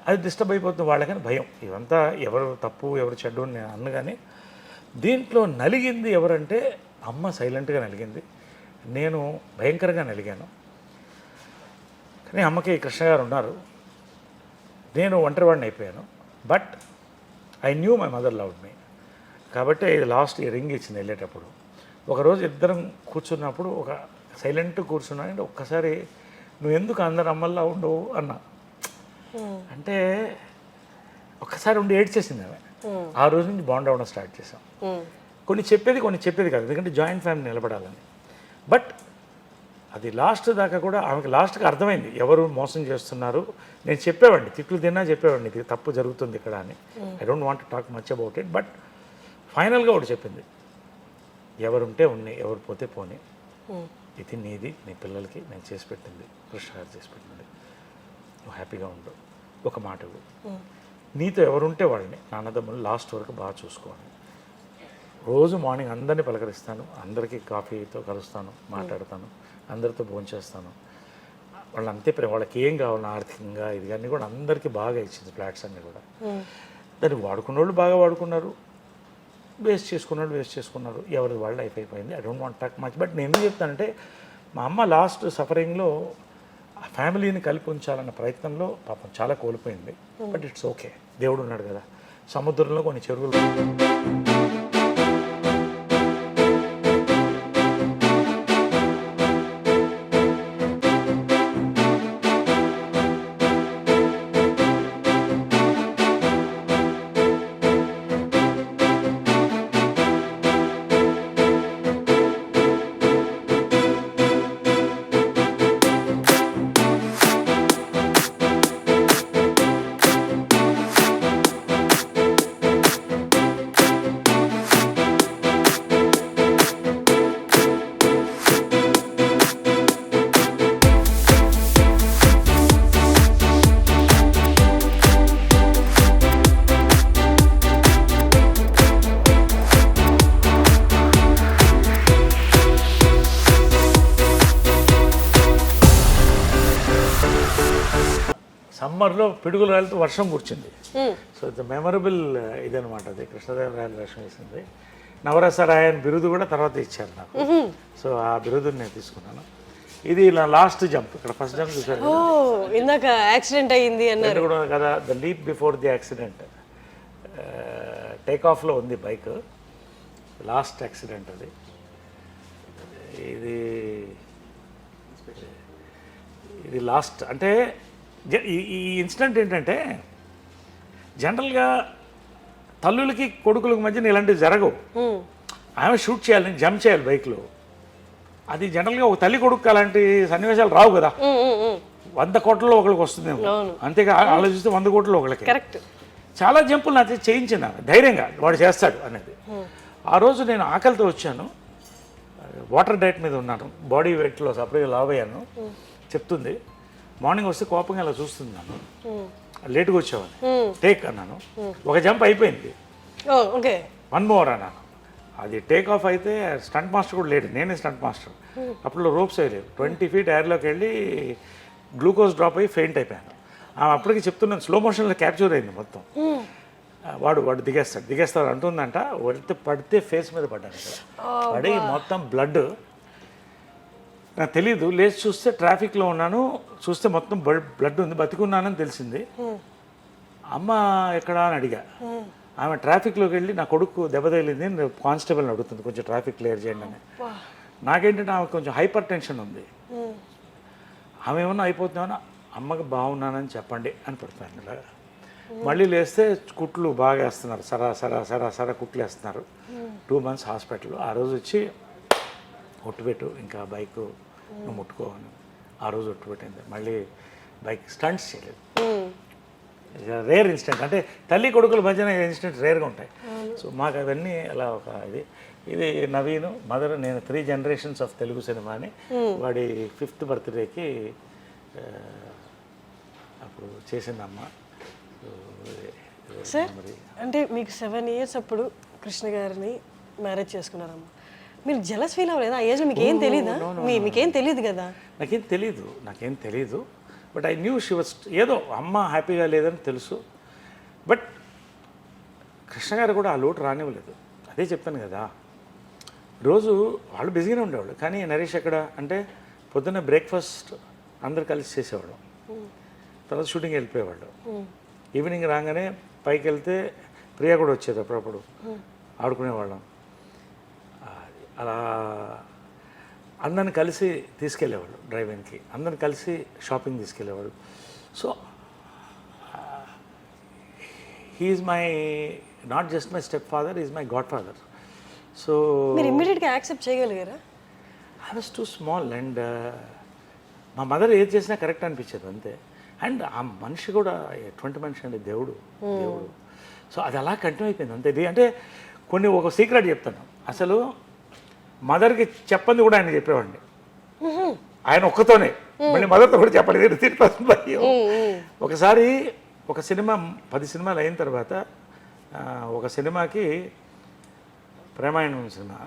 అది డిస్టర్బ్ అయిపోతుంది వాళ్ళకని భయం. ఇవంతా ఎవరు తప్పు ఎవరు చెడ్డు అని నేను అన్ను. కానీ దీంట్లో నలిగింది ఎవరంటే అమ్మ సైలెంట్గా నలిగింది, నేను భయంకరంగా నలిగాను. కానీ అమ్మకి కృష్ణ గారు ఉన్నారు, నేను ఒంటరివాడిని అయిపోయాను. But I knew my mother loved మీ. కాబట్టి ఇది లాస్ట్ ఈ రింగ్ ఇచ్చింది వెళ్ళేటప్పుడు. ఒకరోజు ఇద్దరం కూర్చున్నప్పుడు ఒక సైలెంట్ కూర్చున్నానంటే ఒక్కసారి నువ్వు ఎందుకు అందరు అమ్మల్లా ఉండవు అన్నా. అంటే ఒక్కసారి ఉండి ఏడ్చేసింది ఆమె. ఆ రోజు నుంచి బాండ్ అవ్వడం స్టార్ట్ చేసాం. కొన్ని చెప్పేది కాదు, ఎందుకంటే జాయింట్ ఫ్యామిలీ నిలబడాలని. బట్ అది లాస్ట్ దాకా కూడా ఆమెకి లాస్ట్కి అర్థమైంది ఎవరు మోసం చేస్తున్నారు. నేను చెప్పేవాడిని, తిట్లు తిన్నా చెప్పేవాడిని, ఇది తప్పు జరుగుతుంది ఇక్కడ అని. I don't want to talk much about it. But ఫైనల్గా ఒకటి చెప్పింది, ఎవరుంటే ఉన్నాయి, ఎవరు పోతే పోనీ, ఇది నీది, నీ పిల్లలకి నేను చేసి పెట్టింది, కృష్ణ గారు చేసి పెట్టింది, నువ్వు హ్యాపీగా ఉండు. ఒక మాట నీతో ఎవరుంటే వాళ్ళని నాన్నదమ్ములు లాస్ట్ వరకు బాగా చూసుకోవాలి. రోజు మార్నింగ్ అందరినీ పలకరిస్తాను, అందరికీ కాఫీతో కలుస్తాను, మాట్లాడతాను, అందరితో భోంచేస్తాను. వాళ్ళు అంతే ప్రేమ, వాళ్ళకి ఏం కావాలి ఆర్థికంగా ఇది కానీ కూడా అందరికీ బాగా ఇచ్చింది. ఫ్లాట్స్ అన్నీ కూడా దాన్ని వాడుకున్న వాళ్ళు బాగా వాడుకున్నారు, వేస్ట్ చేసుకున్నారు. ఎవరి వాళ్ళ లైఫ్ అయిపోయింది. I don't want talk much. But నేను ఏం చెప్తానంటే మా అమ్మ లాస్ట్ సఫరింగ్లో ఆ ఫ్యామిలీని కలిపి ఉంచాలన్న ప్రయత్నంలో పాపం చాలా కోల్పోయింది. బట్ ఇట్స్ ఓకే, దేవుడు ఉన్నాడు కదా. సముద్రంలో కొన్ని చెరువులు సమ్మర్లో పిడుగులు రాలితో వర్షం కూర్చుంది. సో ఇట్స్ మెమరబుల్ ఇదనమాట. అది కృష్ణదేవరాయలు వేషం వేసింది. నవరసరాయ అని బిరుదు కూడా తర్వాత ఇచ్చారు నాకు. సో ఆ బిరుదుని నేను తీసుకున్నాను. ఇది ఇలా లాస్ట్ జంప్. ఇక్కడ ఫస్ట్ జంప్ చూసారు ఇందాక యాక్సిడెంట్ అయ్యింది అన్నారు కూడా కదా, the leap before the accident. Take ఆఫ్లో ఉంది బైక్, లాస్ట్ యాక్సిడెంట్ అది. ఇది లాస్ట్. అంటే ఈ ఇన్సిడెంట్ ఏంటంటే జనరల్గా తల్లులకి కొడుకులకి మధ్యన ఇలాంటివి జరగవు. ఆమె షూట్ చేయాలని జంప్ చేయాలి బైక్లో. అది జనరల్గా ఒక తల్లి కొడుకు అలాంటి సన్నివేశాలు రావు కదా. 100 కోట్లలో ఒకరికి వస్తుందేమో, అంతేగా ఆలోచిస్తే 100 కోట్లలో ఒకరికి. కరెక్ట్. చాలా జంపులు నాతో చేయించింది ఆమె, ధైర్యంగా వాడు చేస్తాడు అనేది. ఆ రోజు నేను ఆకలితో వచ్చాను, వాటర్ డైట్ మీద ఉన్నాను, బాడీ వెయిట్లో సపరేట్గా లావ్ అయ్యాను. చెప్తుంది మార్నింగ్ వస్తే కోపంగా ఇలా చూస్తుంది నన్ను, లేటుగా వచ్చావని. టేక్ అన్నాను, ఒక జంప్ అయిపోయింది, 1 మోర్ అన్నాను. అది టేక్ ఆఫ్ అయితే స్టంట్ మాస్టర్ కూడా లేడు, నేనే స్టంట్ మాస్టర్. అప్పుడు రోప్స్ వేయలేవు. 20 feet ఎయిర్లోకి వెళ్ళి గ్లూకోజ్ డ్రాప్ అయ్యి ఫెయింట్ అయిపోయాను. అప్పటికి చెప్తున్నాను, స్లో మోషన్లో క్యాప్చర్ అయింది మొత్తం. వాడు దిగేస్తాడు అంటుందంట. పడితే ఫేస్ మీద పడ్డాను. ఇక్కడ పడి మొత్తం బ్లడ్. నాకు తెలీదు, లేచి చూస్తే ట్రాఫిక్లో ఉన్నాను, చూస్తే మొత్తం బ్లడ్ ఉంది, బతికున్నానని తెలిసింది. అమ్మ ఎక్కడా అని అడిగా. ఆమె ట్రాఫిక్లోకి వెళ్ళి నా కొడుకు దెబ్బ తగిలింది, కానిస్టేబుల్ని అడుగుతుంది కొంచెం ట్రాఫిక్ క్లియర్ చేయండి అని. నాకేంటంటే ఆమె కొంచెం హైపర్ టెన్షన్ ఉంది. ఆమె ఏమన్నా అయిపోతున్నామన్నా, అమ్మకి బాగున్నానని చెప్పండి అని పెడతాను ఇలాగా. మళ్ళీ లేస్తే కుట్లు బాగా వేస్తున్నారు, సరా కుట్లు వేస్తున్నారు. 2 months హాస్పిటల్. ఆ రోజు వచ్చి ఒట్టుపెట్టు, ఇంకా బైక్ నువ్వు ముట్టుకోవని ఆ రోజు ఒట్టుపెట్టింది. మళ్ళీ బైక్ స్టంట్స్ చేయలేదు. Rare incident. అంటే తల్లి కొడుకుల మధ్యన ఇన్సిడెంట్ రేర్గా ఉంటాయి. సో మాకు అవన్నీ అలా ఒక ఇది నవీన్ మదర్, నేను 3 generations ఆఫ్ తెలుగు సినిమా అని వాడి 5th birthday అప్పుడు చేసిందమ్మ. సార్ అంటే మీకు 7 years అప్పుడు కృష్ణ గారిని మ్యారేజ్ చేసుకున్నారమ్మ. మీరు జలస్ ఫీల్ అవ్వలేదా? ఆ ఏజ్లో మీకు ఏం తెలీదా? మీకేం తెలియదు కదా. నాకేం తెలీదు. But I knew she was ఏదో అమ్మ హ్యాపీగా లేదని తెలుసు. బట్ కృష్ణ గారు కూడా ఆ లోటు రానివ్వలేదు. అదే చెప్తాను కదా, రోజు వాళ్ళు బిజీగానే ఉండేవాళ్ళు, కానీ నరేష్ ఎక్కడ అంటే పొద్దున్న బ్రేక్ఫాస్ట్ అందరు కలిసి చేసేవాడు, తర్వాత షూటింగ్ వెళ్ళిపోయేవాళ్ళు. ఈవినింగ్ రాగానే పైకి వెళ్తే ప్రియా కూడా వచ్చేది, అప్పుడప్పుడు ఆడుకునేవాళ్ళం. అలా అందరిని కలిసి తీసుకెళ్ళేవాళ్ళు డ్రైవింగ్కి, అందరిని కలిసి షాపింగ్ తీసుకెళ్ళేవాళ్ళు. So he's my not just my step father, is my god father. సో మీరు ఇమ్మీడియట్గా యాక్సెప్ట్ చేయగలిగారా? I was too small and మా మదర్ ఏది చేసినా కరెక్ట్ అనిపించేది అంతే. అండ్ ఆ మనిషి కూడా ఎటువంటి మనిషి అండి, దేవుడు. సో అది అలా కంటిన్యూ అయిపోయింది అంతే. ఇది అంటే కొన్ని ఒక సీక్రెట్ చెప్తాను, అసలు మదర్కి చెప్పంది కూడా ఆయన చెప్పేవాడిని, ఆయన ఒక్కతోనే, మళ్ళీ మదర్తో కూడా చెప్పండి. ఒకసారి ఒక సినిమా 10 సినిమాలు అయిన తర్వాత ఒక సినిమాకి ప్రేమాయణం సినిమా,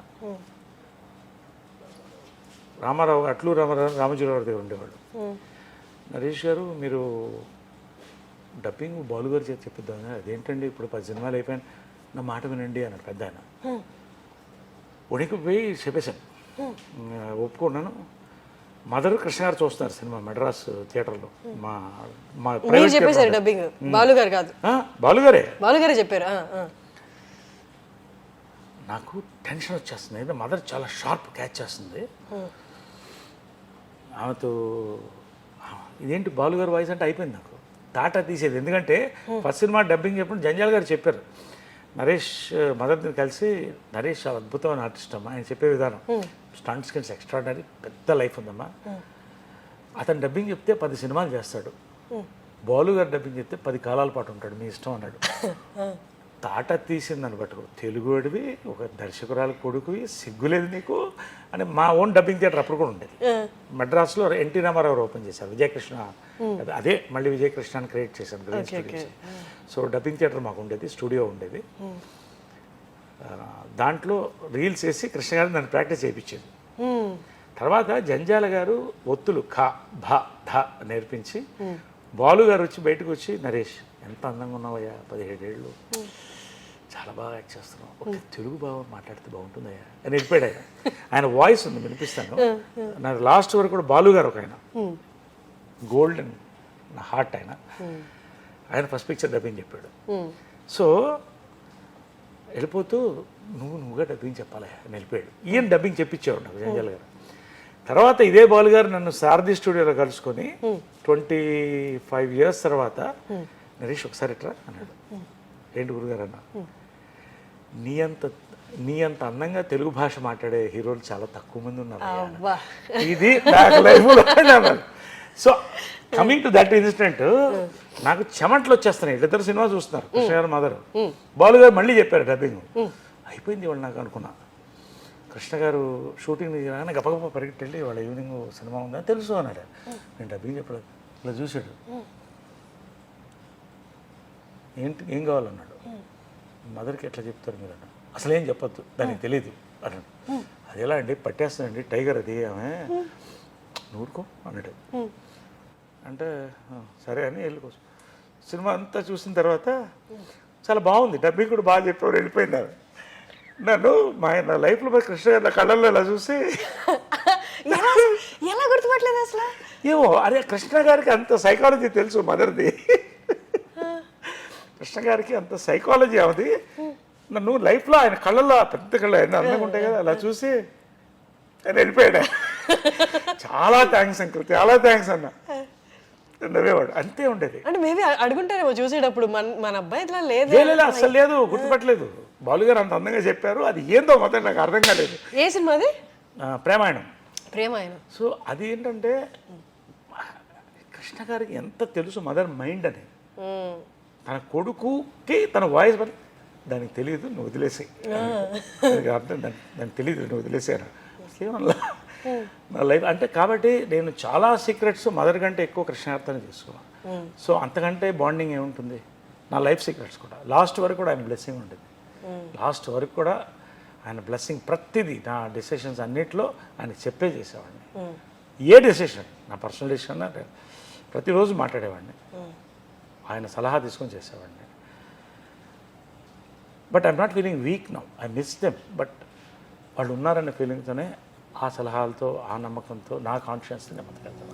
అట్లూరు రామజీరావు దగ్గర ఉండేవాడు. నరేష్ గారు మీరు డబ్బింగ్ బాలు గారి చేతి చెప్పిద్దామని. అదేంటండి ఇప్పుడు 10 సినిమాలు అయిపోయాను, నా మాట వినండి అన్నాడు పెద్ద ఆయన. ఉనికి పోయి చెప్పేశాను, ఒప్పుకున్నాను. మదర్ కృష్ణ గారు చూస్తున్నారు సినిమా మెడ్రాస్ థియేటర్లో. మా చెప్పేశారు డబ్బింగ్, బాలు గారు కాదు, బాలుగారే చెప్పారు. నాకు టెన్షన్ వచ్చేస్తుంది, అయితే మదర్ చాలా షార్ప్ క్యాచ్ చేస్తుంది. ఆమెతో ఇదేంటి బాలుగారు వాయిస్ అంటే అయిపోయింది నాకు టాటా తీసేది. ఎందుకంటే ఫస్ట్ సినిమా డబ్బింగ్ చెప్పిన జంజాల్ గారు చెప్పారు, నరేష్ మదర్ని కలిసి, నరేష్ చాలా అద్భుతమైన ఆర్టిస్ట్ అమ్మా, ఆయన చెప్పే విధానం స్టంట్ స్కిల్స్ ఎక్స్ట్రాడనరీ, పెద్ద లైఫ్ ఉందమ్మా. అతను డబ్బింగ్ చెప్తే 10 సినిమాలు చేస్తాడు, బాలు గారు డబ్బింగ్ చెప్తే 10 కాలాల పాటు ఉంటాడు, మీ ఇష్టం అన్నాడు. తాట తీసిందని పట్టుకో, తెలుగు వాడివి, ఒక దర్శకురాలు కొడుకువి, సిగ్గులేదు నీకు అని. మా ఓన్ డబ్బింగ్ థియేటర్ అప్పుడు కూడా ఉండేది మెడ్రాస్లో, ఎన్టీ రామారావు ఓపెన్ చేశారు, విజయకృష్ణ అదే మళ్ళీ విజయకృష్ణని క్రియేట్ చేశాను green studios. So dubbing theatre మాకు ఉండేది, స్టూడియో ఉండేది. దాంట్లో రీల్స్ వేసి కృష్ణ గారు నన్ను ప్రాక్టీస్ చేయించేది. తర్వాత జంజాల గారు ఒత్తులు ఖ భ ధ నేర్పించి, బాలు గారు వచ్చి బయటకు వచ్చి, నరేష్ ఎంత అందంగా ఉన్నావయ్యా, 17 ఏళ్ళు, చాలా బాగా యాక్ట్ చేస్తున్నావు, ఒక తెలుగు బాగా మాట్లాడితే బాగుంటుందయ్యా అని వెళ్ళిపోయాడు ఆయన. ఆయన వాయిస్ ఉంది, వినిపిస్తాను. నాకు లాస్ట్ వరకు కూడా బాలు గారు ఒక ఆయన గోల్డెన్ నా హార్ట్, ఆయన ఫస్ట్ పిక్చర్ డబ్బింగ్ చెప్పాడు. సో వెళ్ళిపోతూ నువ్వుగా డబ్బింగ్ చెప్పాలి అని వెళ్ళిపోయాడు. ఈయన డబ్బింగ్ చెప్పించేవాడు నాకు జంజాల్ గారు. తర్వాత ఇదే బాలు గారు నన్ను సారథి స్టూడియోలో కలుసుకొని 25 years తర్వాత, నరేష్ ఒకసారి ఇట్రా అన్నాడు. ఏంటి గురుగారు అన్న, నీ అంత అందంగా తెలుగు భాష మాట్లాడే హీరోలు చాలా తక్కువ మంది ఉన్నారు, ఇది నాకు లైఫ్లో. So coming to that incident, నాకు చెమట్లు వచ్చేస్తున్నాయి. ఇద్దరు సినిమా చూస్తున్నారు, కృష్ణ గారు మదర్, బాలు గారు మళ్ళీ చెప్పారు డబ్బింగ్. అయిపోయింది వాళ్ళు నాకు అనుకున్నా. కృష్ణ గారు షూటింగ్ రాగానే గప్పగప్ప పరిగెట్టి వాళ్ళ ఈవినింగ్ సినిమా ఉందని తెలుసు అన్నాడు. నేను డబ్బింగ్ చెప్పలేదు, ఇలా చూశాడు, ఏం కావాలన్నాడు. మదర్కి ఎట్లా చెప్తారు మీరు అన్నాడు. అసలు ఏం చెప్పొద్దు, దానికి తెలియదు అన్నాడు. అది ఎలా అండి, పట్టేస్తుందండి టైగర్ అది, ఆమె నూరుకో అన్నాడు. అంటే సరే అని వెళ్ళిపోవచ్చు. సినిమా అంతా చూసిన తర్వాత చాలా బాగుంది, డబ్బింగ్ కూడా బాగా చెప్పేవారు, వెళ్ళిపోయినారు. నన్ను నా లైఫ్లో కృష్ణ గారి కళ్ళల్లో ఇలా చూసి ఎలా గుర్తుపట్టలేదు అసలు, ఏమో అరే కృష్ణ గారికి అంత సైకాలజీ తెలుసు మదర్ది, కృష్ణ గారికి అంత సైకాలజీ అవది. నన్ను లైఫ్లో ఆయన కళ్ళల్లో పెద్ద కళ్ళు ఆయన అందంగా ఉంటాయి కదా, అలా చూసి ఆయన వెళ్ళిపోయాడు. చాలా థ్యాంక్స్ అంకుల్, చాలా థ్యాంక్స్ అన్న నవ్వేవాడు, అంతే ఉండేది. అంటే మేబీ అడుగుంటారేమో చూసేటప్పుడు, మన అబ్బాయి ఇట్లా లేదు, అసలు లేదు, గుర్తుపట్టలేదు. బాలుగారు అంత అందంగా చెప్పారు, అది ఏందో మొత్తం నాకు అర్థం కాలేదు. ఏ సినిమాది? ప్రేమాయణం. సో అది ఏంటంటే కృష్ణ గారికి ఎంత తెలుసు మదర్ మైండ్ అని. తన కొడుకుకి తన వాయిస్ దానికి తెలియదు, నువ్వు వదిలేసాయి, అర్థం దానికి తెలియదు, నువ్వు వదిలేసాను కేవలం నా లైఫ్ అంటే. కాబట్టి నేను చాలా సీక్రెట్స్ మదర్ కంటే ఎక్కువ కృష్ణార్థాన్ని తీసుకున్నాను. సో అంతకంటే బాండింగ్ ఏముంటుంది. నా లైఫ్ సీక్రెట్స్ కూడా లాస్ట్ వరకు కూడా ఆయన బ్లెస్సింగ్ ఉండేది. లాస్ట్ వరకు కూడా ఆయన బ్లెస్సింగ్ ప్రతిదీ, నా డెసిషన్స్ అన్నిట్లో ఆయన చెప్పే చేసేవాడిని. ఏ డెసిషన్, నా పర్సనల్ డెసిషన్ ప్రతిరోజు మాట్లాడేవాడిని, ఆయన సలహా తీసుకొని చేసేవాడిని. But I'm not feeling week now, I miss them. But వాళ్ళు ఉన్నారనే ఫీలింగ్తోనే, ఆ సలహాలతో, ఆ నమ్మకంతో నా కాన్ఫిడెన్స్ని నెమ్మదికెళ్తాను.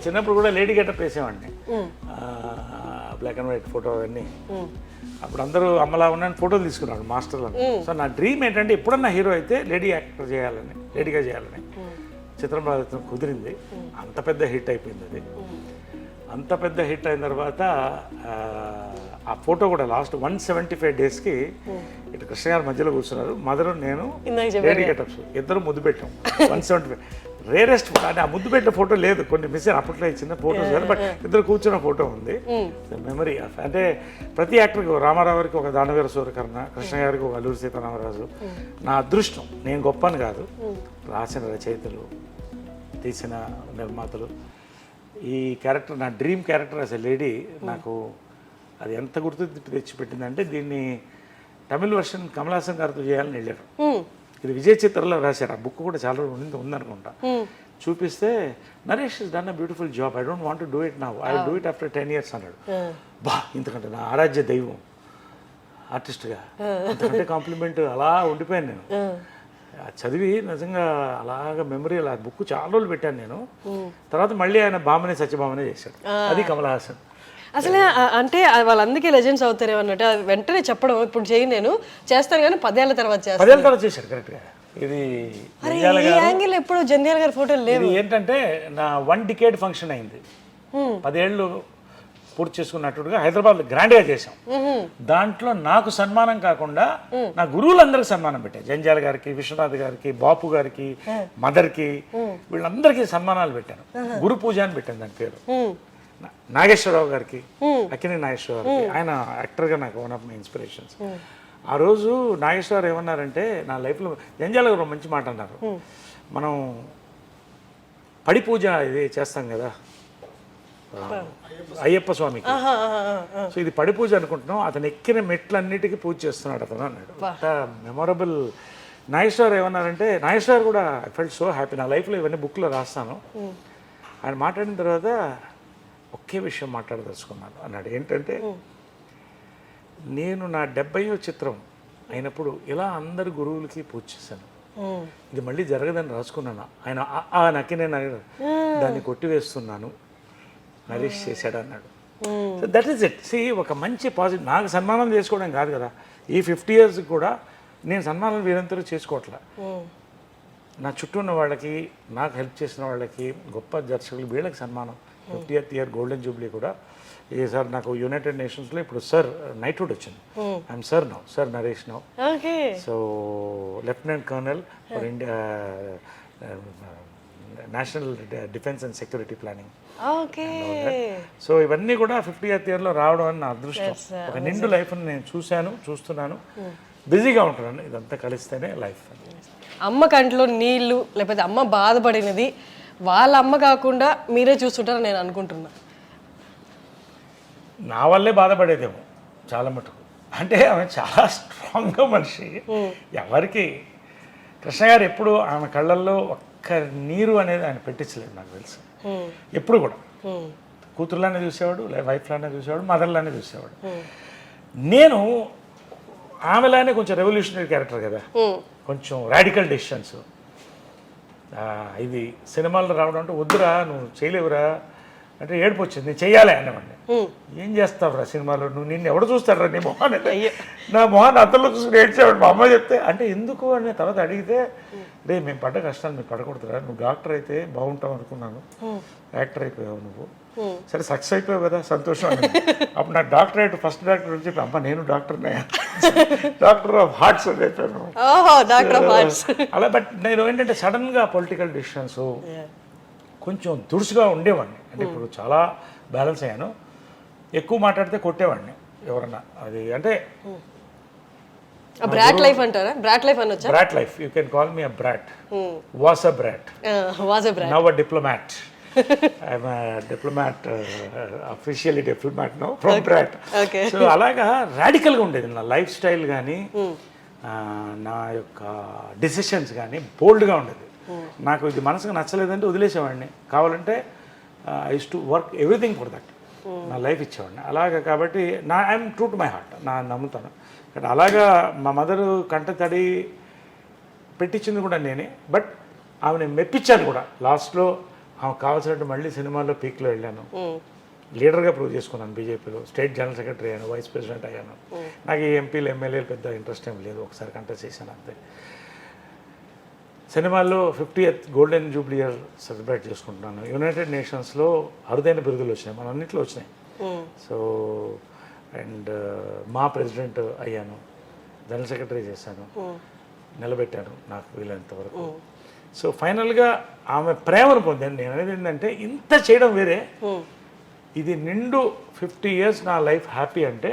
చిన్నప్పుడు కూడా లేడీ గెటప్ వేసేవాడిని, బ్లాక్ అండ్ వైట్ ఫోటో అవన్నీ. అప్పుడు అందరూ అమ్మలా ఉన్నాను ఫోటోలు తీసుకున్నాడు మాస్టర్లు. సో నా డ్రీమ్ ఏంటంటే ఎప్పుడన్నా హీరో అయితే లేడీ యాక్టర్ చేయాలని, లేడీగా చేయాలని. చిత్రం కుదిరింది, అంత పెద్ద హిట్ అయిపోయింది అది. అంత పెద్ద హిట్ అయిన తర్వాత ఆ ఫోటో కూడా లాస్ట్ 175 daysకి ఇటు కృష్ణ గారి మధ్యలో కూర్చున్నారు, మదర్ నేను, లేడీ గెటప్స్ ఇద్దరు ముద్దు పెట్టాం. 175 రేరెస్ట్ అంటే ఆ ముద్దు పెట్టిన ఫోటో లేదు, కొన్ని మిస్ అప్పట్లో చిన్న ఫోటోస్ కానీ, బట్ ఇద్దరు కూర్చున్న ఫోటో ఉంది. మెమరీ ఆఫ్ అంటే ప్రతి యాక్టర్కి, రామారావు గారికి ఒక దానవీర సూర్యకర్ణ, కృష్ణ గారికి ఒక అల్లూరి సీతారామరాజు. నా అదృష్టం, నేను గొప్పని కాదు, రాసిన రచయితలు, తీసిన నిర్మాతలు. ఈ క్యారెక్టర్ నా dream character as a lady నాకు అది ఎంత గుర్తు తెచ్చిపెట్టిందంటే, దీన్ని తమిళ వర్షన్ కమల్ హాసన్ గారితో చేయాలని వెళ్ళారు. ఇది విజయ్ చిత్రలో రాశారు, ఆ బుక్ కూడా చాలా ఉందనుకుంటా. చూపిస్తే Naresh is done a beautiful job, I don't want to do it now, I do it after 10 years అన్నాడు. బా, ఇంతకంటే నా ఆరాధ్య దైవం ఆర్టిస్ట్గా, అంతకంటే కాంప్లిమెంట్ అలా ఉండిపోయాను నేను. చదివి నిజంగా అలాగ మెమరీ, అలా బుక్ చాలా రోజులు పెట్టాను నేను. తర్వాత మళ్ళీ ఆయన భామనే సత్యభామనే చేశాడు, అది కమల్ హాసన్. అసలు అంటే వాళ్ళందరికీ లెజెండ్స్ అవుతారు అన్నట్టు వెంటనే చెప్పడం, ఇప్పుడు చేయి నేను చేస్తాను కానీ 10 ఏళ్ల తర్వాత చేస్తాను. 10 ఏళ్ళ తర్వాత చేశాడు కరెక్ట్గా. ఇది యాంగిల్ ఎప్పుడు జంధ్యాల గారి ఫోటోలు లేవు. ఏంటంటే నా 1 decade ఫంక్షన్ అయింది, 10 ఏళ్ళు పూర్తి చేసుకున్నట్టుగా హైదరాబాద్లో గ్రాండ్గా చేసాం. దాంట్లో నాకు సన్మానం కాకుండా నా గురువులందరికీ సన్మానం పెట్టాను. జంధ్యాల గారికి, విశ్వనాథ్ గారికి, బాపు గారికి, మదర్కి, వీళ్ళందరికీ సన్మానాలు పెట్టాను. గురు పూజ అని పెట్టాను దాని పేరు. నాగేశ్వరరావు గారికి, అక్కినే నాగేశ్వరరావు గారికి, ఆయన యాక్టర్గా నాకు వన్ ఆఫ్ మై ఇన్స్పిరేషన్స్. ఆ రోజు నాగేశ్వరరావు ఏమన్నారంటే, నా లైఫ్లో జంధ్యాల గారు మంచి మాట అన్నారు, మనం పడి పూజ ఇది చేస్తాం కదా అయ్యప్ప స్వామికి, సో ఇది పడి పూజ అనుకుంటున్నాం, అతను ఎక్కిన మెట్లన్నిటికీ పూజ చేస్తున్నాడు అతను అన్నాడు. మెమొరబుల్. నాగేశ్వరరావు ఏమన్నారంటే, నాగేశ్వరరావు కూడా ఐ ఫెల్ట్ సో హ్యాపీ, నా లైఫ్లో ఇవన్నీ బుక్లో రాస్తాను. ఆయన మాట్లాడిన తర్వాత ఒకే విషయం మాట్లాడదలుచుకున్నాను అన్నాడు. ఏంటంటే, నేను నా 70వ చిత్రం అయినప్పుడు ఇలా అందరు గురువులకి పూజ చేశాను, ఇది మళ్ళీ జరగదని రాసుకున్నాను. ఆయన నక్కినే దాన్ని కొట్టివేస్తున్నాను, నరేష్ చేశాడు అన్నాడు. So that is it. See, ఒక మంచి పాజిటివ్. నాకు సన్మానం చేసుకోవడం కాదు కదా, ఈ 50 years కూడా నేను సన్మానం వీరంతరూ చేసుకోవట్లే. నా చుట్టూ ఉన్న వాళ్ళకి, నాకు హెల్ప్ చేసిన వాళ్ళకి, గొప్ప దర్శకులు, వీళ్ళకి సన్మానం. 50th year గోల్డెన్ జూబ్లీ కూడా ఈ సార్ నాకు యునైటెడ్ నేషన్స్లో ఇప్పుడు సార్ నైట్హుడ్ వచ్చింది. I'm sir now, sir Naresh now. So lieutenant colonel for India, national defence and security planning. So ఇవన్నీ కూడా 50th yearలో రావడం అని నా అదృష్టం. ఒక నిండు లైఫ్ని నేను చూస్తున్నాను, బిజీగా ఉంటున్నాను. ఇదంతా కలిస్తేనే లైఫ్. అమ్మ కంట్లో నీళ్ళు, లేకపోతే అమ్మ బాధపడినది వాళ్ళ అమ్మ కాకుండా మీరే చూస్తుంటారని నేను అనుకుంటున్నా. నా వల్లే బాధపడేదేమో చాలా మటుకు. అంటే ఆమె చాలా స్ట్రాంగ్గా మనిషి. ఎవరికి కృష్ణ గారు ఎప్పుడు ఆమె కళ్ళల్లో ఒక్క నీరు అనేది ఆయన పెట్టించలేదు నాకు తెలుసు. ఎప్పుడు కూడా కూతురులానే చూసేవాడు, వైఫ్లానే చూసేవాడు, మదర్లానే చూసేవాడు. నేను ఆమెలానే కొంచెం రెవల్యూషనరీ క్యారెక్టర్ కదా, కొంచెం రాడికల్ డెసిషన్స్. ఇది సినిమాల్లో రావడం అంటే, వద్దురా నువ్వు చేయలేవురా, అంటే ఏడుపు వచ్చింది, నేను చెయ్యాలి అనేవాడిని. ఏం చేస్తావు రా సినిమాలో, నువ్వు నిన్ను ఎవడు చూస్తాడు రా నీ మొహాన్ని, నా మొహాన్ని అతల్లో చూసుకుని ఏడ్చేవాడు. మా అమ్మ చెప్తే అంటే ఎందుకు అని తర్వాత అడిగితే, రే మేము పడ్డ కష్టాలు మీకు పడకూడదురా, నువ్వు డాక్టర్ అయితే బాగుంటావు అనుకున్నాను, యాక్టర్ అయిపోయావు నువ్వు, సరే సక్సెస్ అయిపోయావు కదా సంతోషం అని. అప్పుడు నాకు డాక్టరేట్ ఫస్ట్ డాక్టర్ అని చెప్పి, అమ్మ నేను డాక్టర్నే, డాక్టర్ ఆఫ్ హార్ట్స్ అని చెప్పాను. అలా బట్ నేను ఏంటంటే సడన్గా పొలిటికల్ డిసిషన్స్ కొంచెం దురుసుగా ఉండేవాడిని. అంటే ఇప్పుడు చాలా బ్యాలెన్స్ అయ్యాను. ఎక్కువ మాట్లాడితే కొట్టేవాడిని ఎవరన్నా. అది అంటే బ్రాట్ లైఫ్ అంటారా? బ్రాట్ లైఫ్ అనొచ్చా? Brat life, you can call me a brat. Was a brat, now a diplomat. I'm diplomat, officially diplomat now from brat. So అలాగా రాడికల్గా ఉండేది నా లైఫ్ స్టైల్ కానీ, నా యొక్క డెసిషన్స్ కానీ బోల్డ్గా ఉండేది. నాకు ఇది మనసుకు నచ్చలేదంటే వదిలేసేవాడిని. కావాలంటే I use to work everything for that, నా లైఫ్ ఇచ్చేవాడిని అలాగా. కాబట్టి I'm true to my heart, నా నమ్ముతాను. కానీ అలాగా మా మదరు కంట తడి పెట్టించింది కూడా నేనే. బట్ ఆమెను మెప్పించాను కూడా. లాస్ట్లో ఆమె కావాల్సినట్టు మళ్ళీ సినిమాల్లో పీక్లో వెళ్ళాను, లీడర్గా ప్రూవ్ చేసుకున్నాను. బీజేపీలో స్టేట్ జనరల్ సెక్రటరీ అయ్యాను, వైస్ ప్రెసిడెంట్ అయ్యాను. నాకు ఈ ఎంపీలు ఎమ్మెల్యేలు పెద్ద ఇంట్రెస్ట్ ఏం లేదు, ఒకసారి కంటెస్ట్ చేశాను అంతే. సినిమాల్లో 50th golden Jubilee year celebrate చేసుకుంటున్నాను. యునైటెడ్ నేషన్స్లో అరుదైన బిరుదులు వచ్చినాయి, మన అన్నింటిలో వచ్చినాయి. సో అండ్ మా ప్రెసిడెంట్ అయ్యాను, జనరల్ సెక్రటరీ చేశాను, నిలబెట్టాను నాకు వీలైనంత వరకు. సో ఫైనల్గా ఆమె ప్రేమను పొందాను. నేను అనేది ఏంటంటే ఇంత చేయడం వేరే, ఇది నిండు 50 years నా లైఫ్ హ్యాపీ అంటే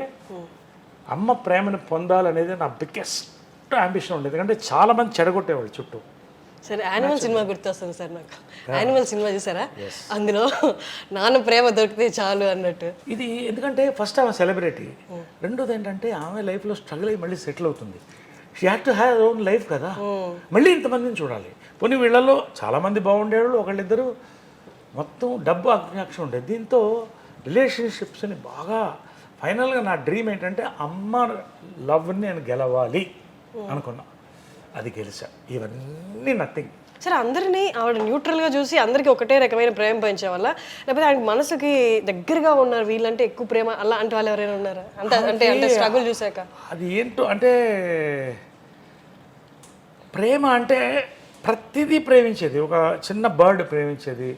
అమ్మ ప్రేమను పొందాలనేది నా బిగ్గెస్ట్ అంబిషన్ ఉండేది. ఎందుకంటే చాలామంది చెడగొట్టేవాళ్ళు చుట్టూ. సరే, యానిమల్ సినిమా గుర్తొస్తుంది సార్ నాకు. యానిమల్ సినిమా చూసారా? అందులో నాన్న ప్రేమ దొరికితే చాలు అన్నట్టు. ఇది ఎందుకంటే ఫస్ట్ ఆమె సెలబ్రిటీ, రెండోది ఏంటంటే ఆమె లైఫ్లో స్ట్రగుల్ అయ్యి మళ్ళీ సెటిల్ అవుతుంది. She had to have own life కదా, మళ్ళీ ఇంతమందిని చూడాలి. పోనీ వీళ్ళల్లో చాలామంది బాగుండేవాళ్ళు, ఒకళ్ళిద్దరు మొత్తం డబ్బు ఆకాంక్ష ఉండేది. దీంతో రిలేషన్షిప్స్ని బాగా ఫైనల్గా నా డ్రీమ్ ఏంటంటే అమ్మ లవ్ని నేను గెలవాలి అనుకున్నా, అది గెలిచా. ఇవన్నీ నథింగ్. సరే, అందరినీ ఆవిడ న్యూట్రల్గా చూసి అందరికీ ఒకటే రకమైన ప్రేమ పెంచే వల్ల, లేకపోతే ఆయనకి మనసుకి దగ్గరగా ఉన్నారు వీళ్ళంటే ఎక్కువ ప్రేమ అలా అంటే వాళ్ళు ఎవరైనా ఉన్నారా? అంటే స్ట్రగుల్ చూసాక అది ఏంటో అంటే ప్రేమ అంటే ప్రతిదీ ప్రేమించేది. ఒక చిన్న బర్డ్ ప్రేమించేది,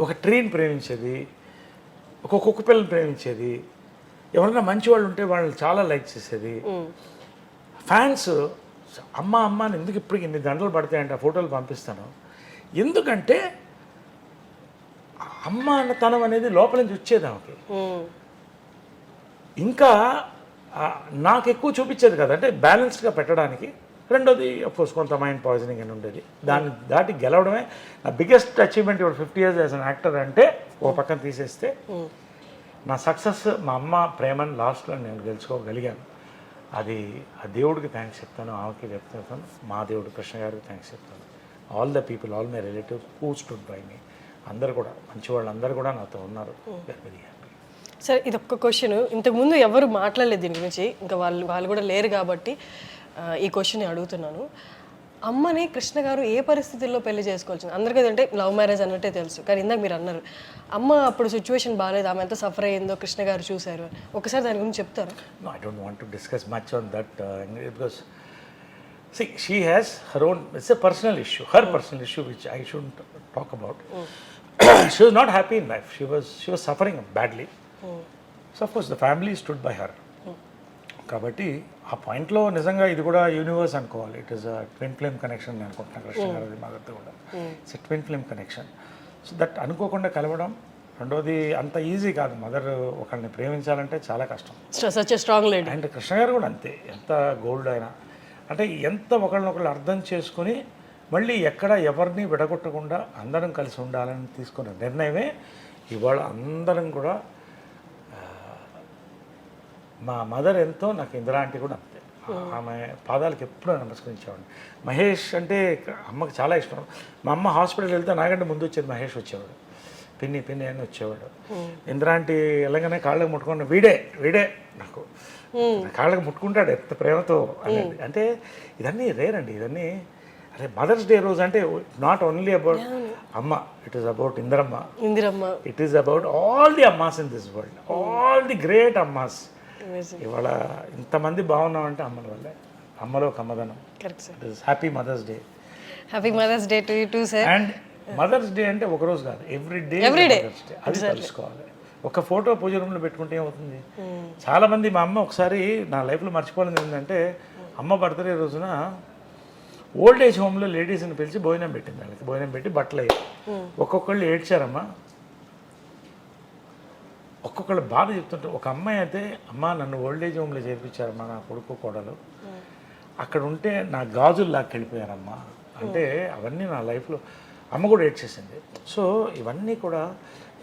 ఒక ట్రీని ప్రేమించేది, ఒక కుక్క పిల్లని ప్రేమించేది, ఎవరైనా మంచి వాళ్ళు ఉంటే వాళ్ళని చాలా లైక్ చేసేది. ఫ్యాన్స్ అమ్మ అమ్మ అని ఎందుకు ఇప్పటికి ఇన్ని దండలు పడతాయంటే ఆ ఫోటోలు పంపిస్తాను. ఎందుకంటే అమ్మ అన్నతనం అనేది లోపల నుంచి వచ్చేది ఆమెకి. ఇంకా నాకు ఎక్కువ చూపించేది కదా, అంటే బ్యాలెన్స్డ్గా పెట్టడానికి. రెండోది అఫ్కోర్స్ కొంత మైండ్ పాయిజనింగ్ అని ఉండేది. దాన్ని దాటి గెలవడమే నా బిగ్గెస్ట్ అచీవ్మెంట్. ఇప్పుడు 50 years యాజ్ అన్ యాక్టర్ అంటే ఓ పక్కన తీసేస్తే నా సక్సెస్ మా అమ్మ ప్రేమను లాస్ట్లో నేను గెలుచుకోగలిగాను. అది ఆ దేవుడికి థ్యాంక్స్ చెప్తాను, ఆమెకి చెప్తాను, మా దేవుడు కృష్ణ గారికి థ్యాంక్స్ చెప్తాను. All the people, all my relatives who stood by me, అందరు కూడా మంచి వాళ్ళు అందరూ కూడా నాతో ఉన్నారు. Very happy. సరే, ఇది ఒక్క క్వశ్చన్. ఇంతకుముందు ఎవరు మాట్లాడలేదు దీని గురించి, ఇంకా వాళ్ళు కూడా లేరు కాబట్టి ఈ క్వశ్చన్ అడుగుతున్నాను. అమ్మని కృష్ణ గారు ఏ పరిస్థితుల్లో పెళ్లి చేసుకోవాల్సింది? అందరికీ అంటే లవ్ మ్యారేజ్ అన్నట్టే తెలుసు, కానీ ఇందాక మీరు అన్నారు అమ్మ అప్పుడు సిచ్యువేషన్ బాగాలేదు, ఆమె ఎంత సఫర్ అయ్యిందో కృష్ణ గారు చూశారు. ఒకసారి దాని గురించి చెప్తారా? No, I don't want to discuss much on that because see, she has her own, it's a personal issue, her personal issue which I shouldn't talk about. She was not happy in life. She was suffering badly. So of course the family stood by her. కాబట్టి ఆ పాయింట్లో నిజంగా ఇది కూడా universe అనుకోవాలి. It is a twin flame connection నేను అనుకుంటున్నాను కృష్ణ గారి మగతో కూడా. It's twin flame connection. So that అనుకోకుండా కలవడం. రెండోది అంత ఈజీ కాదు, మదర్ ఒకరిని ప్రేమించాలంటే చాలా కష్టం. Such a strong lady. And Krishna గారు కూడా అంతే, ఎంత గోల్డ్ అయినా అంటే ఎంత ఒకళ్ళనొకళ్ళు అర్థం చేసుకుని మళ్ళీ ఎక్కడ ఎవరిని విడగొట్టకుండా అందరం కలిసి ఉండాలని తీసుకున్న నిర్ణయమే ఇవాళ అందరం కూడా. మా మదర్ ఎంతో, నాకు ఇందిరా ఆంటీ కూడా అంతే. ఆమె పాదాలకు ఎప్పుడూ నమస్కరించేవాడిని. మహేష్ అంటే అమ్మకి చాలా ఇష్టం. మా అమ్మ హాస్పిటల్ వెళ్తే నాకంటే ముందు వచ్చేది మహేష్ వచ్చేవాడు, పిన్ని పిన్ని అని వచ్చేవాడు. ఇందిరా ఆంటీ వెళ్ళగానే కాళ్ళకి ముట్టుకున్న వీడే నాకు కాళ్ళకి ముట్టుకుంటాడు ఎంత ప్రేమతో అనేది. అంటే ఇదన్నీ రేర్ అండి, ఇదన్నీ అరే మదర్స్ డే రోజు అంటే not only about amma, it is about Indiramma, it is about all the ammas in this world, all the great ammas. ఇవాళ ఇంతమంది బాగున్నామంటే అమ్మల వల్లే, అమ్మలో కమ్మదనం. Happy mother's day. Happy mother's day to you too sir. And mother's day అంటే ఒకరోజు కాదు, ఎవ్రీ డే మదర్స్ డే, అది తెలుసుకోవాలి. ఒక ఫోటో పూజ రూమ్లో పెట్టుకుంటే ఏమవుతుంది? చాలామంది, మా అమ్మ ఒకసారి నా లైఫ్లో మర్చిపోలేదు ఏంటంటే, అమ్మ బర్త్డే రోజున ఓల్డ్ ఏజ్ హోమ్లో లేడీస్ని పిలిచి భోజనం పెట్టింది. వాళ్ళకి భోజనం పెట్టి బట్టలు అయ్యి ఒక్కొక్కళ్ళు ఏడ్చారమ్మా, ఒక్కొక్కళ్ళు బాధ చెప్తుంటే, ఒక అమ్మాయి అయితే అమ్మ నన్ను ఓల్డ్ ఏజ్ హోమ్లో చేర్పించారమ్మా నా కొడుకు కోడలు, అక్కడ ఉంటే నా గాజులు లాక్కెళ్ళిపోయారమ్మా అంటే, అవన్నీ నా లైఫ్లో అమ్మ కూడా ఏడ్చేసింది. సో ఇవన్నీ కూడా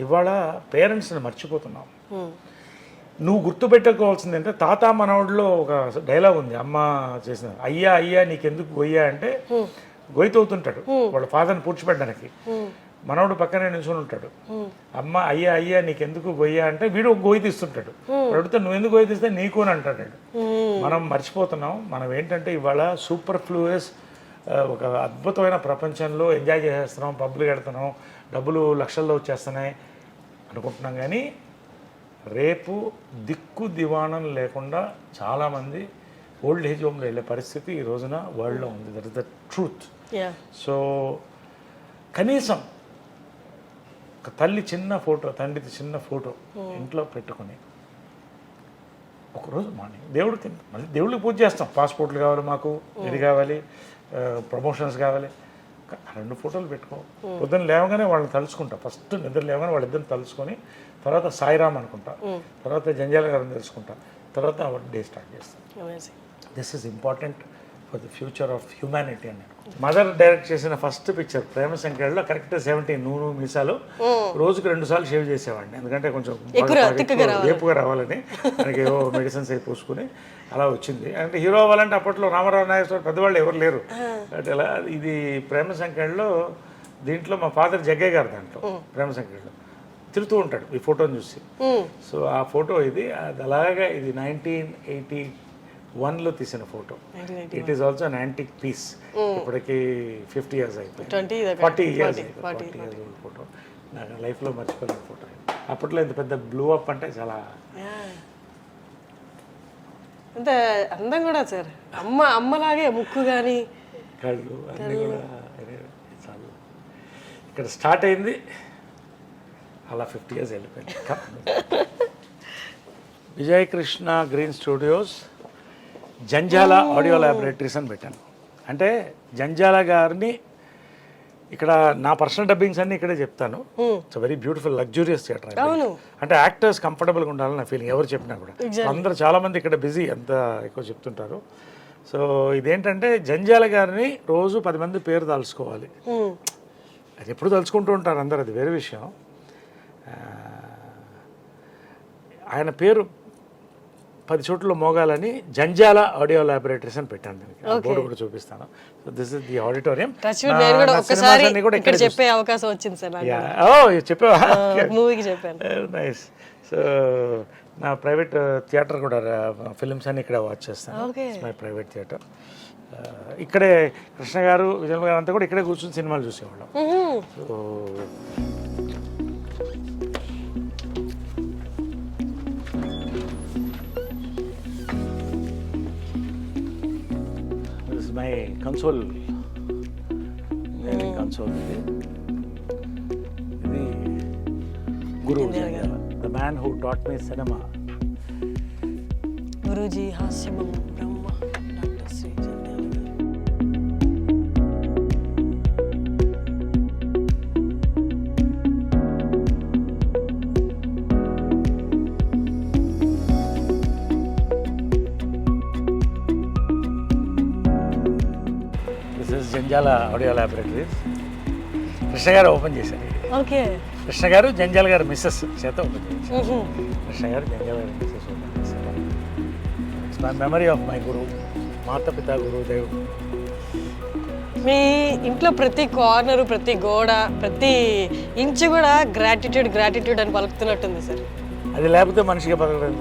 ఇవాళ పేరెంట్స్ని మర్చిపోతున్నాం. నువ్వు గుర్తుపెట్టుకోవాల్సింది అంటే, తాత మనవడిలో ఒక డైలాగ్ ఉంది అమ్మ చేసిన, అయ్యా అయ్యా నీకెందుకు గొయ్యా అంటే గొయ్యతవుతుంటాడు వాళ్ళ ఫాదర్ని పూడ్చిపెట్టడానికి, మనవడు పక్కనే నిల్చొని ఉంటాడు. అమ్మ అయ్యా అయ్యా నీకెందుకు గొయ్యా అంటే వీడు ఒక గొయ్యి తీస్తుంటాడు, అడిగితే నువ్వు ఎందుకు గొయ్యి తీస్తే నీకు అని అంటాడు. మనం మర్చిపోతున్నాం. మనం ఏంటంటే ఇవాళ సూపర్ ఫ్లూయస్ ఒక అద్భుతమైన ప్రపంచంలో ఎంజాయ్ చేసేస్తున్నాం, పబ్బులు కడుతున్నాం, డబ్బులు లక్షల్లో వచ్చేస్తున్నాయి అనుకుంటున్నాం. కానీ రేపు దిక్కు దివాణం లేకుండా చాలామంది ఓల్డ్ ఏజ్ హోమ్లో వెళ్ళే పరిస్థితి ఈ రోజున వరల్డ్లో ఉంది. That is the truth. So కనీసం ఒక తల్లి చిన్న ఫోటో, తండ్రిది చిన్న ఫోటో ఇంట్లో పెట్టుకొని ఒకరోజు మార్నింగ్ దేవుడికి, మళ్ళీ దేవుడికి పూజ చేస్తాం, పాస్పోర్ట్లు కావాలి మాకు, ఇది కావాలి, ప్రమోషన్స్ కావాలి, 2 ఫోటోలు పెట్టుకో. పొద్దున్న లేవగానే వాళ్ళని తలుచుకుంటా, ఫస్ట్ నిద్ర లేవగానే వాళ్ళిద్దరిని తలుచుకొని, తర్వాత సాయిరామ్ అనుకుంటా, తర్వాత జంజాల గారిని తెలుసుకుంటా, తర్వాత డే స్టార్ట్ చేస్తాను. This is important for the future of humanity అని. మదర్ డైరెక్ట్ చేసిన ఫస్ట్ పిక్చర్ ప్రేమ సంఖ్యలో కరెక్ట్ 17 నూనె మీసాలు, రోజుకు 2 సార్లు షేవ్ చేసేవాడిని, ఎందుకంటే కొంచెం ఏపుగా రావాలని, మనకి ఏవో మెడిసిన్స్ అయి పూసుకుని అలా వచ్చింది. అంటే హీరో అవ్వాలంటే అప్పట్లో రామారావు నాగేశ్వర పెద్దవాళ్ళు ఎవరు లేరు. అంటే ఇలా ఇది ప్రేమ సంఖ్యలో, దీంట్లో మా ఫాదర్ జగ్గయ్య గారు దాంట్లో ప్రేమ సంఖ్యలో తిరుగుతూ ఉంటాడు ఈ ఫోటోని చూసి. సో ఆ ఫోటో ఇది, అది అలాగా ఇది 1981లో తీసిన photo. It is also an antique piece. ఇప్పటికి 50 years అయిపోయింది, 40 years ఓల్డ్ ఫోటో. నాకు లైఫ్లో మర్చిపోలేని ఫోటో. అప్పట్లో ఇంత పెద్ద బ్లూ అప్ అంటే చాలా అంత అందం కూడా సార్. అమ్మలాగే ముక్కు కానీ కళ్ళు అన్నీ కూడా చాలా. ఇక్కడ స్టార్ట్ అయింది, అలా 50 years వెళ్ళిపోయింది. Vijayakrishna green studios Janjala audio laboratories అని పెట్టాను. అంటే జంజాల గారిని ఇక్కడ నా పర్సనల్ డబ్బింగ్స్ అన్ని ఇక్కడే చెప్తాను. It's very beautiful luxurious theatre. అంటే యాక్టర్స్ కంఫర్టబుల్గా ఉండాలని నా ఫీలింగ్. ఎవరు చెప్పినా కూడా అందరూ చాలామంది ఇక్కడ బిజీ అంత ఎక్కువ చెప్తుంటారు. సో ఇదేంటంటే జంజాల గారిని రోజు 10 మంది పేరు తలుచుకోవాలి. అది ఎప్పుడు తలుచుకుంటూ ఉంటారు అందరు, అది వేరే విషయం. ఆయన పేరు 10 చోట్ల మోగాలని జంజాల ఆడియో ల్యాబొరేటరీస్ అని పెట్టాను. దీనికి బోర్డు కూడా చూపిస్తాను. So this is the auditorium. చెప్పే అవకాశం వచ్చింది సార్. చెప్పావా? మూవీకి చెప్పాను. నైస్. సో నా ప్రైవేట్ థియేటర్ కూడా, ఫిల్మ్స్ అన్ని ఇక్కడ వాచ్ చేస్తాను. My private theatre. ఇక్కడే కృష్ణ గారు, విజయ్ గారు అంతా కూడా ఇక్కడే కూర్చొని సినిమాలు చూసేవాళ్ళం. సో మై కన్సోల్ ఇది guru Janjala, the man who taught me cinema. Guruji హాస్యమం బ్రహ్మ డాక్టర్ శ్రీ జంజాల గారు. జంజాల ఆడియో ల్యాబొరేటరీస్ కృష్ణ గారు ఓపెన్ చేశారు. ఓకే. కృష్ణ గారు జంజాల గారు మిస్సెస్ చేత ఓపెన్ చేశారు. కృష్ణ గారు జంజాల గారు మిస్సెస్ ఓపెన్ చేశారు. It's my memory of my guru, మాతపిత గురుదేవ్. మీ ఇంట్లో ప్రతి కార్నరు, ప్రతి గోడ, ప్రతి ఇంచు కూడా గ్రాటిట్యూడ్ అని పలుకుతున్నట్టుంది సార్. అది లేకపోతే మనిషిగా బతకడం.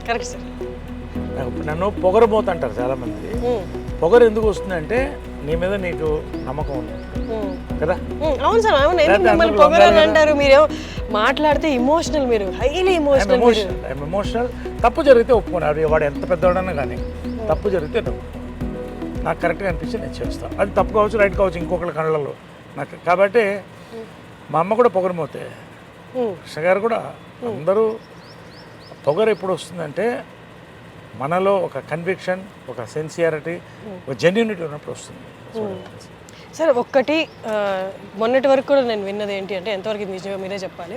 Correct sir. నన్ను పొగరబోతుంటారు చాలామంది. పొగరు ఎందుకు వస్తుందంటే నీ మీద నీకు నమ్మకం ఉంది కదా. అవును సార్, అవును. ఎందుకు మిమ్మల్ని పొగరాలి అంటారు? మీరు మాట్లాడితే ఇమోషనల్, మీరు హైలీ ఎమోషనల్. తప్పు జరిగితే ఒప్పుకోండి, వాడు ఎంత పెద్దవాడన్నా కానీ తప్పు జరిగితే నాకు కరెక్ట్గా అనిపించి నేను చేస్తాను. అది తప్పు కావచ్చు, రైట్ కావచ్చు, ఇంకొకరి కళ్ళల్లో నాకు. కాబట్టి మా అమ్మ కూడా పొగరమోతే, కృష్ణ గారు కూడా, అందరూ. పొగరు ఎప్పుడు వస్తుందంటే మనలో ఒక కన్విక్షన్, ఒక సిన్సియారిటీ, ఒక జెన్యూనిటీ ఉన్నప్పుడు వస్తుంది. సార్ ఒక్కటి, మొన్నటి వరకు కూడా నేను విన్నది ఏంటి అంటే, ఎంతవరకు ఇది నిజంగా మీరే చెప్పాలి.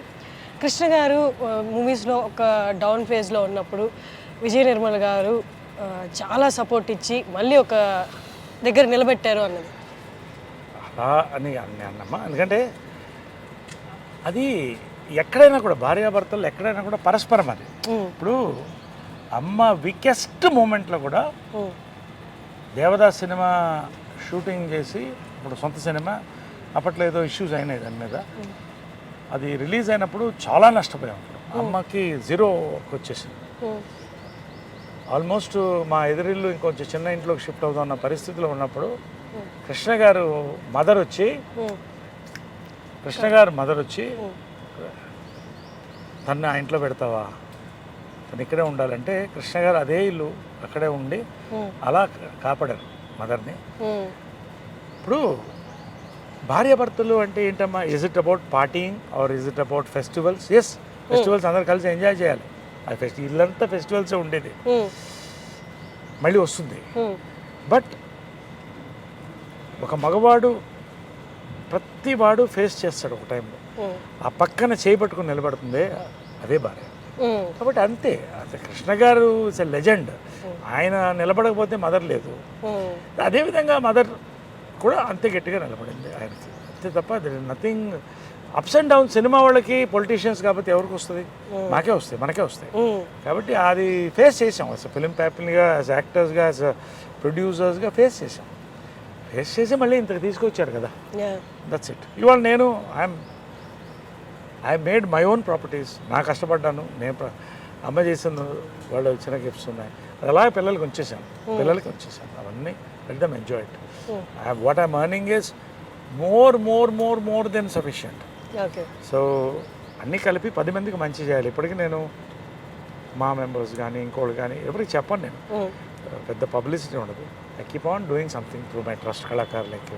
కృష్ణ గారు మూవీస్లో ఒక డౌన్ ఫేజ్లో ఉన్నప్పుడు విజయ నిర్మల గారు చాలా సపోర్ట్ ఇచ్చి మళ్ళీ ఒక దగ్గర నిలబెట్టారు అన్నది. అలా అని అన్నమ్మా, ఎందుకంటే అది ఎక్కడైనా కూడా భార్యాభర్తలు ఎక్కడైనా కూడా పరస్పరం అది. ఇప్పుడు అమ్మ వీకెస్ట్ మూమెంట్లో కూడా దేవదాస్ సినిమా షూటింగ్ చేసి, ఇప్పుడు సొంత సినిమా, అప్పట్లో ఏదో ఇష్యూస్ అయినాయి దాని మీద. అది రిలీజ్ అయినప్పుడు చాలా నష్టపోయాం. అమ్మకి జీరోకి వచ్చేసింది. ఆల్మోస్ట్ మా ఎదురిల్లు ఇంకొంచెం చిన్న ఇంట్లోకి షిఫ్ట్ అవుతున్న పరిస్థితిలో ఉన్నప్పుడు కృష్ణ గారు మదర్ వచ్చి తను ఆ ఇంట్లో పెడతావా, తను ఇక్కడే ఉండాలంటే కృష్ణ గారు అదే ఇల్లు అక్కడే ఉండి అలా కాపాడారు మదర్ని. ఇప్పుడు భార్యాభర్తలు అంటే ఏంటమ్మా, is it about partying or is it about festivals? Yes, festivals అందరు కలిసి ఎంజాయ్ చేయాలి. అది ఇల్లంతా ఫెస్టివల్సే ఉండేది, మళ్ళీ వస్తుంది. బట్ ఒక మగవాడు ప్రతి వాడు ఫేస్ చేస్తాడు ఒక టైంలో. ఆ పక్కన చేపట్టుకుని నిలబడుతుంది అదే భార్య. కాబట్టి అంతే, అసలు కృష్ణ గారు ఇస్ ఎ లెజెండ్. ఆయన నిలబడకపోతే మదర్ లేదు. అదేవిధంగా మదర్ కూడా అంతే గట్టిగా నిలబడింది ఆయనకి, అంతే తప్ప nothing. Ups and down cinema వాళ్ళకి, పొలిటీషియన్స్ కాబట్టి ఎవరికి వస్తుంది? మాకే వస్తాయి, మనకే వస్తాయి. కాబట్టి అది ఫేస్ చేసాం. అసలు ఫిలిం ప్యాపిల్గా, యాజ్ యాక్టర్స్గా, యాజ్ ప్రొడ్యూసర్స్గా ఫేస్ చేసి మళ్ళీ ఇంతకు తీసుకొచ్చారు కదా. That's it. ఇవాళ నేను I made my own properties. నా కష్టపడ్డాను, నేను అమ్మ చేసిన వాళ్ళు చిన్న గిఫ్ట్స్ ఉన్నాయి, అది అలాగే పిల్లలకి ఉంచేసాను. అవన్నీ let them enjoy it. What I'm earning is more than sufficient. So అన్నీ కలిపి 10 మందికి మంచి చేయాలి. ఇప్పటికీ నేను మా మెంబర్స్ కానీ ఇంకోళ్ళు కానీ ఎవరికి చెప్పను. నేను పెద్ద పబ్లిసిటీ ఉండదు. I keep on doing something through my trust కళాకారులకి.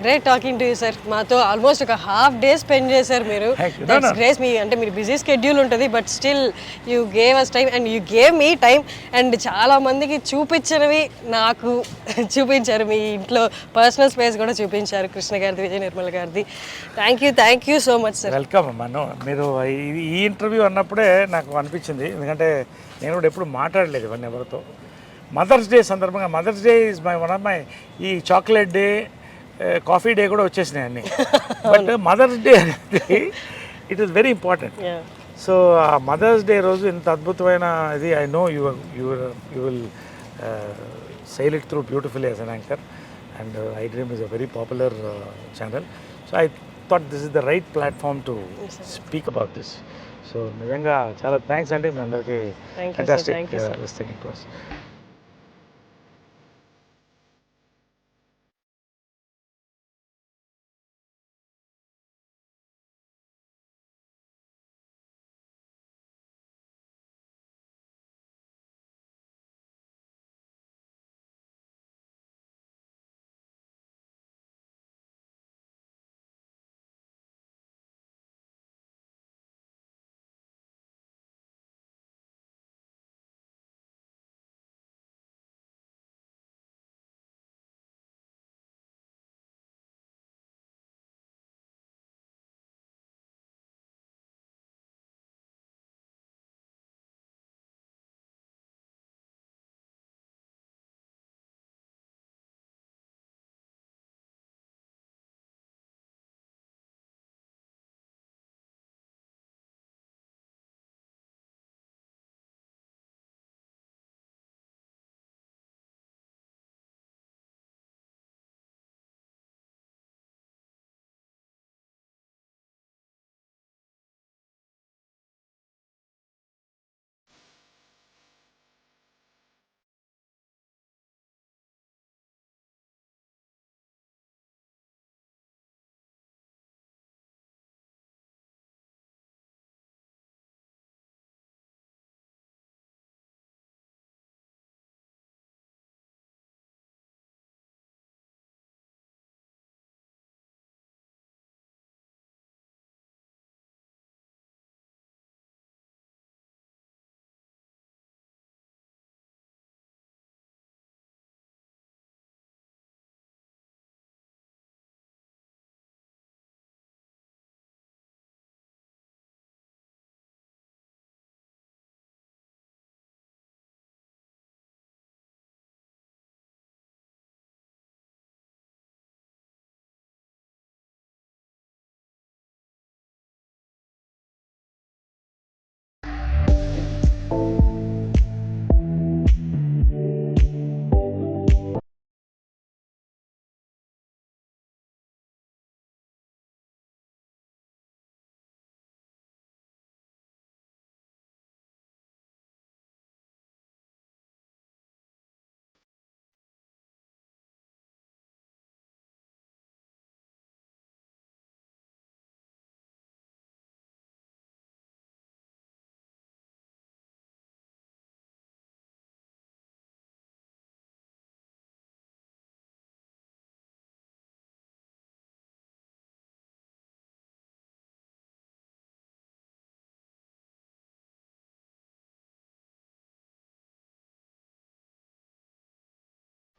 Great talking to you sir. మాతో ఆల్మోస్ట్ ఒక హాఫ్ డే స్పెండ్ చేశారు మీరు. That's great. మీ అంటే మీరు బిజీ స్కెడ్యూల్ ఉంటుంది, but still you gave us time and you gave me time. And చాలా మందికి చూపించినవి నాకు చూపించారు. మీ ఇంట్లో పర్సనల్ స్పేస్ కూడా చూపించారు కృష్ణ గారిది, విజయ నిర్మల గారిది. Thank you so much sir. Welcome అమ్మా. మీరు ఈ ఇంటర్వ్యూ అన్నప్పుడే నాకు అనిపించింది, ఎందుకంటే నేను కూడా ఎప్పుడు మాట్లాడలేదు ఇవన్నీ ఎవరితో. మదర్స్ డే సందర్భంగా, mother's day is one of my, ఈ చాక్లెట్ డే, కాఫీ డే కూడా వచ్చేసినాయి అన్నీ. బట్ మదర్స్ డే అనేది it is very important. So ఆ మదర్స్ డే రోజు ఇంత అద్భుతమైన ఇది, I know you will sail it through beautifully as an anchor, and iDream is a very popular channel. So I thought this is the right platform to speak about this. So నిజంగా చాలా thanks అండి మీ అందరికీ. Fantastic listing to us.